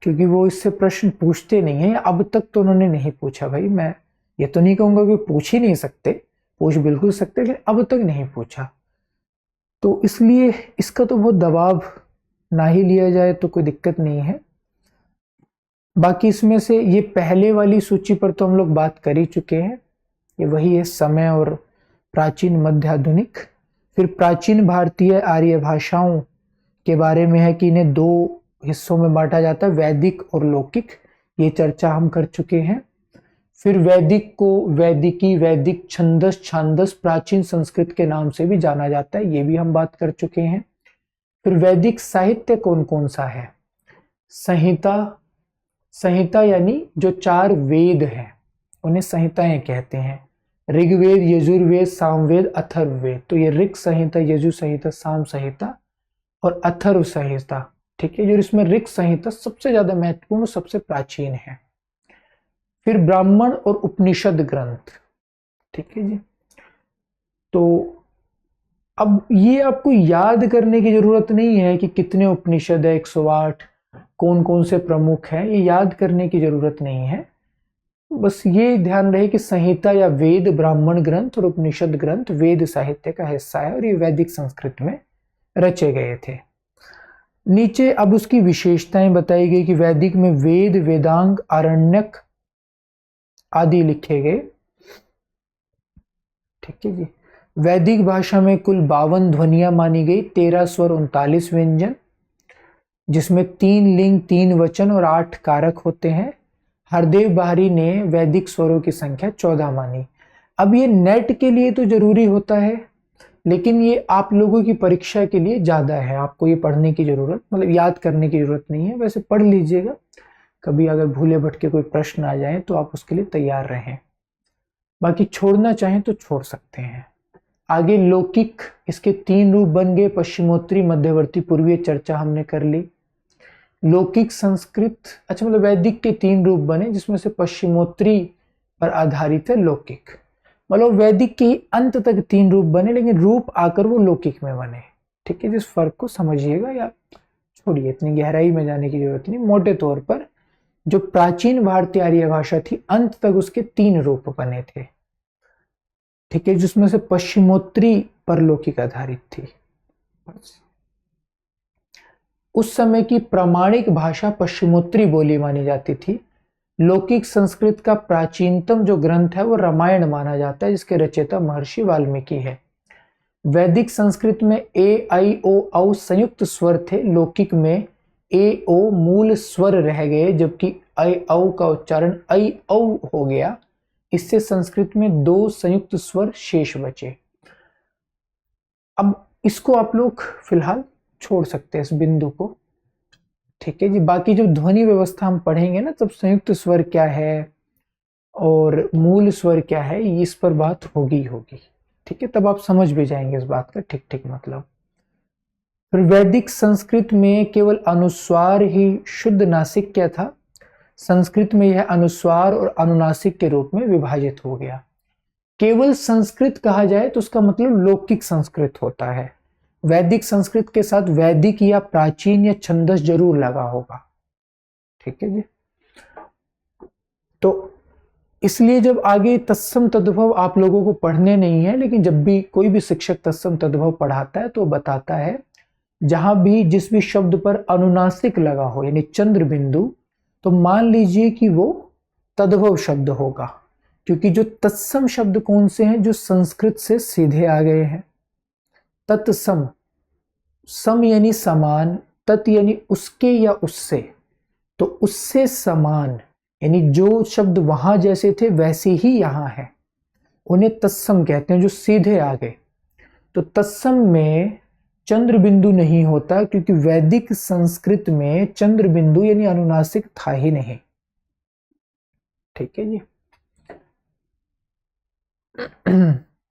क्योंकि वो इससे प्रश्न पूछते नहीं है। अब तक तो उन्होंने नहीं पूछा भाई, मैं ये तो नहीं कहूंगा कि पूछ ही नहीं सकते, पूछ बिल्कुल सकते, लेकिन अब तक नहीं पूछा, तो इसलिए इसका तो बहुत दबाव ना ही लिया जाए तो कोई दिक्कत नहीं है। बाकी इसमें से ये पहले वाली सूची पर तो हम लोग बात कर ही चुके हैं, ये वही है समय और प्राचीन मध्य आधुनिक। फिर प्राचीन भारतीय आर्य भाषाओं के बारे में है कि इन्हें दो हिस्सों में बांटा जाता है, वैदिक और लौकिक, ये चर्चा हम कर चुके हैं। फिर वैदिक को वैदिकी, वैदिक छंदस, छांदस प्राचीन संस्कृत के नाम से भी जाना जाता है, ये भी हम बात कर चुके हैं। फिर वैदिक साहित्य कौन कौन सा है? संहिता, संहिता यानी जो 4 वेद हैं उन्हें संहिताएं कहते हैं। ऋग्वेद, यजुर्वेद, सामवेद, अथर्ववेद। तो ये ऋग संहिता, यजु संहिता, साम संहिता और अथर्व संहिता, ठीक है। जो इसमें ऋग संहिता सबसे ज्यादा महत्वपूर्ण, सबसे प्राचीन है। फिर ब्राह्मण और उपनिषद ग्रंथ, ठीक है जी। तो अब ये आपको याद करने की जरूरत नहीं है कि कितने उपनिषद है, 108, कौन कौन से प्रमुख हैं, ये याद करने की जरूरत नहीं है। बस ये ध्यान रहे कि संहिता या वेद, ब्राह्मण ग्रंथ और उपनिषद ग्रंथ वेद साहित्य का हिस्सा है और ये वैदिक संस्कृत में रचे गए थे। नीचे अब उसकी विशेषताएं बताई गई कि वैदिक में वेद, वेदांग, आरण्यक आदि लिखे गए, ठीक है जी। वैदिक भाषा में कुल 52 ध्वनियां मानी गई, 13 स्वर, 39 व्यंजन, जिसमें 3 लिंग, 3 वचन और 8 कारक होते हैं। हरदेव बाहरी ने वैदिक स्वरों की संख्या 14 मानी। अब ये नेट के लिए तो जरूरी होता है, लेकिन ये आप लोगों की परीक्षा के लिए ज्यादा है, आपको ये पढ़ने की जरूरत, मतलब याद करने की जरूरत नहीं है। वैसे पढ़ लीजिएगा, कभी अगर भूले भटके कोई प्रश्न आ जाए तो आप उसके लिए तैयार रहें। बाकी छोड़ना चाहें तो छोड़ सकते हैं। आगे लौकिक, इसके 3 रूप बन गए, पश्चिमोत्तरी, मध्यवर्ती, पूर्वीय, चर्चा हमने कर ली। लौकिक संस्कृत, अच्छा मतलब वैदिक के 3 रूप बने, जिसमें से पश्चिमोत्तरी पर आधारित है लौकिक। मतलब वैदिक के अंत तक 3 रूप बने, लेकिन रूप आकर वो लौकिक में बने, ठीक है। जिस फर्क को समझिएगा, या छोड़िए इतनी गहराई में जाने की जरूरत नहीं। मोटे तौर पर जो प्राचीन भारतीय आर्य भाषा थी, अंत तक उसके 3 रूप बने थे, ठीक है, जिसमें से पश्चिमोत्तरी पर लौकिक आधारित थी। उस समय की प्रामाणिक भाषा पश्चिमोत्तरी बोली मानी जाती थी। लौकिक संस्कृत का प्राचीनतम जो ग्रंथ है वो रामायण माना जाता है, जिसके रचयिता महर्षि वाल्मीकि है। वैदिक संस्कृत में ए, आई, ओ, औ संयुक्त स्वर थे। लौकिक में ए, ओ मूल स्वर रह गए, जबकि ऐ, औ का उच्चारण ऐ, औ हो गया। इससे संस्कृत में 2 संयुक्त स्वर शेष बचे। अब इसको आप लोग फिलहाल छोड़ सकते हैं, इस बिंदु को, ठीक है जी। बाकी जो ध्वनि व्यवस्था हम पढ़ेंगे ना, तब संयुक्त स्वर क्या है और मूल स्वर क्या है, इस पर बात होगी, ठीक है। तब आप समझ भी जाएंगे इस बात का ठीक ठीक मतलब। फिर वैदिक संस्कृत में केवल अनुस्वार ही शुद्ध नासिक क्या था, संस्कृत में यह अनुस्वार और अनुनासिक के रूप में विभाजित हो गया। केवल संस्कृत कहा जाए तो उसका मतलब लौकिक संस्कृत होता है। वैदिक संस्कृत के साथ वैदिक या प्राचीन या छंदस जरूर लगा होगा, ठीक है जी। तो इसलिए जब आगे तत्सम तद्भव आप लोगों को पढ़ने नहीं है, लेकिन जब भी कोई भी शिक्षक तत्सम तद्भव पढ़ाता है तो बताता है जहां भी जिस भी शब्द पर अनुनासिक लगा हो, यानी चंद्र बिंदु, तो मान लीजिए कि वो तद्भव शब्द होगा, क्योंकि जो तत्सम शब्द कौन से हैं, जो संस्कृत से सीधे आ गए हैं। तत्सम, सम यानी समान, तत् यानी उसके या उससे, तो उससे समान, यानी जो शब्द वहां जैसे थे वैसे ही यहां है, उन्हें तत्सम कहते हैं, जो सीधे आ गए। तो तत्सम में चंद्र बिंदु नहीं होता, क्योंकि वैदिक संस्कृत में चंद्र बिंदु यानी अनुनासिक था ही नहीं, ठीक है जी।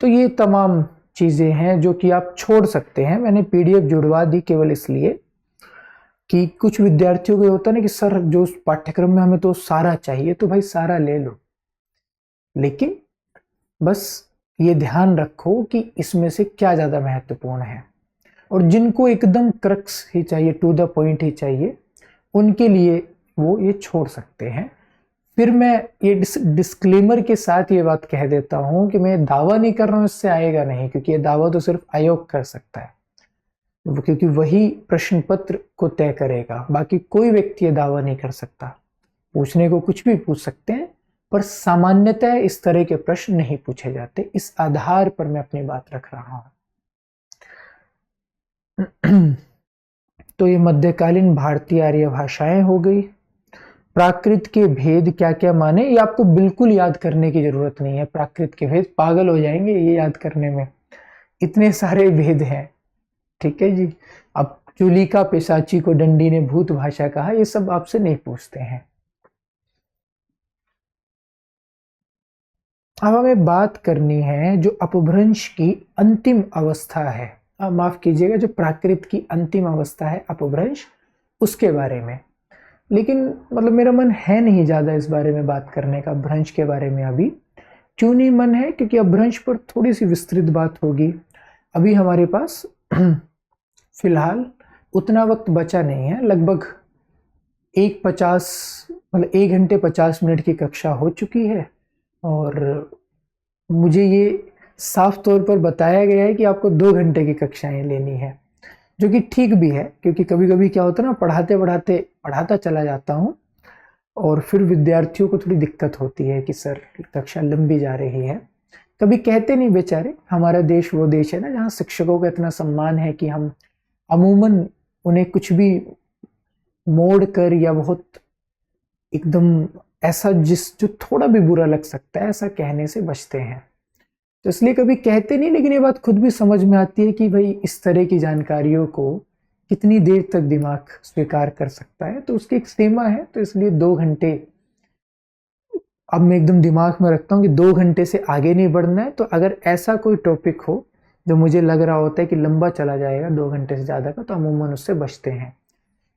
तो ये तमाम चीजें हैं जो कि आप छोड़ सकते हैं। मैंने पीडीएफ जुड़वा दी केवल इसलिए कि कुछ विद्यार्थियों को होता है ना कि सर जो पाठ्यक्रम में हमें तो सारा चाहिए, तो भाई सारा ले लो, लेकिन बस ये ध्यान रखो कि इसमें से क्या ज्यादा महत्वपूर्ण है। और जिनको एकदम क्रक्स ही चाहिए, टू द पॉइंट ही चाहिए, उनके लिए वो ये छोड़ सकते हैं। फिर मैं ये डिस्क्लेमर के साथ ये बात कह देता हूं कि मैं दावा नहीं कर रहा हूं इससे आएगा नहीं, क्योंकि ये दावा तो सिर्फ आयोग कर सकता है, क्योंकि वही प्रश्न पत्र को तय करेगा, बाकी कोई व्यक्ति ये दावा नहीं कर सकता। पूछने को कुछ भी पूछ सकते हैं, पर सामान्यतः इस तरह के प्रश्न नहीं पूछे जाते। इस आधार पर मैं अपनी बात रख रहा हूं। तो ये मध्यकालीन भारतीय आर्य भाषाएं हो गई। प्राकृत के भेद क्या क्या माने, ये आपको बिल्कुल याद करने की जरूरत नहीं है। प्राकृत के भेद, पागल हो जाएंगे ये याद करने में, इतने सारे भेद हैं। ठीक है जी। अब चुलिका पिशाची को डंडी ने भूत भाषा कहा, ये सब आपसे नहीं पूछते हैं। अब हमें बात करनी है जो अपभ्रंश की अंतिम अवस्था है, माफ कीजिएगा, जो प्राकृत की अंतिम अवस्था है अपभ्रंश, उसके बारे में। लेकिन मतलब मेरा मन है नहीं ज्यादा इस बारे में बात करने का, भ्रंश के बारे में अभी। क्यों नहीं मन है? क्योंकि अपभ्रंश पर थोड़ी सी विस्तृत बात होगी। अभी हमारे पास फिलहाल उतना वक्त बचा नहीं है। लगभग 1 घंटे 50 मिनट की कक्षा हो चुकी है, और मुझे ये साफ तौर पर बताया गया है कि आपको 2 घंटे की कक्षाएं लेनी है, जो कि ठीक भी है। क्योंकि कभी कभी क्या होता है ना, पढ़ाते पढ़ाते पढ़ाता चला जाता हूँ और फिर विद्यार्थियों को थोड़ी दिक्कत होती है कि सर कक्षा लंबी जा रही है। कभी कहते नहीं बेचारे, हमारा देश वो देश है ना जहाँ शिक्षकों का इतना सम्मान है कि हम अमूमन उन्हें कुछ भी मोड़ कर या बहुत एकदम ऐसा जो थोड़ा भी बुरा लग सकता है ऐसा कहने से बचते हैं। तो इसलिए कभी कहते नहीं, लेकिन ये बात खुद भी समझ में आती है कि भाई इस तरह की जानकारियों को कितनी देर तक दिमाग स्वीकार कर सकता है, तो उसकी एक सीमा है। तो इसलिए 2 घंटे अब मैं एकदम दिमाग में रखता हूँ कि 2 घंटे से आगे नहीं बढ़ना है। तो अगर ऐसा कोई टॉपिक हो जो मुझे लग रहा होता है कि लंबा चला जाएगा 2 घंटे से ज़्यादा का, तो अमूमन उससे बचते हैं।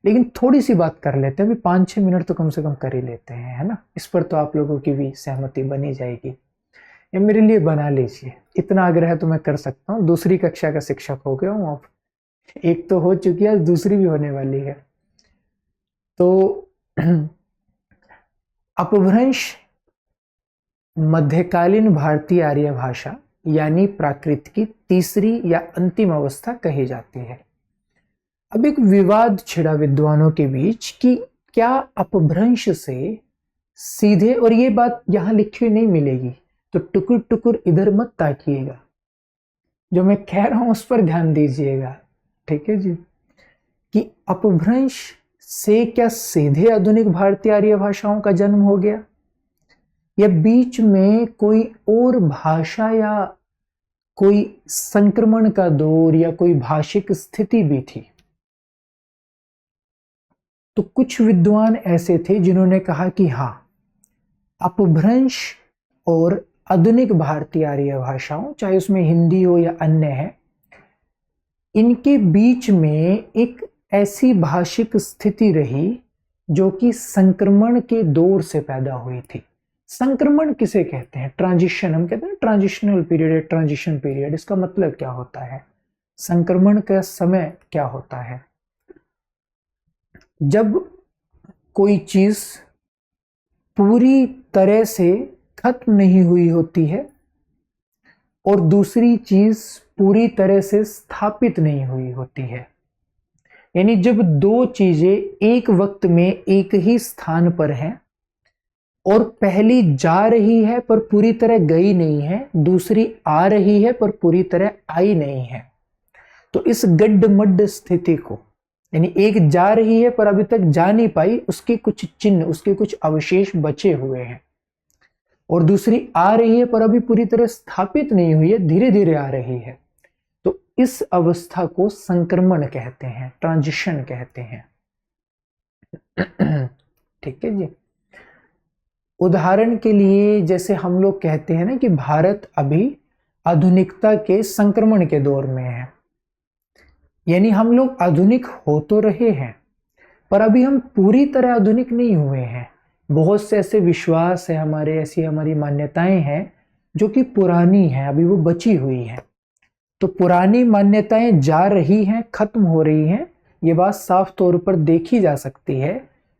लेकिन थोड़ी सी बात कर लेते हैं, अभी 5-6 मिनट तो कम से कम कर ही लेते हैं, है ना। इस पर तो आप लोगों की भी सहमति बनी जाएगी, या मेरे लिए बना लीजिए। इतना आग्रह तो मैं कर सकता हूँ। दूसरी कक्षा का शिक्षक हो गया हूँ अब, एक तो हो चुकी है, दूसरी भी होने वाली है। तो अपभ्रंश मध्यकालीन भारतीय आर्य भाषा यानी प्राकृत की तीसरी या अंतिम अवस्था कही जाती है। अब एक विवाद छिड़ा विद्वानों के बीच कि क्या अपभ्रंश से सीधे, और ये बात यहां लिखी हुई नहीं मिलेगी तो टुकुर टुकुर इधर मत ताकिएगा, जो मैं कह रहा हूं उस पर ध्यान दीजिएगा, ठीक है जी। कि अपभ्रंश से क्या सीधे आधुनिक भारतीय आर्य भाषाओं का जन्म हो गया, या बीच में कोई और भाषा या कोई संक्रमण का दौर या कोई भाषिक स्थिति भी थी। तो कुछ विद्वान ऐसे थे जिन्होंने कहा कि हाँ, अपभ्रंश और आधुनिक भारतीय आर्य भाषाओं, चाहे उसमें हिंदी हो या अन्य है, इनके बीच में एक ऐसी भाषिक स्थिति रही जो कि संक्रमण के दौर से पैदा हुई थी। संक्रमण किसे कहते हैं? ट्रांजिशन, हम कहते हैं ट्रांजिशनल पीरियड या ट्रांजिशन पीरियड। इसका मतलब क्या होता है? संक्रमण का समय क्या होता है? जब कोई चीज पूरी तरह से खत्म नहीं हुई होती है और दूसरी चीज पूरी तरह से स्थापित नहीं हुई होती है, यानी जब 2 चीजें एक वक्त में एक ही स्थान पर हैं और पहली जा रही है पर पूरी तरह गई नहीं है, दूसरी आ रही है पर पूरी तरह आई नहीं है, तो इस गड्ढमड्ढ स्थिति को, यानी एक जा रही है पर अभी तक जा नहीं पाई, उसके कुछ चिन्ह, उसके कुछ अवशेष बचे हुए हैं, और दूसरी आ रही है पर अभी पूरी तरह स्थापित नहीं हुई है, धीरे धीरे आ रही है, तो इस अवस्था को संक्रमण कहते हैं, ट्रांजिशन कहते हैं। ठीक है जी। उदाहरण के लिए जैसे हम लोग कहते हैं ना कि भारत अभी आधुनिकता के संक्रमण के दौर में है, यानी हम लोग आधुनिक हो तो रहे हैं पर अभी हम पूरी तरह आधुनिक नहीं हुए हैं। बहुत से ऐसे विश्वास है हमारे, ऐसी हमारी मान्यताएं हैं जो कि पुरानी हैं, अभी वो बची हुई हैं। तो पुरानी मान्यताएं जा रही हैं, खत्म हो रही हैं, ये बात साफ तौर पर देखी जा सकती है,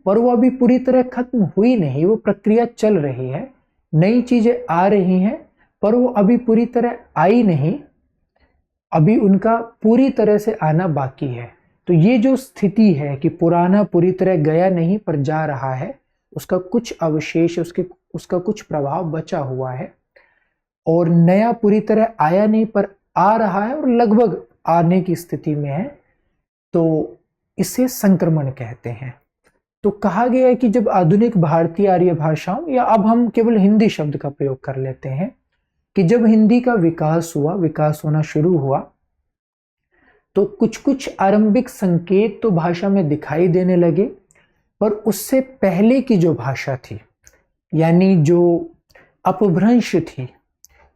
पर वो अभी पूरी तरह खत्म हुई नहीं, वो प्रक्रिया चल रही है। नई चीजें आ रही हैं पर वो अभी पूरी तरह आई नहीं, अभी उनका पूरी तरह से आना बाकी है। तो ये जो स्थिति है कि पुराना पूरी तरह गया नहीं पर जा रहा है, उसका कुछ अवशेष, उसका कुछ प्रभाव बचा हुआ है, और नया पूरी तरह आया नहीं पर आ रहा है और लगभग आने की स्थिति में है, तो इसे संक्रमण कहते हैं। तो कहा गया है कि जब आधुनिक भारतीय आर्य भाषाओं, या अब हम केवल हिंदी शब्द का प्रयोग कर लेते हैं, कि जब हिंदी का विकास होना शुरू हुआ, तो कुछ कुछ आरंभिक संकेत तो भाषा में दिखाई देने लगे, पर उससे पहले की जो भाषा थी, यानी जो अपभ्रंश थी,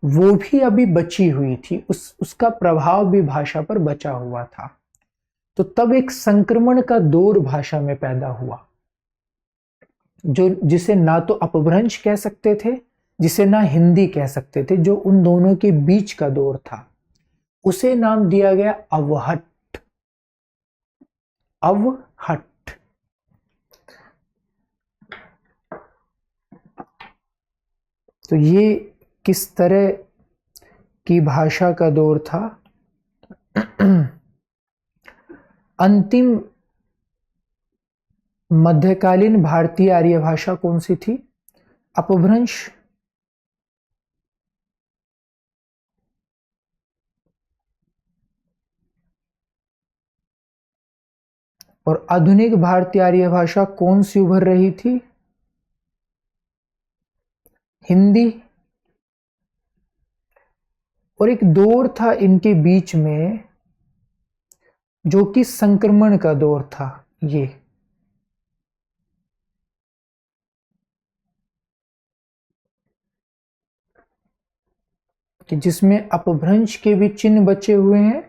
वो भी अभी बची हुई थी, उसका प्रभाव भी भाषा पर बचा हुआ था। तो तब एक संक्रमण का दौर भाषा में पैदा हुआ, जिसे ना तो अपभ्रंश कह सकते थे, जिसे ना हिंदी कह सकते थे, जो उन दोनों के बीच का दौर था, उसे नाम दिया गया अवहट्ट। अवहट्ट। तो ये किस तरह की भाषा का दौर था? अंतिम मध्यकालीन भारतीय आर्य भाषा कौन सी थी? अपभ्रंश। और आधुनिक भारतीय आर्य भाषा कौन सी उभर रही थी? हिंदी। और एक दौर था इनके बीच में जो कि संक्रमण का दौर था, ये कि जिसमें अपभ्रंश के भी चिन्ह बचे हुए हैं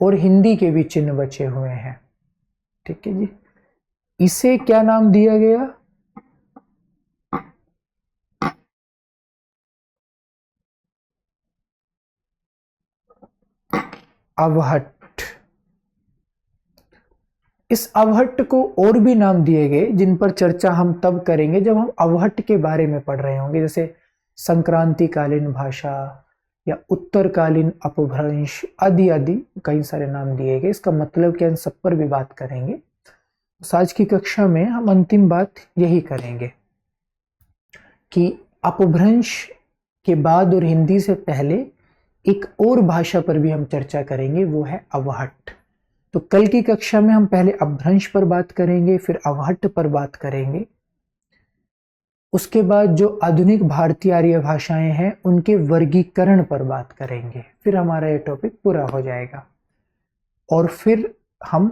और हिंदी के भी चिन्ह बचे हुए हैं। ठीक है जी। इसे क्या नाम दिया गया? अवहट्ट। इस अवहट्ट को और भी नाम दिए गए, जिन पर चर्चा हम तब करेंगे जब हम अवहट्ट के बारे में पढ़ रहे होंगे, जैसे संक्रांतिकालीन भाषा या उत्तरकालीन अपभ्रंश आदि आदि कई सारे नाम दिए गए। इसका मतलब क्या, इन सब पर भी बात करेंगे। आज की कक्षा में हम अंतिम बात यही करेंगे कि अपभ्रंश के बाद और हिंदी से पहले एक और भाषा पर भी हम चर्चा करेंगे, वो है अवहट्ट। तो कल की कक्षा में हम पहले अपभ्रंश पर बात करेंगे, फिर अवहट्ट पर बात करेंगे, उसके बाद जो आधुनिक भारतीय आर्य भाषाएं हैं उनके वर्गीकरण पर बात करेंगे, फिर हमारा ये टॉपिक पूरा हो जाएगा। और फिर हम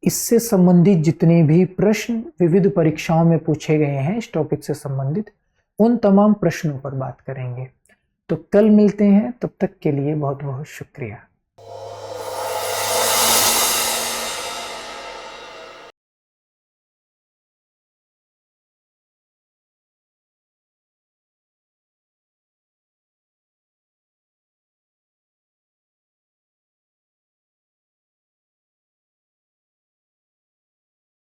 इससे संबंधित जितने भी प्रश्न विविध परीक्षाओं में पूछे गए हैं इस टॉपिक से संबंधित, उन तमाम प्रश्नों पर बात करेंगे। तो कल मिलते हैं, तब तक के लिए बहुत बहुत शुक्रिया।